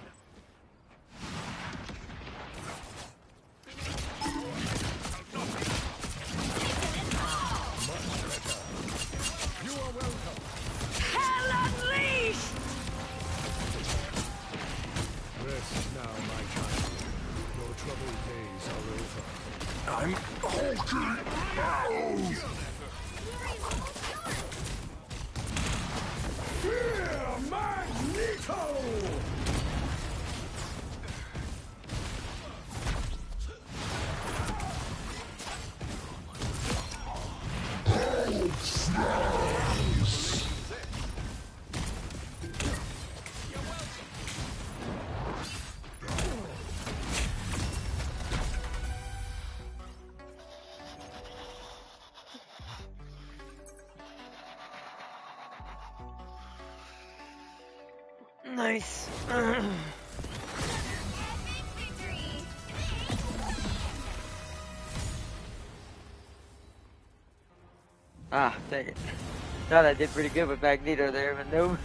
You are welcome. Hell unleashed! Rest now, my child. Your troubled days are over. I'm faulty. Fear Magneto! Nice. Victory! Ah, dang it. Thought I did pretty good with Magneto there, but no.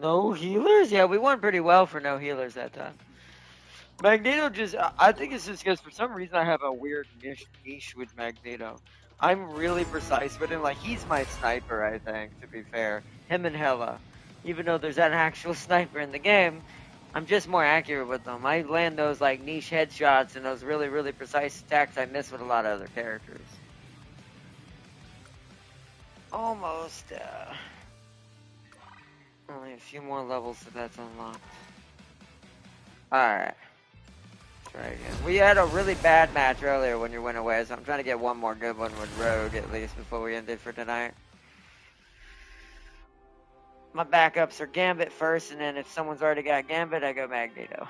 No healers? Yeah, we won pretty well for no healers that time. Magneto just, I think it's just because for some reason I have a weird niche with Magneto. I'm really precise with him. Like, he's my sniper, I think, to be fair. Him and Hela. Even though there's an actual sniper in the game, I'm just more accurate with them. I land those, like, niche headshots and those really, really precise attacks I miss with a lot of other characters. Almost, only a few more levels so that's unlocked. Alright. Try again. We had a really bad match earlier when you went away, so I'm trying to get one more good one with Rogue at least before we end it for tonight. My backups are Gambit first, and then if someone's already got Gambit, I go Magneto.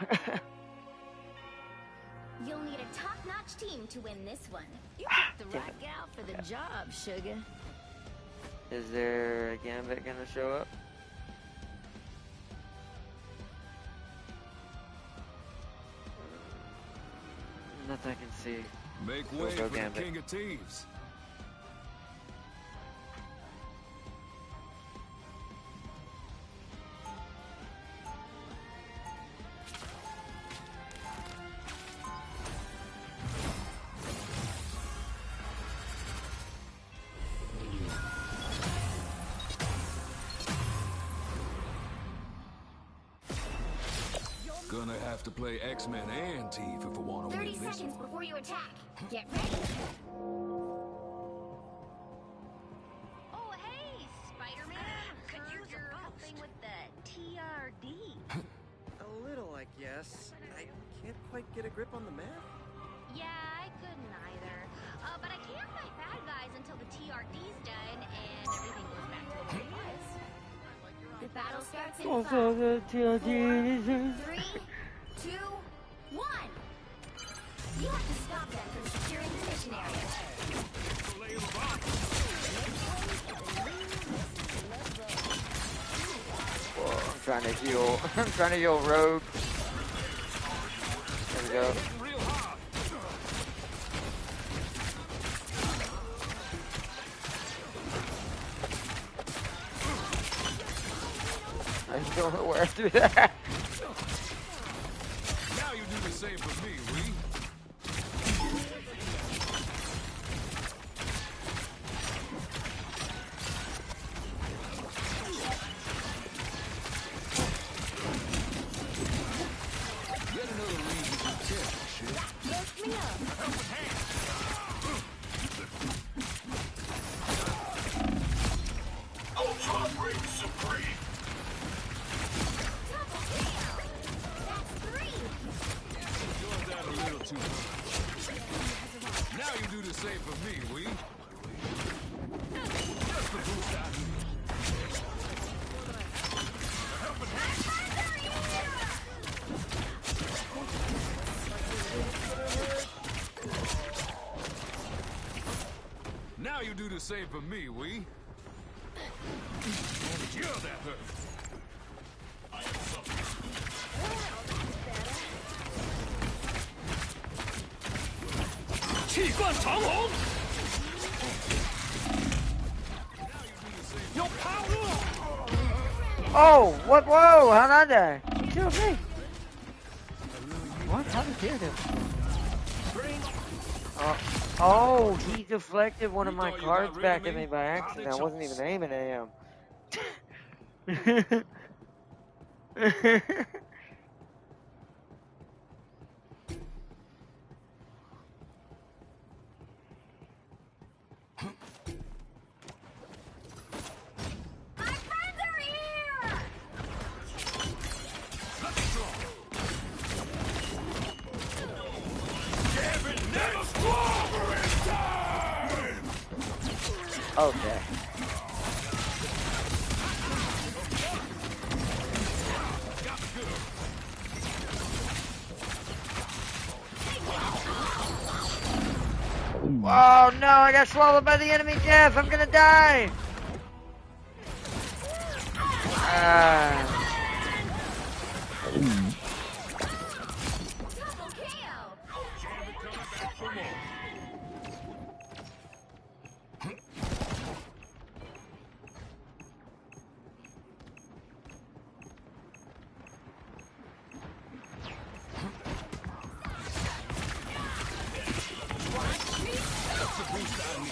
You'll need a top-notch team to win this one. You picked the right gal for the job, sugar. Is there a Gambit gonna show up? Nothing I can see. Make way Go for the Gambit. King of Thieves. Gonna have to play X-Men and Thief if I want to win 30 this seconds one. before you attack. Get ready. Oh, hey, Spider-Man. Could use your helping with the TRD. A little, I guess. I can't quite get a grip on the map. Yeah, I couldn't either. But I can't fight bad guys until the TRD's done and everything goes back to the way it was. The battle starts in Also, 5, the 4, TLG. 3, 2, 1. You have to stop them from securing the mission area. Whoa, I'm trying to heal. I'm trying to heal Rogue. There we go. I don't know where to do that. Now you do the same for me, Wee. Get another reason to tell, shit. Lift me up. Ultra Ring Supreme! Double kill. That's 3. Enjoyed that a little too much. Now you do the same for me, Wee. Just the boost I need. Now you do the same for me, Wee. You're that hurt. Oh, what? Whoa, how'd I die? He killed me. What? How did he kill him? Oh, he deflected one of my cards back at me by accident. I wasn't even aiming at him. My friends are here. Okay. Oh no, I got swallowed by the enemy Jeff. I'm gonna die. Double kill. Step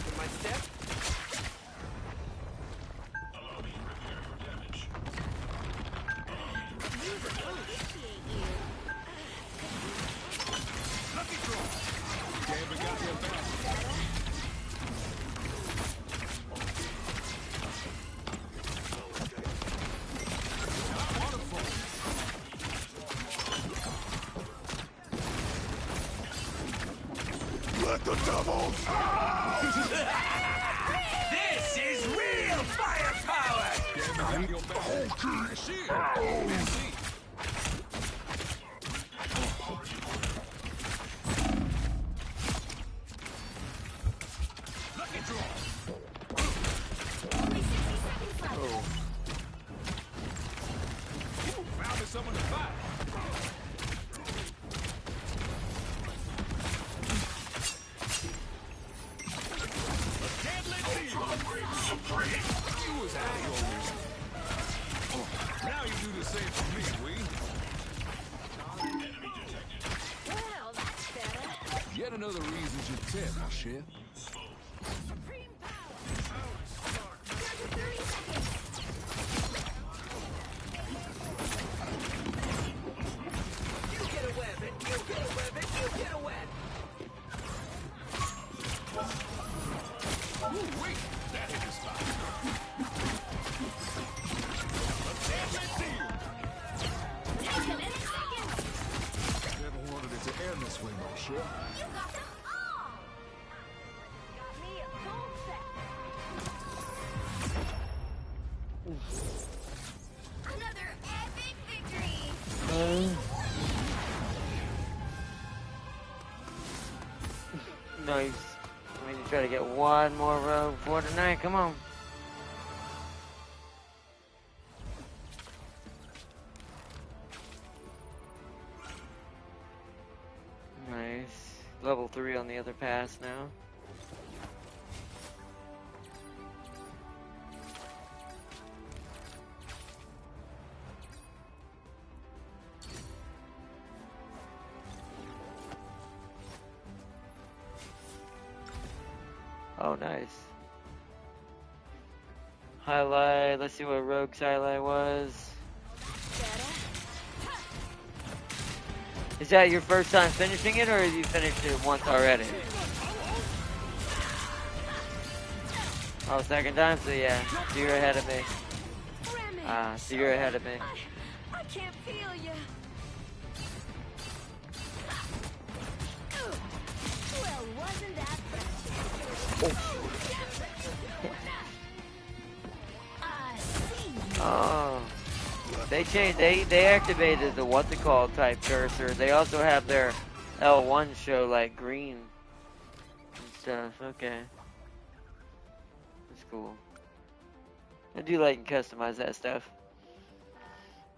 in my step. Lucky draw. Damn, we got him back. Let the devils This is real firepower! Damn, we got your back. Shit. Let's see. Lucky draw. Only 60 seconds left. Found me someone to fight. You was out of your reason. Now you do the same for me, Wee. Well, that's better. Yet another reason to tell, my chef. Supreme power. Down to 30 seconds. You get a web, and you get a web, and you get a web. Ooh, wait, that hit his spot. A damn deal. Take them in seconds. Never wanted it to end this way, my chef. You got them all. Got me a full set. Another epic victory. Nice. We need to try to get one more rogue for tonight. Come on. Nice. Level 3 on the other pass now. Oh, nice. Highlight. Let's see what Rogue's highlight was. Is that your first time finishing it, or have you finished it once already? Oh, second time? So yeah, so you're ahead of me. So you're ahead of me. I can't feel you. Well, wasn't that I see you. Oh. They changed, they activated the what's it called type cursor. They also have their L1 show like green and stuff. Okay. That's cool. I do like and customize that stuff.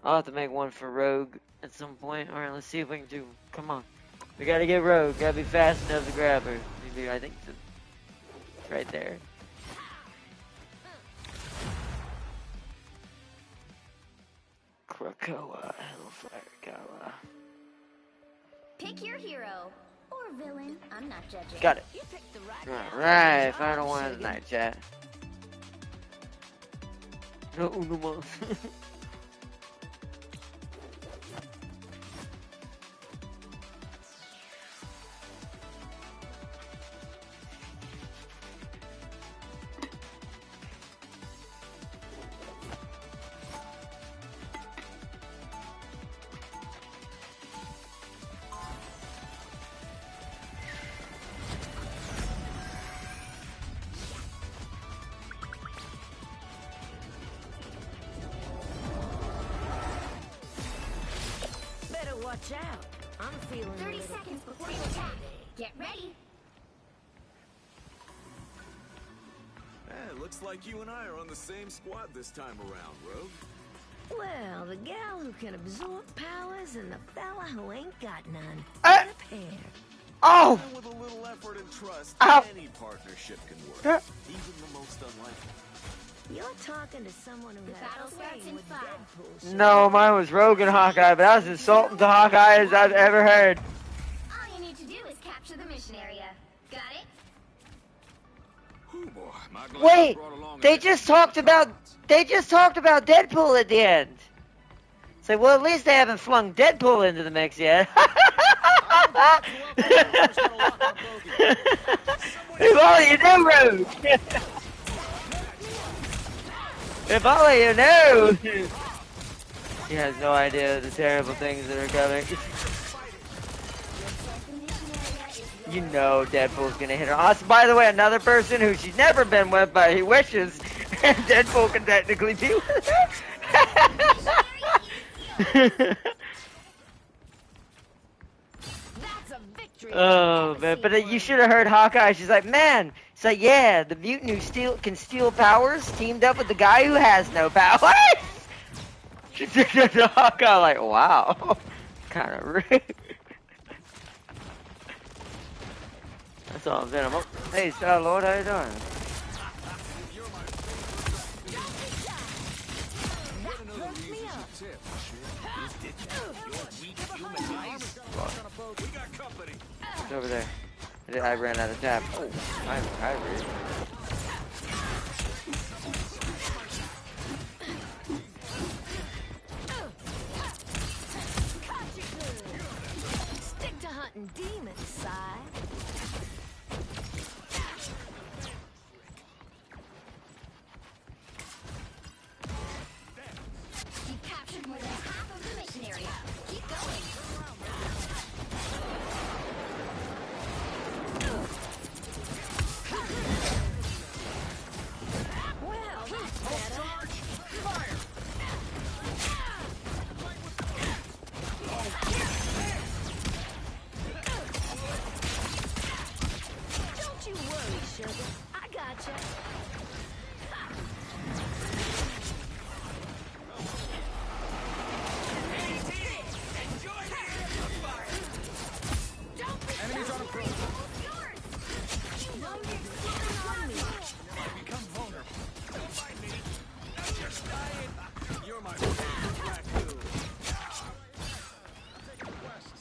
I'll have to make one for Rogue at some point. Alright, let's see if we can do. Come on. We gotta get Rogue. Gotta be fast enough to grab her. Maybe, I think it's right there. Krakoa, Hellfire Kawa. Pick your hero or villain. I'm not judging. Got it. You picked the right Alright, final one of the night, chat. No uno más. Watch out. I'm feeling 30 seconds before you attack. Get ready. Hey, looks like you and I are on the same squad this time around, Rogue. Well, the gal who can absorb powers and the fella who ain't got none. Ah! What a pair. Oh! And with a little effort and trust, Ow. any partnership can work. Ah. Even the most unlikely. You're talking to someone who The has battle starts in with 5. Deadpool. No, mine was Rogue and Hawkeye, but that was insulting to Hawkeye as I've ever heard. All you need to do is capture the mission area. Got it? Ooh, boy, my glad Wait, I brought along they an just extra talked set of about cards. Deadpool at the end. It's like, well, at least they haven't flung Deadpool into the mix yet. If only you knew, Rogue. If only you knew. She has no idea the terrible things that are coming. You know Deadpool's gonna hit her. Also, by the way, another person who she's never been with, but he wishes Deadpool can technically be with her. Oh man, but you should have heard Hawkeye. She's like, man, it's like, yeah, the mutant who can steal powers teamed up with the guy who has no powers. Hawkeye, like, wow, kind of rude. That's all I'm saying. Hey, Star Lord, how you doing? It's over there. I ran out of tap. Oh, I'm hybrid. Stick to hunting demons, side. You captured more than half of the mission area. Keep going. Well, that's better. Don't you worry, sugar. I gotcha. Enemies on approach. Become vulnerable. Don't mind me. I'm just dying. You're my favorite raccoon. I'm taking quests.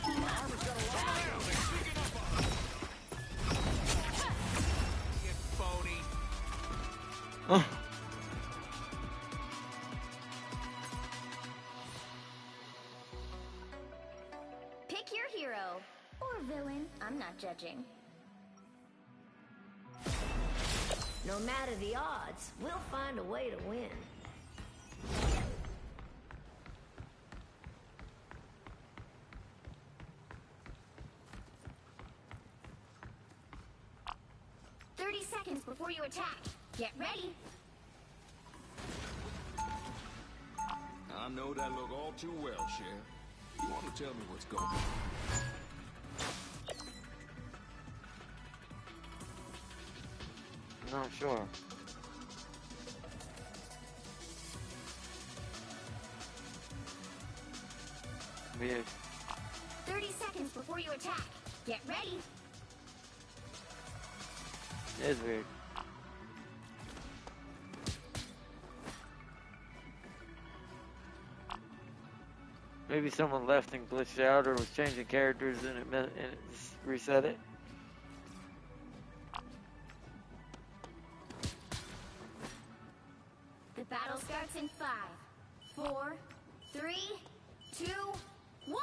My armor's got a lot of ammo. They're sneaking up on us. You phony. Pick your hero. Or villain. I'm not judging. No matter the odds, we'll find a way to win. Seconds before you attack. Get ready. I know that look all too well, Sheriff. You want to tell me what's going on? Not sure. Weird. 30 seconds before you attack. Get ready. It is weird. Maybe someone left and glitched out or was changing characters and it reset it. The battle starts in 5, 4, 3, 2, 1.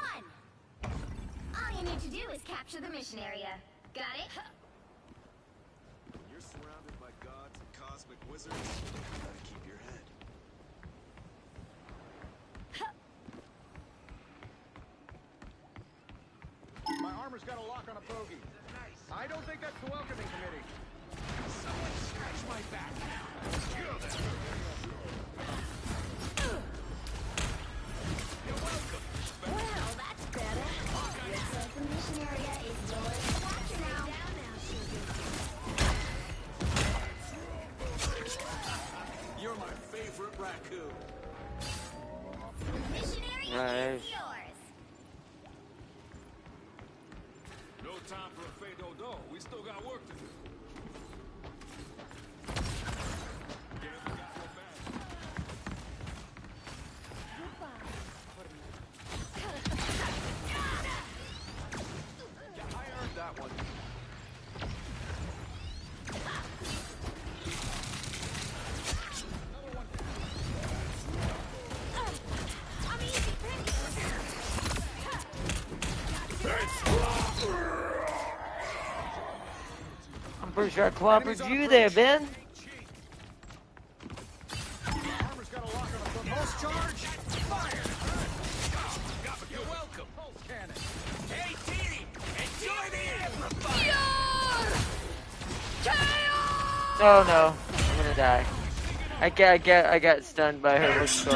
All you need to do is capture the mission area. Got it? When you're surrounded by gods and cosmic wizards, you gotta keep your head. My armor's got a lock on a bogey. I don't think that's the welcoming committee. Someone scratch my back now. You're welcome. Well, that's better. Looks like the mission area is yours to capture now. You're my favorite raccoon. The mission area is yours. time for a fade-o-do. We still got work to do. Get it, we got your back. Yeah, I earned that one. I'm pretty sure I clobbered you there, Ben. Armor's got a lock on a foot. Pulse charge. Fire. You're welcome. Pulse cannon. Hey, Teeny, enjoy the amplifier. Oh no, I'm gonna die. I got stunned by her with bow.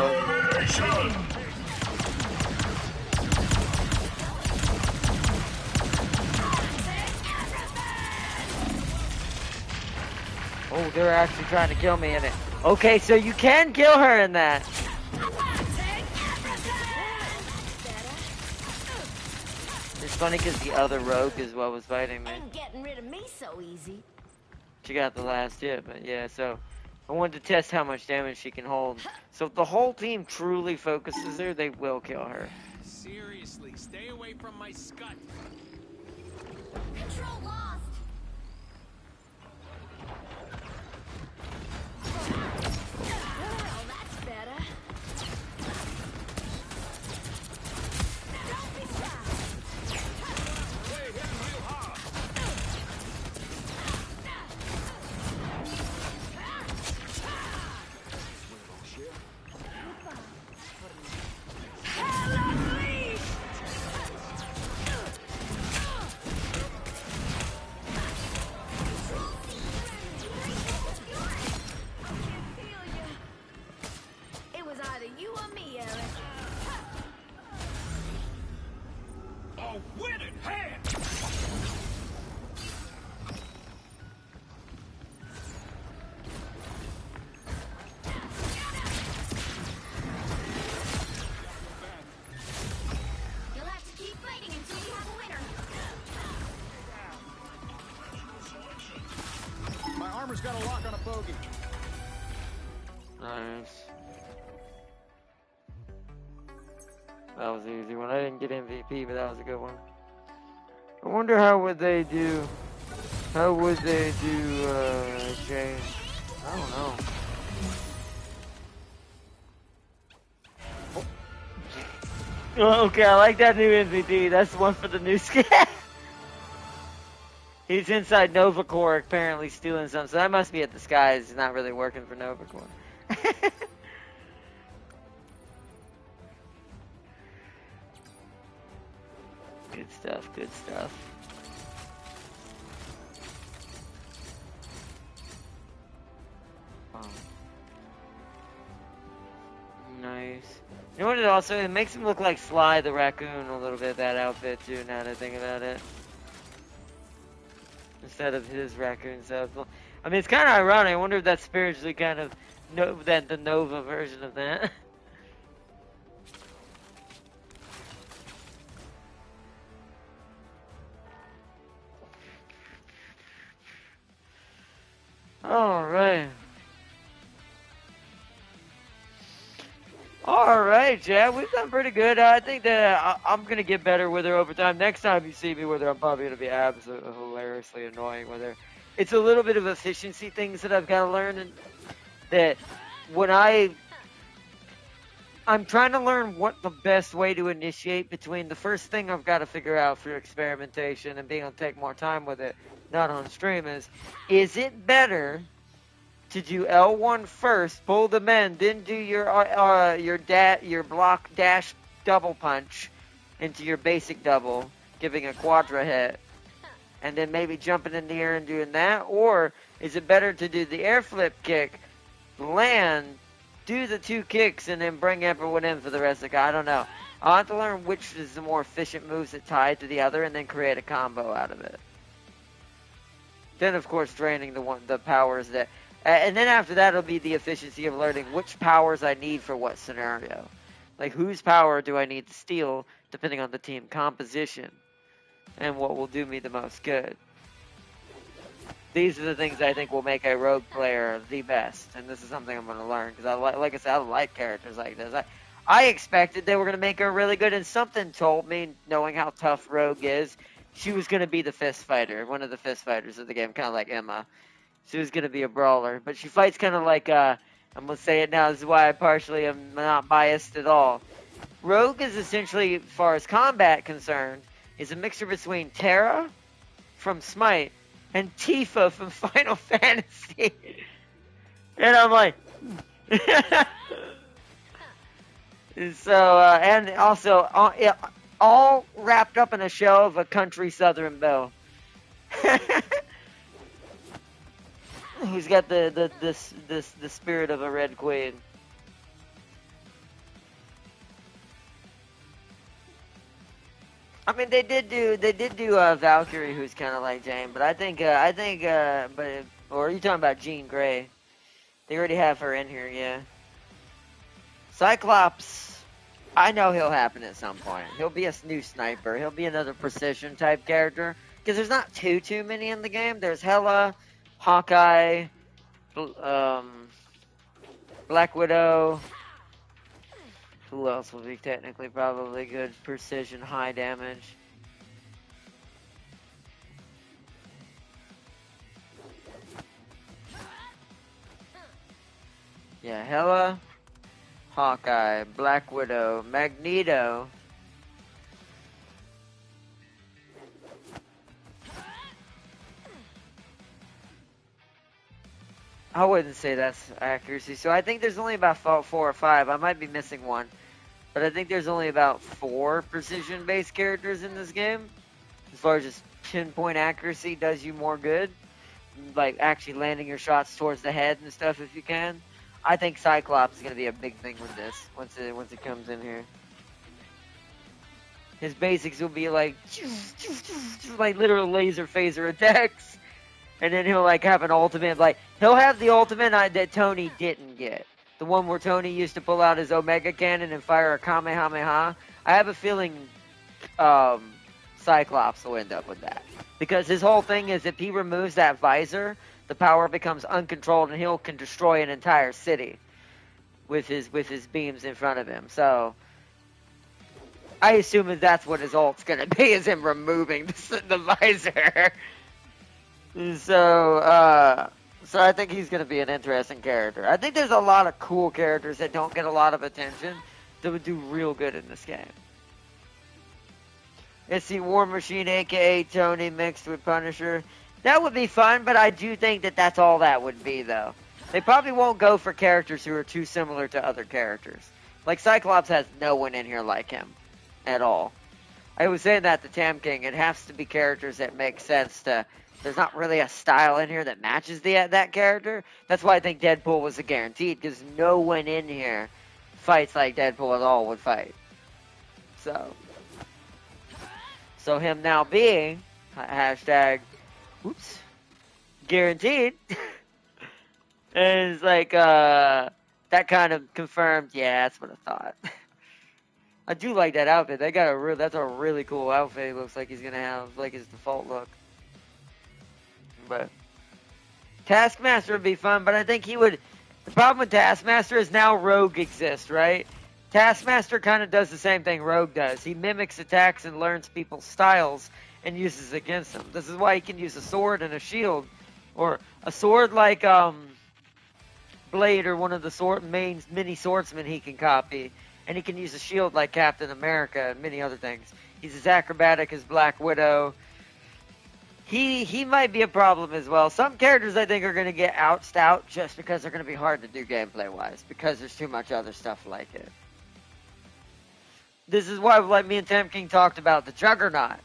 Oh, they're actually trying to kill me in it. Okay, so you can kill her in that. It's funny because the other rogue is what was fighting me. Ain't getting rid of me so easy. She got the last hit, but yeah, so I wanted to test how much damage she can hold. So if the whole team truly focuses her, they will kill her. Seriously, stay away from my scut. Control lost. Well, that's better. Don't be shy. Hey, hitting real hard. It was either you or me, Eric. A winning hand. You'll have to keep fighting until you have a winner. My armor's got a lock on a bogey. Nice. That was an easy one. I didn't get MVP, but that was a good one. I wonder how would they do. How would they do change? I don't know. Oh, okay, I like that new MVP. That's the one for the new skin. He's inside Nova Corps apparently stealing something. So that must be at the Skies. He's not really working for Nova Corps. Good stuff, good stuff. Oh. Nice. You know what it also, it makes him look like Sly the Raccoon a little bit, that outfit too, now that I think about it. Instead of his raccoon self. I mean, it's kind of ironic. I wonder if that's spiritually kind of the Nova version of that. All right. All right, Chad. We've done pretty good. I think that I'm going to get better with her over time. Next time you see me with her, I'm probably going to be absolutely hilariously annoying with her. It's a little bit of efficiency things that I've got to learn. And that when I'm trying to learn what the best way to initiate between the first thing I've got to figure out for experimentation and being able to take more time with it, not on stream, is it better to do L1 first, pull them in, then do your block dash double punch into your basic double, giving a quadra hit, and then maybe jumping in the air and doing that? Or is it better to do the air flip kick, land, do the 2 kicks, and then bring everyone in for the rest of the guy? I don't know. I'll have to learn which is the more efficient moves that tie to the other and then create a combo out of it. Then, of course, draining the powers that... and then after that, it'll be the efficiency of learning which powers I need for what scenario. Like, whose power do I need to steal, depending on the team composition. and what will do me the most good. These are the things I think will make a rogue player the best, and this is something I'm going to learn, because like I said, I like characters like this. I expected they were going to make her really good, and something told me, knowing how tough Rogue is, she was going to be the fist fighter, one of the fist fighters of the game, kind of like Emma. She was going to be a brawler, but she fights kind of like, I'm going to say it now, this is why I partially am not biased at all. Rogue is essentially, as far as combat concerned, is a mixture between Terra from Smite and Tifa from Final Fantasy. And I'm like, so, and also, all wrapped up in a shell of a country Southern belle. Who's got the spirit of a Red Queen. I mean, they did do Valkyrie, who's kind of like Jane, but or are you talking about Jean Grey? They already have her in here, yeah. Cyclops, I know he'll happen at some point. He'll be a new sniper. He'll be another precision type character, because there's not too many in the game. There's Hela, Hawkeye, Black Widow. Who else will be technically probably good precision, high damage? Yeah, Hela, Hawkeye, Black Widow, Magneto. I wouldn't say that's accuracy. So I think there's only about 4 or 5. I might be missing one. But I think there's only about 4 precision-based characters in this game. As far as just pinpoint accuracy does you more good. Like, actually landing your shots towards the head and stuff if you can. I think Cyclops is going to be a big thing with this, once it comes in here. His basics will be like literal laser phaser attacks. And then he'll, like, have an ultimate, like, he'll have the ultimate that Tony didn't get. The one where Tony used to pull out his Omega Cannon and fire a Kamehameha. I have a feeling Cyclops will end up with that. Because his whole thing is if he removes that visor, the power becomes uncontrolled and he can destroy an entire city with his beams in front of him. So I assume that that's what his ult's going to be, is him removing the visor. So I think he's going to be an interesting character. I think there's a lot of cool characters that don't get a lot of attention that would do real good in this game. Let's see, War Machine, a.k.a. Tony, mixed with Punisher. That would be fun, but I do think that that's all that would be, though. They probably won't go for characters who are too similar to other characters. Like, Cyclops has no one in here like him at all. I was saying that to Tam King. It has to be characters that make sense to... There's not really a style in here that matches that character. That's why I think Deadpool was a guaranteed, because no one in here fights like Deadpool at all would fight. So him now being hashtag, oops, guaranteed, is like that kind of confirmed. Yeah, that's what I thought. I do like that outfit. They got that's a really cool outfit. It looks like he's gonna have like his default look. But Taskmaster would be fun, but I think he would... The problem with Taskmaster is now Rogue exists, right? Taskmaster kind of does the same thing Rogue does. He mimics attacks and learns people's styles and uses against them. This is why he can use a sword and a shield. Or a sword like Blade, or one of the mini swordsmen he can copy. And he can use a shield like Captain America and many other things. He's as acrobatic as Black Widow. He might be a problem as well. Some characters I think are going to get outsed out just because they're going to be hard to do gameplay-wise, because there's too much other stuff like it. This is why, like me and Tam King talked about, the Juggernaut.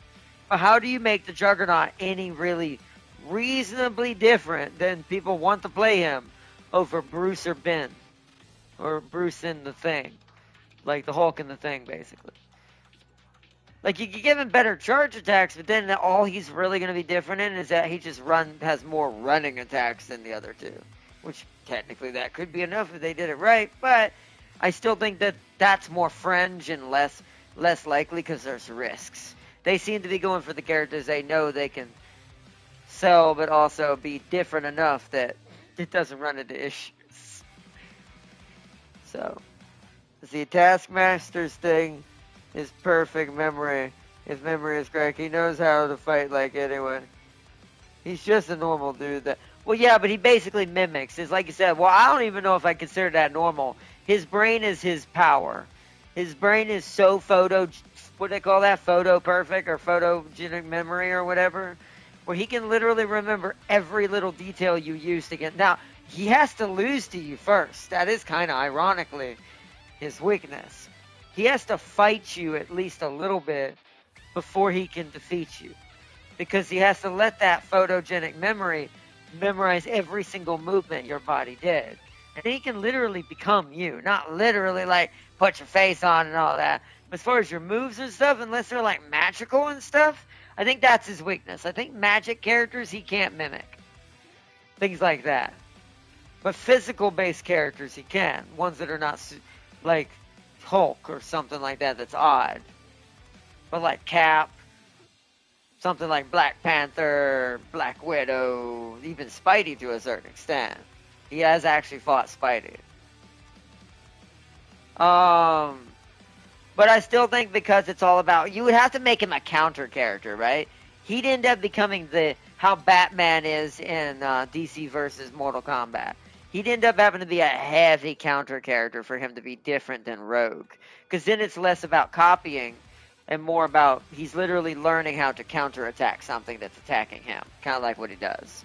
But how do you make the Juggernaut any really reasonably different than people want to play him over Bruce or Ben? Or Bruce in The Thing. Like the Hulk in The Thing, basically. Like, you can give him better charge attacks, but then all he's really going to be different in is that he just has more running attacks than the other two. Which, technically, that could be enough if they did it right, but I still think that that's more fringe and less likely because there's risks. They seem to be going for the characters they know they can sell, but also be different enough that it doesn't run into issues. So, the Taskmaster's thing is perfect memory. His memory is great. He knows how to fight like anyone. He's just a normal dude that. Well, yeah, but he basically mimics. It's like you said. Well, I don't even know if I consider that normal. His brain is his power. His brain is so what do they call that? Photo perfect or photogenic memory or whatever, where he can literally remember every little detail you used to get. Now he has to lose to you first. That is kind of ironically his weakness. He has to fight you at least a little bit before he can defeat you. Because he has to let that photogenic memory memorize every single movement your body did. And he can literally become you. Not literally like put your face on and all that. But as far as your moves and stuff, unless they're like magical and stuff, I think that's his weakness. I think magic characters he can't mimic. Things like that. But physical based characters he can. Ones that are not like Hulk or something like that that's odd. But like Cap, something like Black Panther, Black Widow, even Spidey to a certain extent. He has actually fought Spidey. But I still think because it's all about, you would have to make him a counter character, right? He'd end up becoming how Batman is in DC versus Mortal Kombat. He'd end up having to be a heavy counter character for him to be different than Rogue. Because then it's less about copying and more about he's literally learning how to counterattack something that's attacking him. Kind of like what he does.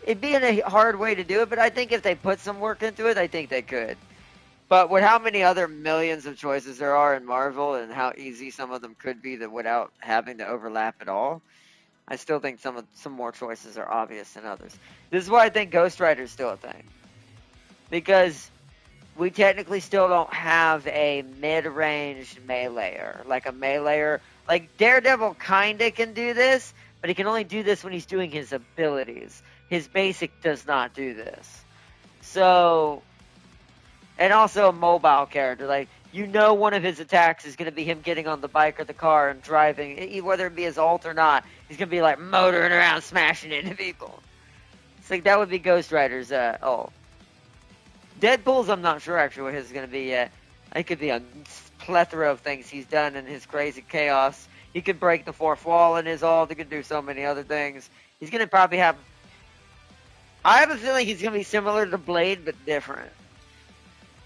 It'd be a hard way to do it, but I think if they put some work into it, I think they could. But with how many other millions of choices there are in Marvel and how easy some of them could be that without having to overlap at all, I still think some more choices are obvious than others. This is why I think Ghost Rider is still a thing. Because we technically still don't have a mid-range meleeer. Like a meleeer. Like Daredevil kinda can do this, but he can only do this when he's doing his abilities. His basic does not do this. So, and also a mobile character. Like, you know one of his attacks is going to be him getting on the bike or the car and driving, whether it be his ult or not. He's going to be like motoring around, smashing into people. It's like that would be Ghost Rider's ult. Deadpool's, I'm not sure actually what his is going to be yet. It could be a plethora of things he's done in his crazy chaos. He could break the fourth wall in his ult. He could do so many other things. He's going to probably have... I have a feeling he's going to be similar to Blade, but different.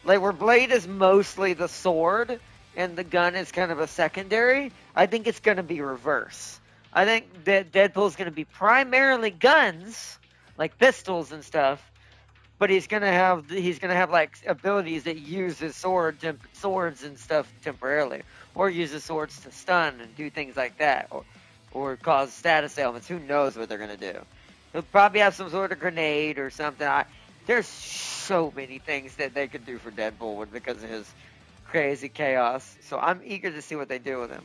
Like, where Blade is mostly the sword, and the gun is kind of a secondary, I think it's going to be reverse. I think that Deadpool's going to be primarily guns, like pistols and stuff, but he's gonna have like abilities that use his swords and stuff temporarily, or use his swords to stun and do things like that, or cause status ailments. Who knows what they're gonna do? He'll probably have some sort of grenade or something. There's so many things that they could do for Deadpool because of his crazy chaos. So I'm eager to see what they do with him.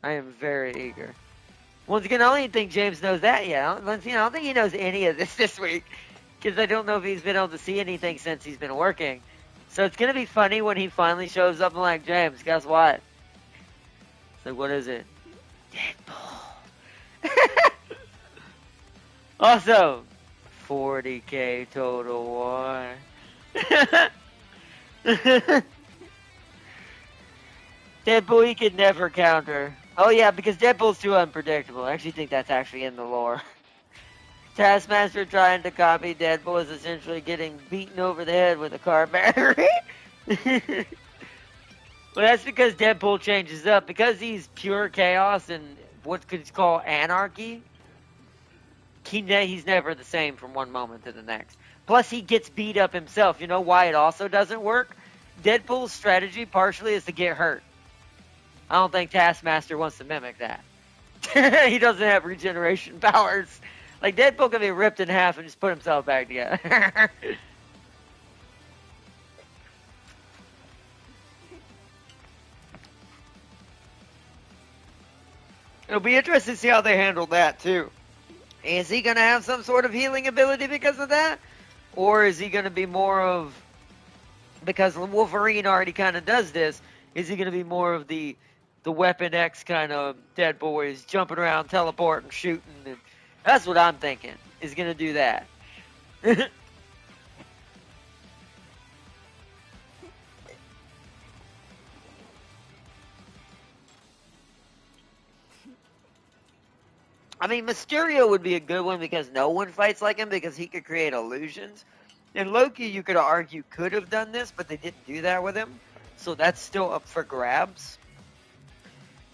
I am very eager. Once again, I don't even think James knows that yet. I don't think he knows any of this week. Because I don't know if he's been able to see anything since he's been working. So it's going to be funny when he finally shows up and like, James, guess what? It's like, what is it? Deadpool. Also, 40K total war. Deadpool, he could never counter. Oh yeah, because Deadpool's too unpredictable. I actually think that's actually in the lore. Taskmaster trying to copy Deadpool is essentially getting beaten over the head with a car battery. Well, that's because Deadpool changes up. Because he's pure chaos and what could call anarchy, he's never the same from one moment to the next. Plus, he gets beat up himself. You know why it also doesn't work? Deadpool's strategy partially is to get hurt. I don't think Taskmaster wants to mimic that. He doesn't have regeneration powers. Like, Deadpool can be ripped in half and just put himself back together. It'll be interesting to see how they handle that, too. Is he going to have some sort of healing ability because of that? Or is he going to be more of... Because Wolverine already kind of does this, is he going to be more of the the Weapon X kind of Deadpool where he's jumping around, teleporting, shooting. And that's what I'm thinking is going to do that. I mean, Mysterio would be a good one because no one fights like him because he could create illusions. And Loki, you could argue, could have done this, but they didn't do that with him. So that's still up for grabs.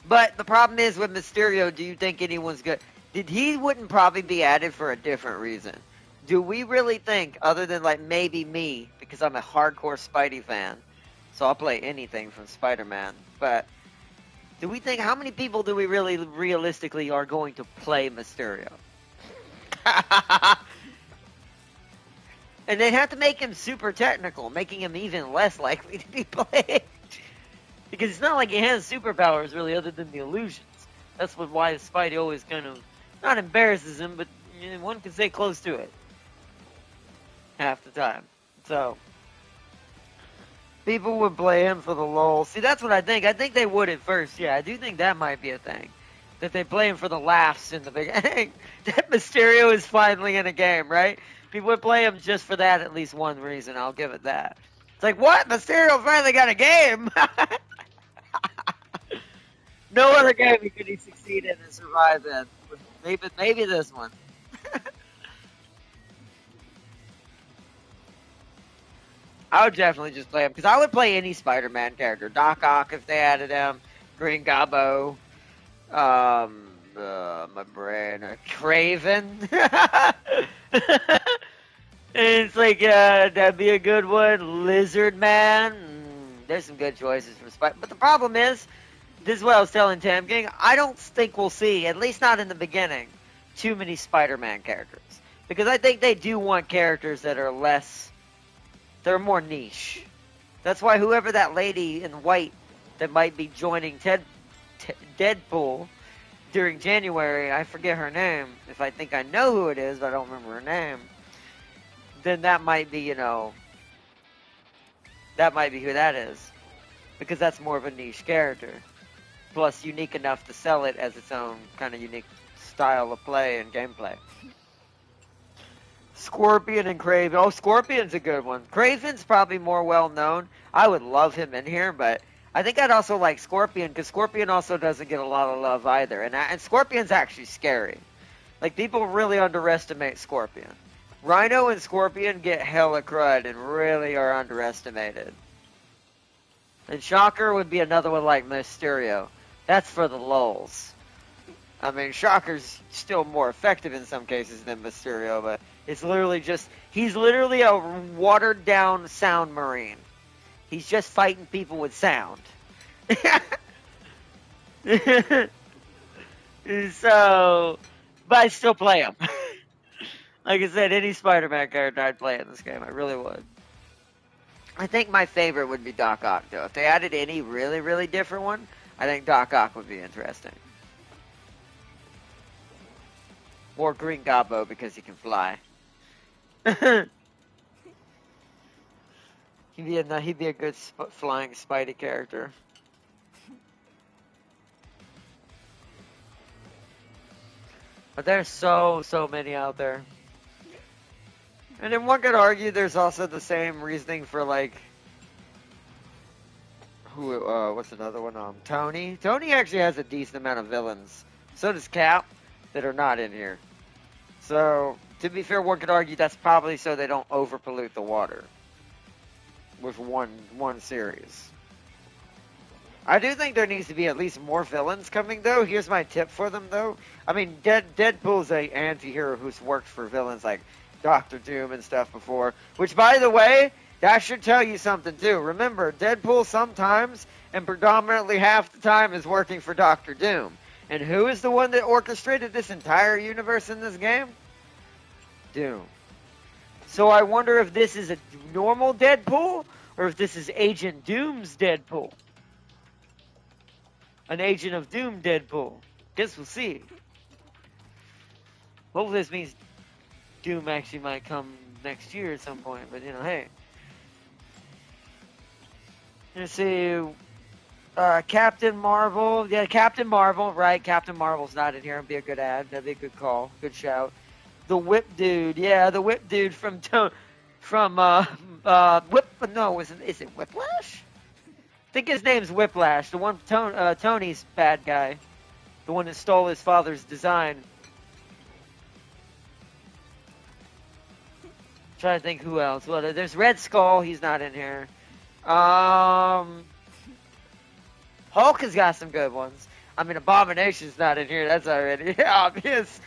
But the problem is with Mysterio, do you think anyone's good? He wouldn't probably be added for a different reason. Do we really think, other than like maybe me, because I'm a hardcore Spidey fan, so I'll play anything from Spider-Man, but do we think, how many people do we really realistically are going to play Mysterio? And they have to make him super technical, making him even less likely to be played. Because it's not like he has superpowers really other than the illusions. That's why Spidey always kind of, not embarrasses him, but one can say close to it. Half the time. So, people would play him for the lol. See, that's what I think. I think they would at first. Yeah, I do think that might be a thing. That they play him for the laughs in the beginning. That Mysterio is finally in a game, right? People would play him just for that, at least one reason. I'll give it that. It's like, what? Mysterio finally got a game? No other game could he succeed in and survive in. Maybe this one. I would definitely just play him because I would play any Spider-Man character. Doc Ock if they added him, Green Gobbo, my brain, Craven. It's like that'd be a good one. Lizard Man. There's some good choices for Spider. But the problem is, this is what I was telling Tam King. I don't think we'll see, at least not in the beginning, too many Spider-Man characters because I think they do want characters that are less. They're more niche. That's why whoever that lady in white that might be joining Deadpool during January, I forget her name. If I think I know who it is, but I don't remember her name, then that might be, that might be who that is. Because that's more of a niche character. Plus unique enough to sell it as its own kind of unique style of play and gameplay. Scorpion and Craven. Oh, Scorpion's a good one. Craven's probably more well known. I would love him in here, but I think I'd also like Scorpion because Scorpion also doesn't get a lot of love either. And Scorpion's actually scary. Like, people really underestimate Scorpion. Rhino and Scorpion get hella crud and really are underestimated. And Shocker would be another one like Mysterio. That's for the lulz. I mean, Shocker's still more effective in some cases than Mysterio, but it's literally just, he's literally a watered down sound marine. He's just fighting people with sound. So, but I still play him. Like I said, any Spider-Man character I'd play in this game. I really would. I think my favorite would be Doc Ock, though. If they added any really, really different one, I think Doc Ock would be interesting. Or Green Gobbo because he can fly. He'd be a good flying Spidey character. But there's so many out there. And then one could argue there's also the same reasoning for, like, what's another one? Tony. Tony actually has a decent amount of villains. So does Cap, that are not in here. So, to be fair, one could argue that's probably so they don't overpollute the water with one series. I do think there needs to be at least more villains coming, though. Here's my tip for them, though. I mean, Deadpool's an anti-hero who's worked for villains like Doctor Doom and stuff before. Which, by the way, that should tell you something, too. Remember, Deadpool sometimes, and predominantly half the time, is working for Doctor Doom. And who is the one that orchestrated this entire universe in this game? Doom. So I wonder if this is a normal Deadpool, or if this is Agent Doom's Deadpool. An Agent of Doom Deadpool. Guess we'll see. Hopefully this means Doom actually might come next year at some point, but hey. Let's see. Captain Marvel. Yeah, Captain Marvel. Right, Captain Marvel's not in here. It'd be a good ad. That'd be a good call. Good shout. The Whip Dude. Yeah, the Whip Dude from Whip. No, is it Whiplash? I think his name's Whiplash. The one Tony's bad guy. The one that stole his father's design. Trying to think who else. Well, there's Red Skull. He's not in here. Hulk has got some good ones. I mean, Abomination's not in here. That's already obvious.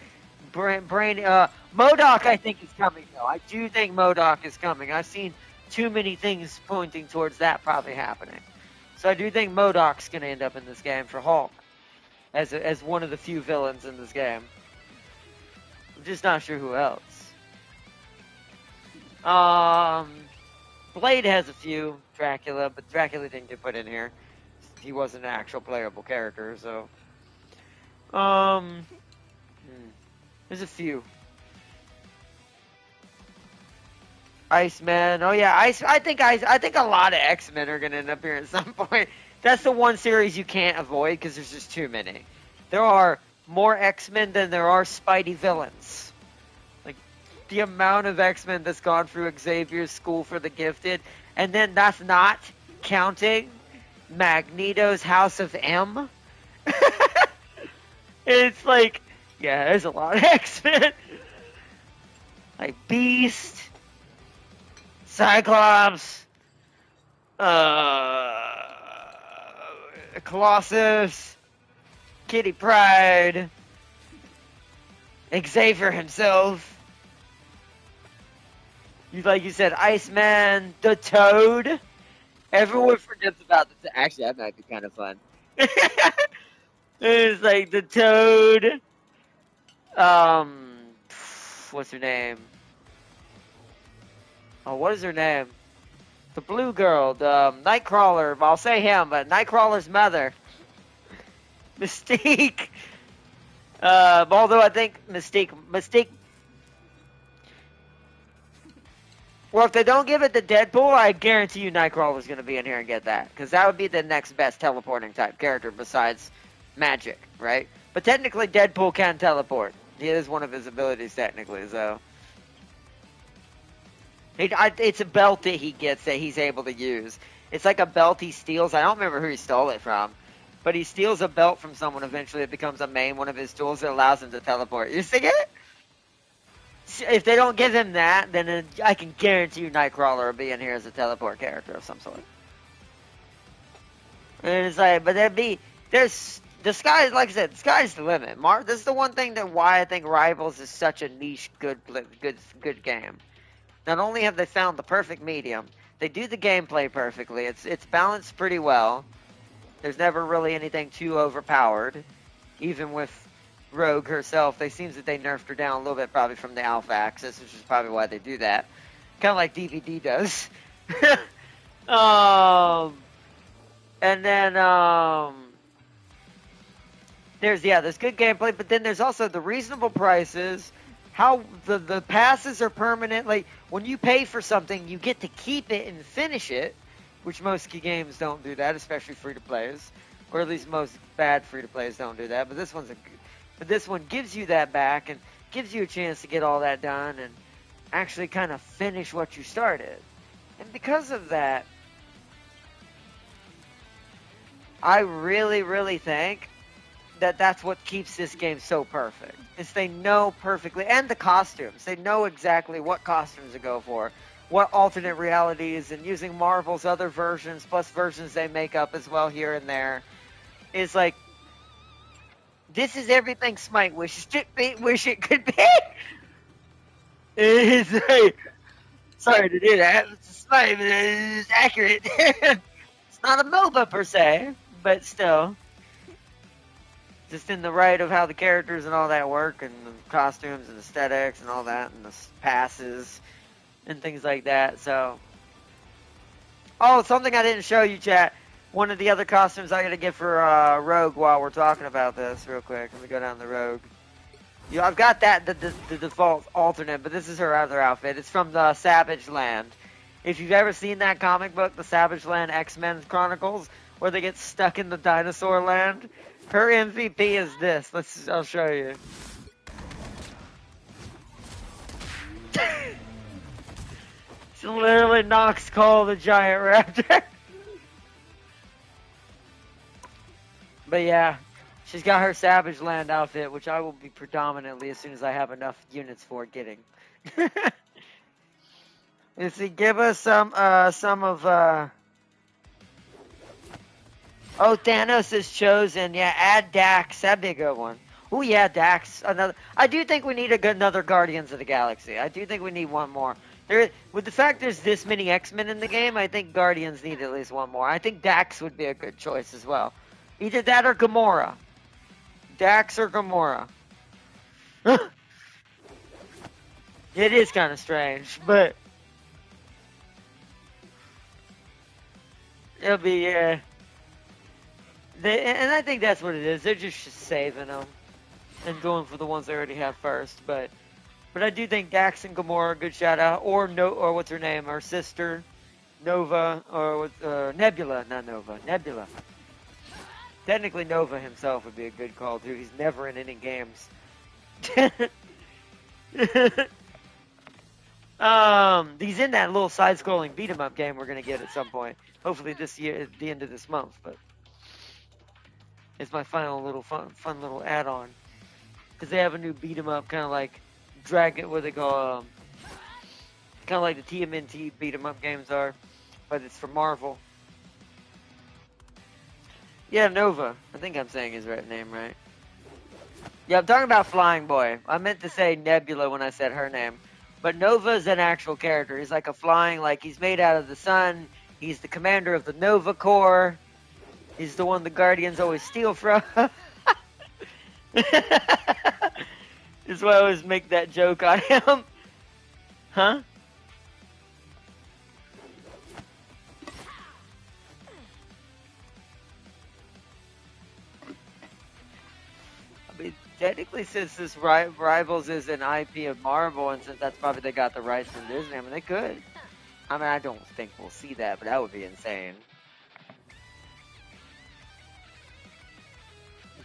MODOK, I think, is coming, though. I do think MODOK is coming. I've seen too many things pointing towards that probably happening. So I do think MODOK's going to end up in this game for Hulk as one of the few villains in this game. I'm just not sure who else. Blade has a few, Dracula, but Dracula didn't get put in here. He wasn't an actual playable character, so. There's a few. Iceman. Oh yeah, I think a lot of X-Men are gonna end up here at some point. That's the one series you can't avoid because there's just too many. There are more X-Men than there are Spidey villains. Like the amount of X-Men that's gone through Xavier's School for the Gifted, and then that's not counting Magneto's House of M. It's like, yeah, there's a lot of X-Men. Like Beast, Cyclops, Colossus, Kitty Pryde, Xavier himself. Like you said, Iceman, the Toad. Everyone forgets about the actually, that might be kind of fun. It's like the Toad. What's her name? Oh, what is her name? The blue girl, the Nightcrawler. I'll say him, but Nightcrawler's mother. Mystique. Although I think Mystique. Well, if they don't give it to Deadpool, I guarantee you Nightcrawler's going to be in here and get that. Because that would be the next best teleporting type character besides Magic, right? But technically Deadpool can teleport. He is one of his abilities technically, so. It's a belt that he gets that he's able to use. It's like a belt he steals. I don't remember who he stole it from. But he steals a belt from someone eventually. It becomes a main one of his tools that allows him to teleport. You see it? If they don't give him that, then I can guarantee you Nightcrawler will be in here as a teleport character of some sort. And it's like, but there's the sky. Like I said, the sky's the limit. This is the one thing that why I think Rivals is such a niche, good game. Not only have they found the perfect medium, they do the gameplay perfectly. It's balanced pretty well. There's never really anything too overpowered, even with Rogue herself. They seems that they nerfed her down a little bit, probably from the Alpha Axis, which is probably why they do that. Kind of like DVD does. And then there's good gameplay, but then there's also the reasonable prices. How the passes are permanent. Like when you pay for something, you get to keep it and finish it, which most games don't do that, especially free to plays, or at least most bad free to plays don't do that. But this one gives you that back and gives you a chance to get all that done and actually kind of finish what you started. And because of that, I really, really think that that's what keeps this game so perfect. Is they know perfectly, and the costumes. They know exactly what costumes to go for, what alternate realities, and using Marvel's other versions, plus versions they make up as well here and there. Is like, this is everything Smite wish it could be. It's like, sorry to do that. It's Smite, but it's accurate. It's not a MOBA per se, but still. Just in the right of how the characters and all that work, and the costumes and aesthetics and all that, and the passes and things like that. So, oh, something I didn't show you, chat. One of the other costumes I gotta get for Rogue while we're talking about this, real quick. Let me go down the Rogue. I've got that the default alternate, but this is her other outfit. It's from the Savage Land. If you've ever seen that comic book, the Savage Land X-Men Chronicles, where they get stuck in the dinosaur land. Her MVP is this. I'll show you. She literally knocks Cole the giant raptor. But yeah, she's got her Savage Land outfit, which I will be predominantly as soon as I have enough units for getting. Let's see, give us some of, oh, Thanos is chosen. Yeah, add Dax. That'd be a good one. Oh, yeah, Dax. I do think we need another Guardians of the Galaxy. I do think we need one more. With the fact there's this many X-Men in the game, I think Guardians need at least one more. I think Dax would be a good choice as well. Either that or Gamora. Dax or Gamora. It is kind of strange, but it'll be, and I think that's what it is. They're just saving them and going for the ones they already have first. But I do think Dax and Gamora, good shout out. Or what's her name? Her sister, Nova, or Nebula, not Nova, Nebula. Technically, Nova himself would be a good call too. He's never in any games. He's in that little side-scrolling beat-em-up game we're gonna get at some point. Hopefully this year, at the end of this month. But it's my final little fun little add-on because they have a new beat-em-up, kind of like Dragon. What they call, kind of like the TMNT beat-em-up games are, but it's for Marvel. Yeah, Nova. I think I'm saying his right name right. Yeah, I'm talking about Flying Boy. I meant to say Nebula when I said her name. But Nova's an actual character. He's like a flying, like he's made out of the sun. He's the commander of the Nova Corps. He's the one the Guardians always steal from. That's why I always make that joke on him. Huh? I mean, technically, since this Rivals is an IP of Marvel, and since that's probably they got the rights from Disney, I mean, they could. I mean, I don't think we'll see that, but that would be insane.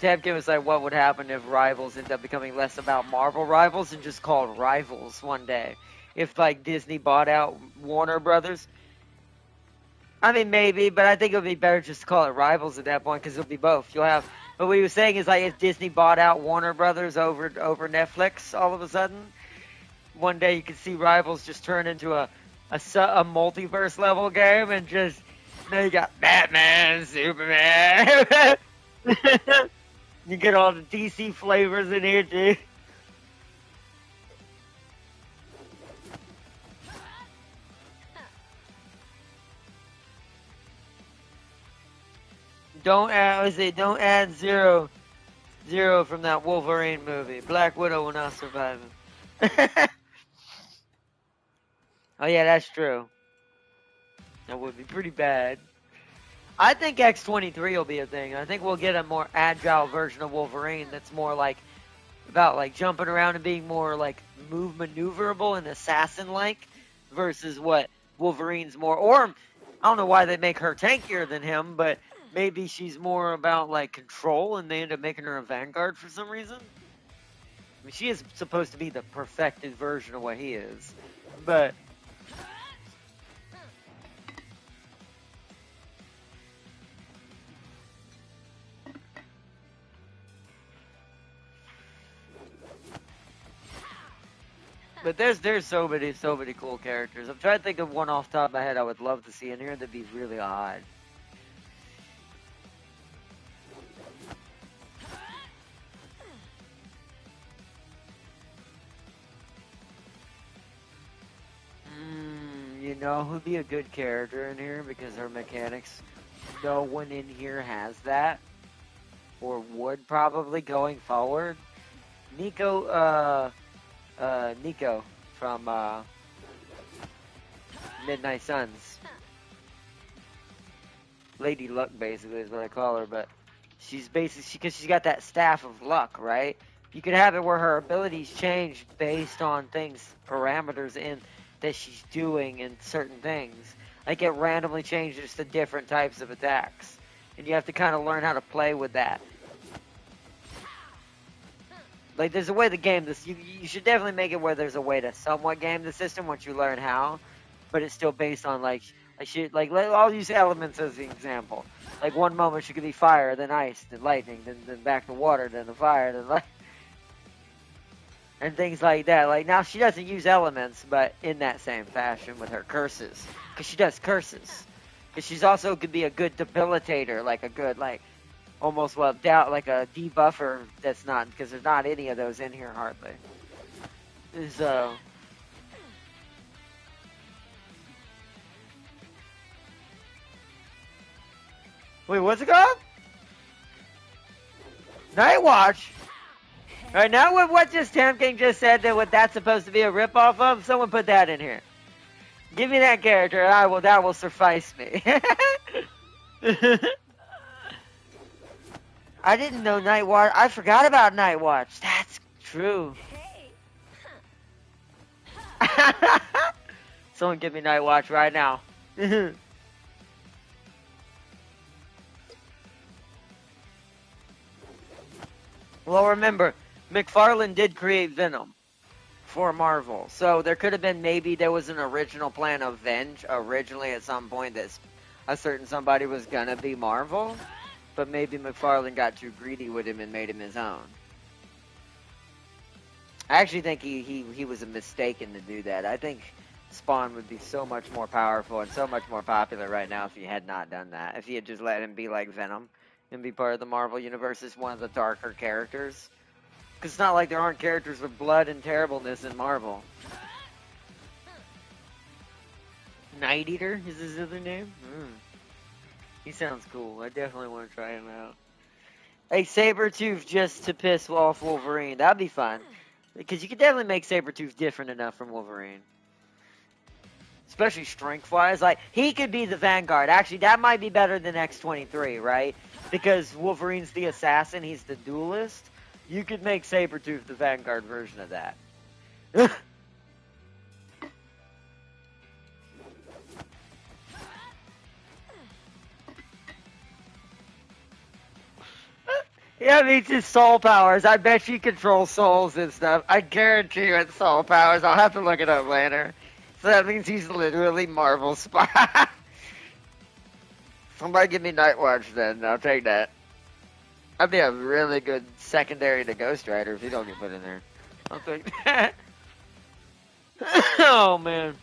Tabkin was like, what would happen if Rivals ended up becoming less about Marvel Rivals and just called Rivals one day? If, like, Disney bought out Warner Brothers? I mean, maybe, but I think it would be better just to call it Rivals at that point, because it'll be both. You'll have... But what he was saying is, like, if Disney bought out Warner Brothers over Netflix all of a sudden, one day you could see Rivals just turn into a multiverse level game, and just, you know, you got Batman, Superman. You get all the DC flavors in here, too. Don't add zero from that Wolverine movie. Black Widow will not survive him. Oh yeah, that's true. That would be pretty bad. I think X-23 will be a thing. I think we'll get a more agile version of Wolverine that's more like about like jumping around and being more like maneuverable and assassin-like versus what Wolverine's more. Or I don't know why they make her tankier than him, but maybe she's more about like control and they end up making her a Vanguard for some reason. I mean, she is supposed to be the perfected version of what he is, but there's so many cool characters. I'm trying to think of one off the top of my head I would love to see in here that'd be really odd. You know who'd be a good character in here because her mechanics, no one in here has that, or would probably going forward. Nico from Midnight Suns. Lady Luck, basically, is what I call her, but she's basically, because she's got that staff of luck, right? You could have it where her abilities change based on things, parameters in that she's doing in certain things. Like it randomly changes to different types of attacks. and you have to kind of learn how to play with that. Like, there's a way to game this. You should definitely make it where there's a way to somewhat game the system once you learn how, but it's still based on I'll use elements as the example. Like one moment she could be fire, then ice, then lightning, then back to water, then the fire, then light, and things like that. Like now she doesn't use elements, but in that same fashion with her curses, because she does curses. Because she's also could be a good debilitator, like a good almost doubt like a debuffer. That's not because there's not any of those in here hardly. So. Wait, what's it called? Night Watch. All right, now with what just Tam King just said, that what that's supposed to be a ripoff of, someone put that in here. Give me that character, and that will suffice me. I didn't know Night Watch. I forgot about Night Watch. That's true. Someone give me Night Watch right now. Well, remember, McFarlane did create Venom for Marvel. So there could have been maybe there was an original plan of Venge originally at some point that a certain somebody was going to be Marvel. But maybe McFarlane got too greedy with him and made him his own. I actually think he was a mistaken to do that. I think Spawn would be so much more powerful and so much more popular right now if he had not done that. If he had just let him be like Venom and be part of the Marvel Universe as one of the darker characters. Because it's not like there aren't characters with blood and terribleness in Marvel. Night Eater is his other name? He sounds cool. I definitely want to try him out. Hey, Sabretooth just to piss off Wolverine. That'd be fun. Because you could definitely make Sabretooth different enough from Wolverine. Especially strength-wise. Like, he could be the Vanguard. Actually, that might be better than X-23, right? Because Wolverine's the assassin, he's the duelist. You could make Sabretooth the Vanguard version of that. Yeah, it means his soul powers. I bet she controls souls and stuff. I guarantee you it's soul powers. I'll have to look it up later. So that means he's literally Marvel spy. Somebody give me Night Watch then. I'll take that. That'd be a really good secondary to Ghost Rider if you don't get put in there. I'll take that. Oh, man.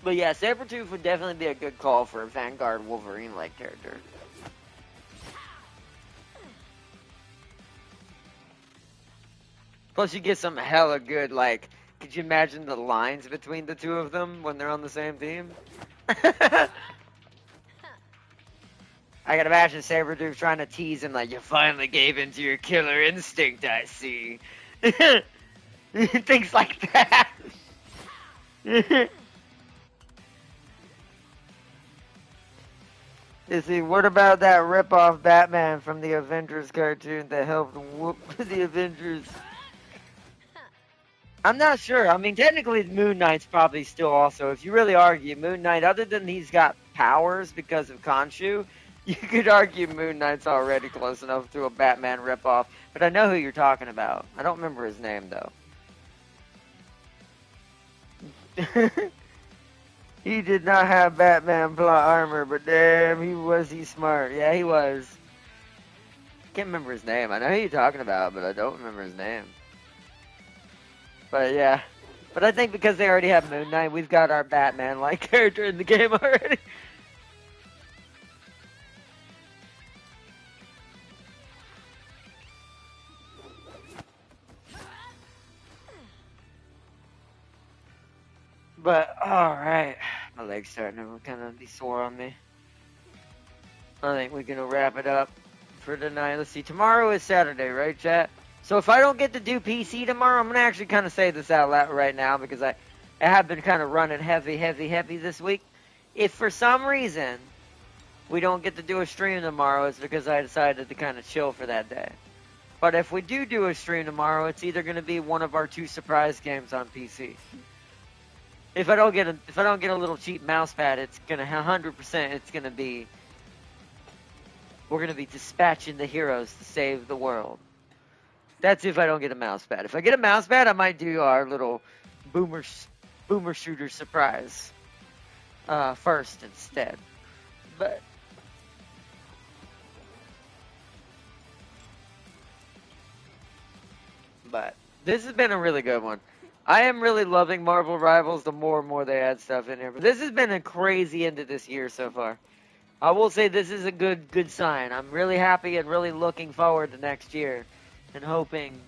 But yeah, Sabretooth would definitely be a good call for a Vanguard Wolverine-like character. Plus, you get some hella good, like, could you imagine the lines between the two of them when they're on the same team? I can imagine Sabretooth trying to tease him, like, you finally gave in to your killer instinct, I see. Things like that. You see, what about that rip-off Batman from the Avengers cartoon that helped whoop the Avengers? I'm not sure. I mean, technically, Moon Knight's probably still also, if you really argue, Moon Knight, other than he's got powers because of Khonshu, you could argue Moon Knight's already close enough to a Batman ripoff. But I know who you're talking about. I don't remember his name, though. He did not have Batman plot armor, but damn, he smart. Yeah, he was. Can't remember his name. I know who you're talking about, but I don't remember his name. But yeah. But I think because they already have Moon Knight, we've got our Batman-like character in the game already. But, alright. My leg's starting to kind of be sore on me. I think we're going to wrap it up for tonight. Let's see. Tomorrow is Saturday, right, chat? So if I don't get to do PC tomorrow, I'm going to actually kind of say this out loud right now because I have been kind of running heavy this week. If for some reason we don't get to do a stream tomorrow, it's because I decided to kind of chill for that day. But if we do a stream tomorrow, it's either going to be one of our 2 surprise games on PC. If I don't get a little cheap mouse pad, it's gonna 100%. It's gonna be we're going to be dispatching the heroes to save the world. That's if I don't get a mouse pad. If I get a mouse pad, I might do our little boomer shooter surprise first instead. But this has been a really good one. I am really loving Marvel Rivals the more and more they add stuff in here. But this has been a crazy end of this year so far. I will say this is a good sign. I'm really happy and really looking forward to next year and hoping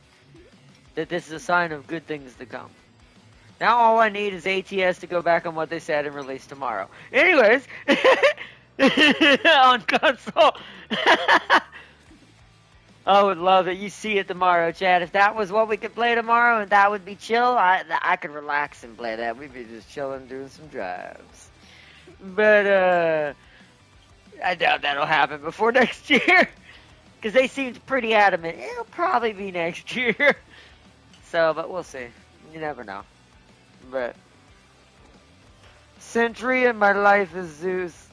that this is a sign of good things to come. Now all I need is ATS to go back on what they said and release tomorrow. Anyways, on console. I would love it. You see it tomorrow, Chad. If that was what we could play tomorrow and that would be chill, I could relax and play that. We'd be just chilling, doing some drives. But, I doubt that'll happen before next year. Because they seemed pretty adamant. It'll probably be next year. So, but we'll see. You never know. But, Sentry and my life is Zeus.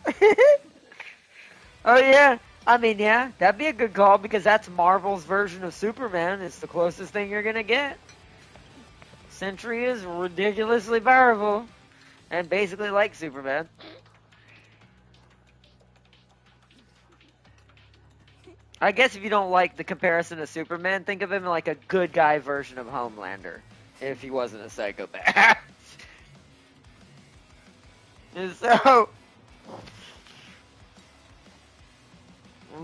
Oh, yeah. I mean, yeah, that'd be a good call because that's Marvel's version of Superman. It's the closest thing you're going to get. Sentry is ridiculously powerful and basically like Superman. I guess if you don't like the comparison to Superman, think of him like a good guy version of Homelander if he wasn't a psychopath. And so...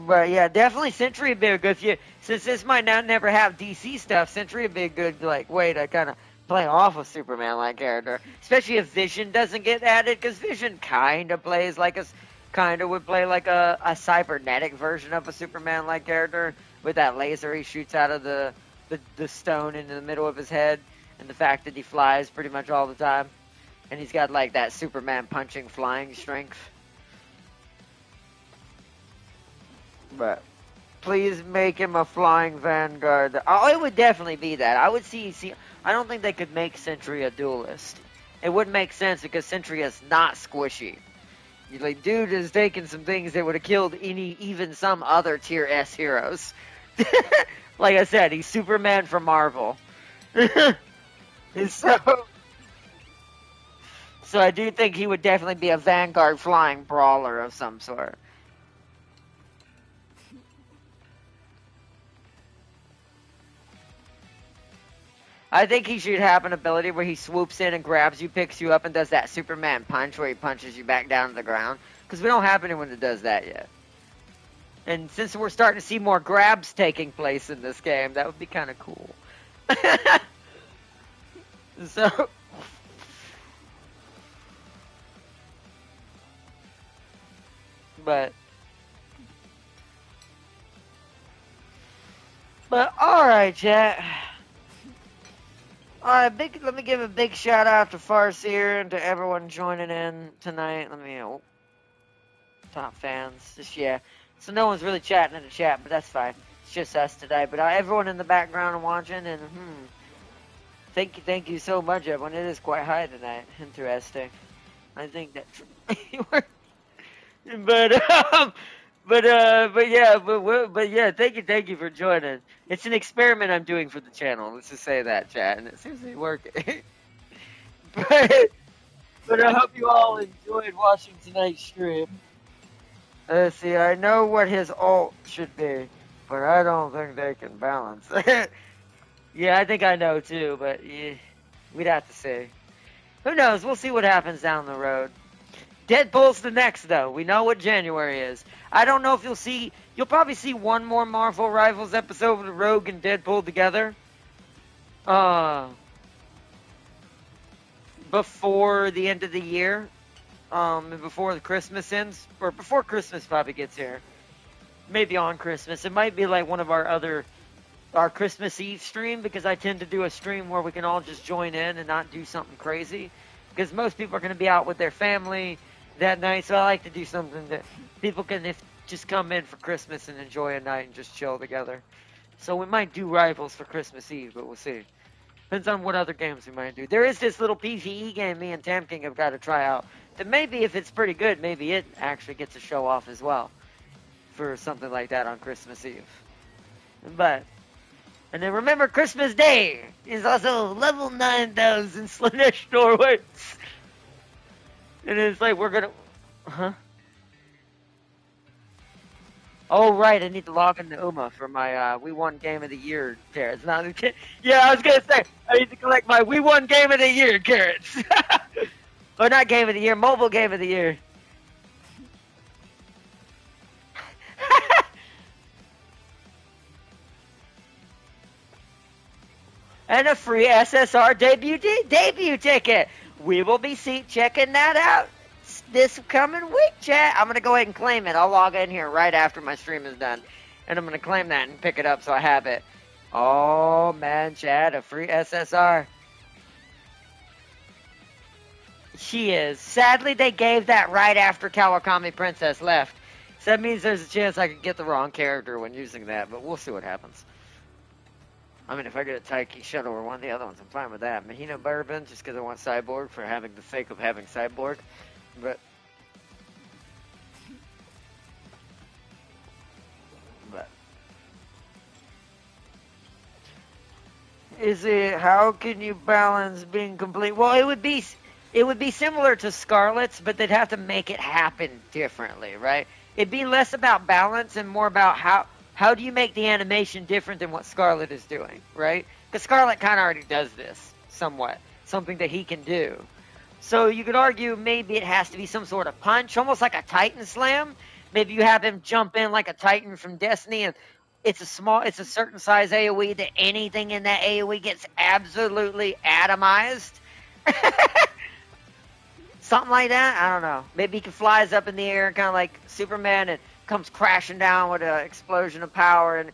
But yeah, definitely Sentry would be a good since this might not never have DC stuff. Sentry would be a good way to kind of play off a Superman-like character, especially if Vision doesn't get added, because Vision kind of plays like would play like a cybernetic version of a Superman-like character with that laser he shoots out of the stone into the middle of his head, and the fact that he flies pretty much all the time, and he's got like that Superman punching flying strength. But please make him a flying vanguard. Oh, it would definitely be that. I would see. I don't think they could make Sentry a duelist. It wouldn't make sense because Sentry is not squishy. Like, dude is taking some things that would have killed even some other tier S heroes. Like I said, he's Superman from Marvel. So I do think he would definitely be a vanguard flying brawler of some sort. I think he should have an ability where he swoops in and grabs you, picks you up, and does that Superman punch where he punches you back down to the ground. Because we don't have anyone that does that yet. And since we're starting to see more grabs taking place in this game, that would be kind of cool. So... But alright, chat. Alright, let me give a big shout out to Farseer and to everyone joining in tonight. Top fans. So no one's really chatting in the chat, but that's fine. It's just us today. But everyone in the background and watching, and thank you so much, everyone. It is quite high tonight. Interesting. I think that. But yeah, thank you for joining. It's an experiment I'm doing for the channel. Let's just say that, chat, and it seems to be working. but I hope you all enjoyed watching tonight's stream. Let's see, I know what his ult should be, but I don't think they can balance. Yeah, I think I know too, but yeah, we'd have to see. Who knows? We'll see what happens down the road. Deadpool's the next, though. We know what January is. I don't know if you'll probably see one more Marvel Rivals episode with Rogue and Deadpool together. Before the end of the year. Before the Christmas ends. Or before Christmas probably gets here. Maybe on Christmas. It might be like one of our Christmas Eve stream, because I tend to do a stream where we can all just join in and not do something crazy. Because most people are going to be out with their family that night, so I like to do something that people can just come in for Christmas and enjoy a night and just chill together. So we might do Rivals for Christmas Eve, but we'll see. Depends on what other games we might do. There is this little PvE game me and Tam King have got to try out. That maybe if it's pretty good, maybe it actually gets a show off as well. for something like that on Christmas Eve. But, and then remember, Christmas Day is also level 9,000 Slanesh Norwoods. And it's like, we're gonna, huh? Oh, right, I need to log into UMA for my, We Won Game of the Year carrots. Not, yeah, I was gonna say, I need to collect my We Won Game of the Year carrots. Or not Game of the Year, Mobile Game of the Year. And a free SSR debut ticket. We will be checking that out this coming week, chat. I'm going to go ahead and claim it. I'll log in here right after my stream is done. And I'm going to claim that and pick it up so I have it. Oh, man, chat, a free SSR. She is. Sadly, they gave that right after Kawakami Princess left. So that means there's a chance I could get the wrong character when using that, but we'll see what happens. I mean, if I get a Taiki Shuttle or one of the other ones, I'm fine with that. Mahina Bourbon, just because I want Cyborg for having the sake of having Cyborg. But is it, how can you balance being complete? Well, it would be similar to Scarlet's, but they'd have to make it happen differently, right? It'd be less about balance and more about how do you make the animation different than what Scarlet is doing, right? Because Scarlet kind of already does this, somewhat. Something that he can do. So you could argue maybe it has to be some sort of punch, almost like a Titan Slam. Maybe you have him jump in like a Titan from Destiny, and it's a certain size AoE that anything in that AoE gets absolutely atomized. Something like that? I don't know. Maybe he flies up in the air kind of like Superman and comes crashing down with an explosion of power, and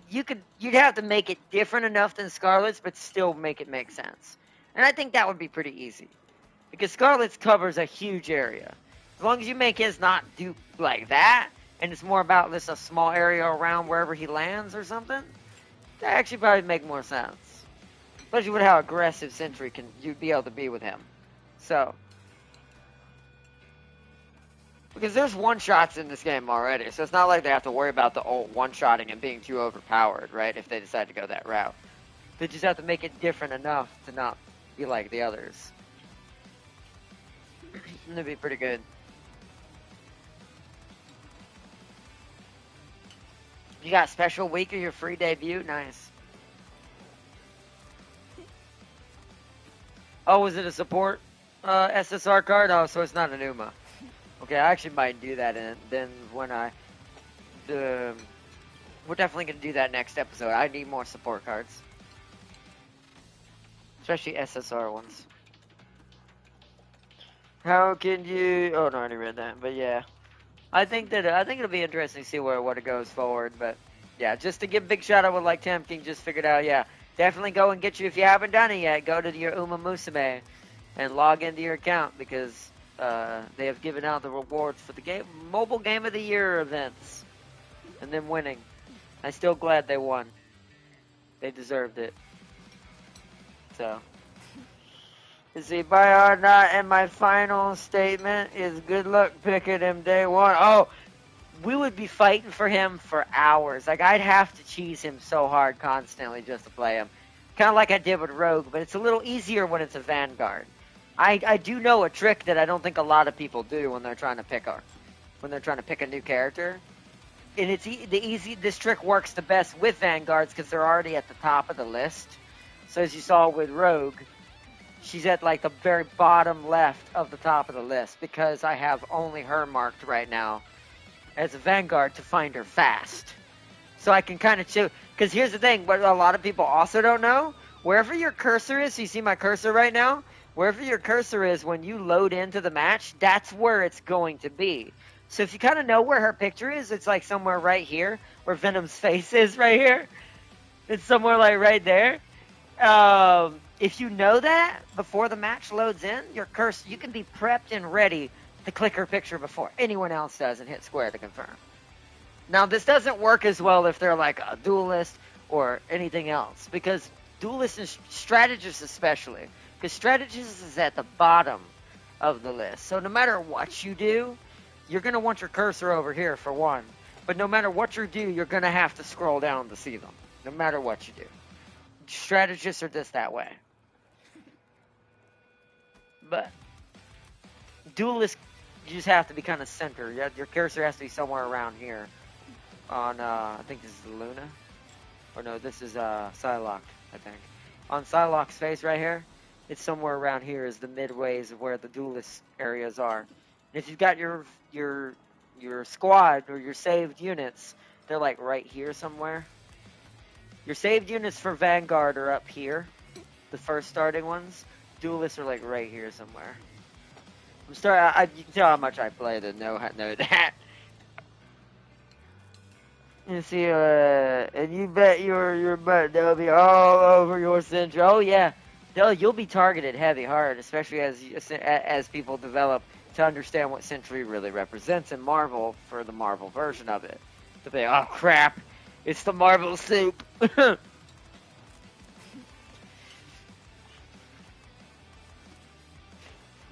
you'd have to make it different enough than Scarlet's, but still make it make sense. And I think that would be pretty easy, because Scarlet's covers a huge area. As long as you make his not do like that, and it's more about just a small area around wherever he lands or something, that actually probably make more sense. Especially with how aggressive Sentry you'd be able to be with him. So. Because there's one-shots in this game already, so it's not like they have to worry about the one-shotting and being too overpowered, right, if they decide to go that route. They just have to make it different enough to not be like the others. And it'd be pretty good. You got special week of your free debut? Nice. Oh, was it a support SSR card? Oh, so it's not an UMA. Okay, I actually might do that, and then when we're definitely going to do that next episode. I need more support cards. Especially SSR ones. How can you, oh no, I already read that, but yeah. I think it'll be interesting to see what it goes forward, but yeah, just to give a big shout out with like Tim King just figured out, yeah. Definitely go and get you, if you haven't done it yet, go to your Uma Musume and log into your account, because they have given out the rewards for the mobile game of the year events, and them winning. I'm still glad they won. They deserved it. So, you see, by or not, and my final statement is good luck picking him day one. Oh, we would be fighting for him for hours. Like, I'd have to cheese him so hard constantly just to play him. Kind of like I did with Rogue, but it's a little easier when it's a Vanguard. I do know a trick that I don't think a lot of people do when they're trying to pick a new character. And this trick works the best with Vanguards because they're already at the top of the list. So as you saw with Rogue, she's at like the very bottom left of the top of the list because I have only her marked right now as a Vanguard to find her fast. So I can kind of chill. Because here's the thing, what a lot of people also don't know, wherever your cursor is, so you see my cursor right now, wherever your cursor is when you load into the match, that's where it's going to be. So if you kind of know where her picture is, it's like somewhere right here, where Venom's face is right here. It's somewhere like right there. If you know that before the match loads in, your cursor, you can be prepped and ready to click her picture before anyone else does and hit square to confirm. Now, this doesn't work as well if they're like a duelist or anything else, because duelists and strategists especially, because strategists is at the bottom of the list. So no matter what you do, you're going to want your cursor over here for one. But no matter what you do, you're gonna have to scroll down to see them. No matter what you do. Strategists are just that way. But duelists, you just have to be kind of center. Your cursor has to be somewhere around here. On I think this is Luna. Or no, this is Psylocke, I think. On Psylocke's face right here, it's somewhere around here is the midways of where the duelist areas are. And if you've got your squad or your saved units, they're like right here somewhere. Your saved units for Vanguard are up here, the first starting ones. Duelists are like right here somewhere. I'm sorry, you can tell how much I play to know that. You see, and you bet your butt they'll be all over your central. Oh yeah, you'll be targeted heavy hard, especially as people develop to understand what Sentry really represents in Marvel for the Marvel version of it. They'll be, oh crap, it's the Marvel soup.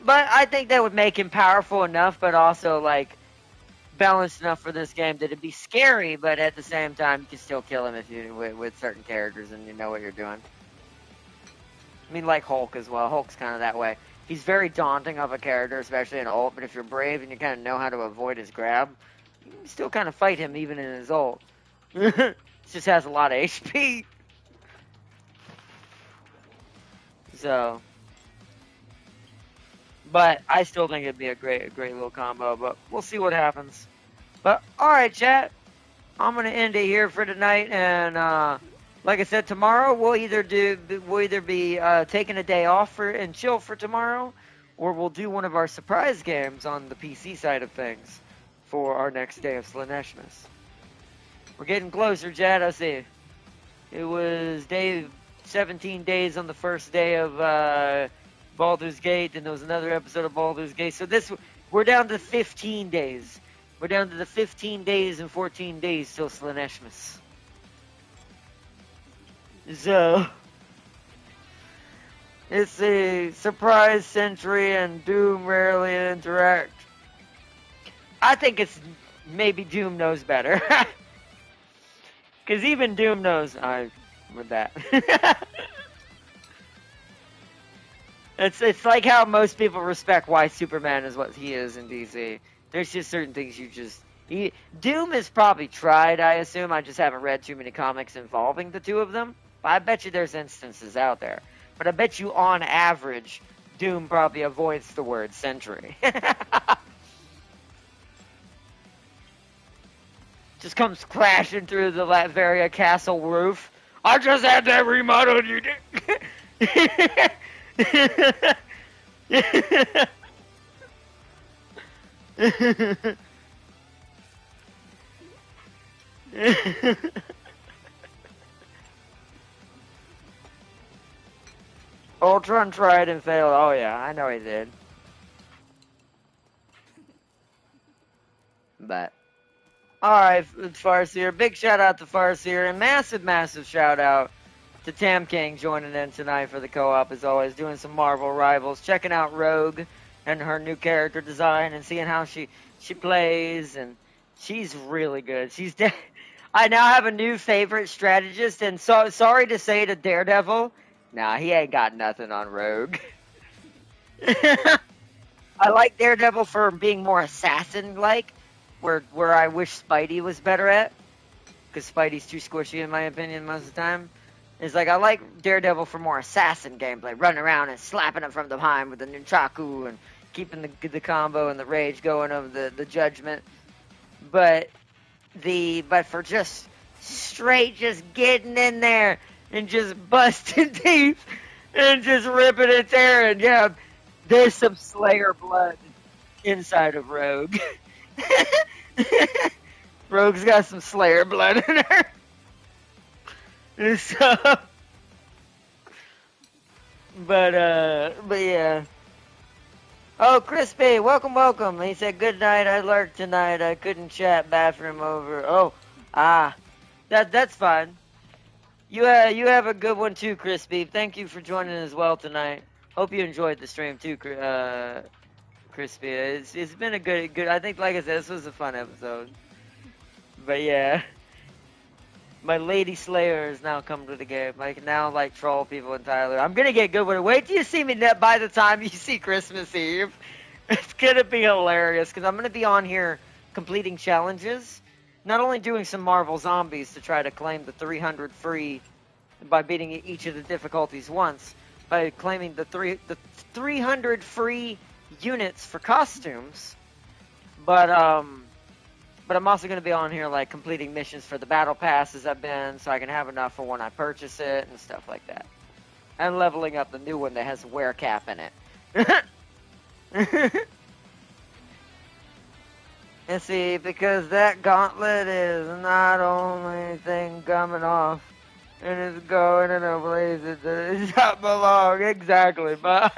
But I think that would make him powerful enough, but also like balanced enough for this game that it'd be scary, but at the same time you can still kill him if you with certain characters and you know what you're doing. I mean, like Hulk as well. Hulk's kind of that way. He's very daunting of a character, especially in ult, but if you're brave and you kind of know how to avoid his grab, you can still kind of fight him even in his ult. He just has a lot of HP. So, but I still think it'd be a great little combo, but we'll see what happens. But, alright, chat. I'm going to end it here for tonight, and like I said, tomorrow we'll either be taking a day off and chill for tomorrow, or we'll do one of our surprise games on the PC side of things for our next day of Slaneshmas. We're getting closer, chat. I see. It was 17 days on the first day of Baldur's Gate, and there was another episode of Baldur's Gate. So we're down to 15 days. We're down to the 15 days and 14 days till Slaneshmas. So, it's a surprise Sentry and Doom rarely interact. I think it's maybe Doom knows better. Because even Doom knows with that. It's like how most people respect why Superman is what he is in DC. There's just certain things Doom has probably tried, I assume. I just haven't read too many comics involving the two of them. But I bet you there's instances out there. But I bet you on average, Doom probably avoids the word Sentry. Just comes crashing through the Latveria castle roof. I just had that remodeled, you Ultron tried and failed. Oh yeah, I know he did. But alright, Farseer. Big shout out to Farseer, and massive shout out to Tam King joining in tonight for the co-op as always, doing some Marvel Rivals, checking out Rogue and her new character design and seeing how she plays, and she's really good. I now have a new favorite strategist, and sorry to say to Daredevil, nah, he ain't got nothing on Rogue. I like Daredevil for being more assassin-like, where I wish Spidey was better at, because Spidey's too squishy in my opinion most of the time. It's like I like Daredevil for more assassin gameplay, running around and slapping him from behind with the nunchaku and keeping the combo and the rage going of the judgment. But for just straight just getting in there and just busting teeth and just ripping and tearing, yeah, there's some Slayer blood inside of Rogue. Rogue's got some Slayer blood in her. So, but yeah. Oh, Crispy, welcome. He said, good night, I lurked tonight. I couldn't chat, bathroom over. Oh, that's fine. You have a good one too, Crispy. Thank you for joining as well tonight. Hope you enjoyed the stream too, Crispy. It's been a good. I think, like I said, this was a fun episode. But yeah. My Lady Slayer has now come to the game. I can now like troll people entirely. I'm gonna get good with it. Wait till you see me by the time you see Christmas Eve. It's gonna be hilarious because I'm gonna be on here completing challenges. Not only doing some Marvel Zombies to try to claim the 300 free by beating each of the difficulties once, by claiming the 300 free units for costumes, but I'm also going to be on here like completing missions for the battle passes I've been, so I can have enough for when I purchase it and stuff like that, and leveling up the new one that has a wear cap in it. And see, because that gauntlet is not only thing coming off, and it's going in a place it does not belong. Exactly, but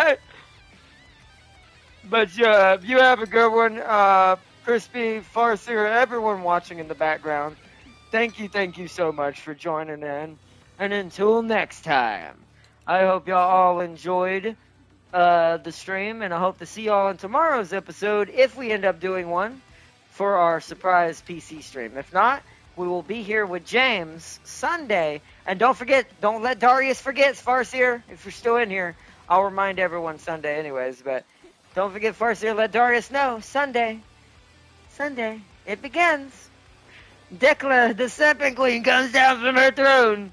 you have a good one, Crispy, Farseer, everyone watching in the background. Thank you so much for joining in. And until next time, I hope y'all all enjoyed the stream, and I hope to see y'all in tomorrow's episode if we end up doing one for our surprise PC stream. If not, we will be here with James Sunday. And don't let Darius forget, Farseer, if you're still in here. I'll remind everyone Sunday anyways, but don't forget Farseer, let Darius know. Sunday, it begins. Decla, the Serpent Queen, comes down from her throne.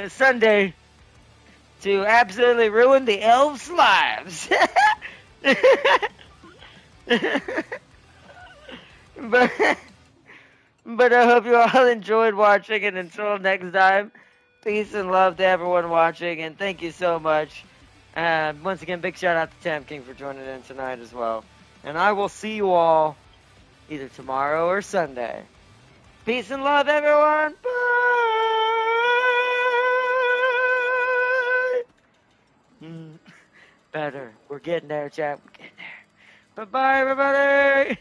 Sunday, to absolutely ruin the elves' lives. but I hope you all enjoyed watching, and until next time, peace and love to everyone watching, and thank you so much. Once again, big shout out to Tam King for joining in tonight as well. And I will see you all either tomorrow or Sunday. Peace and love, everyone. Bye. Better. We're getting there, chat. We're getting there. Bye-bye, everybody.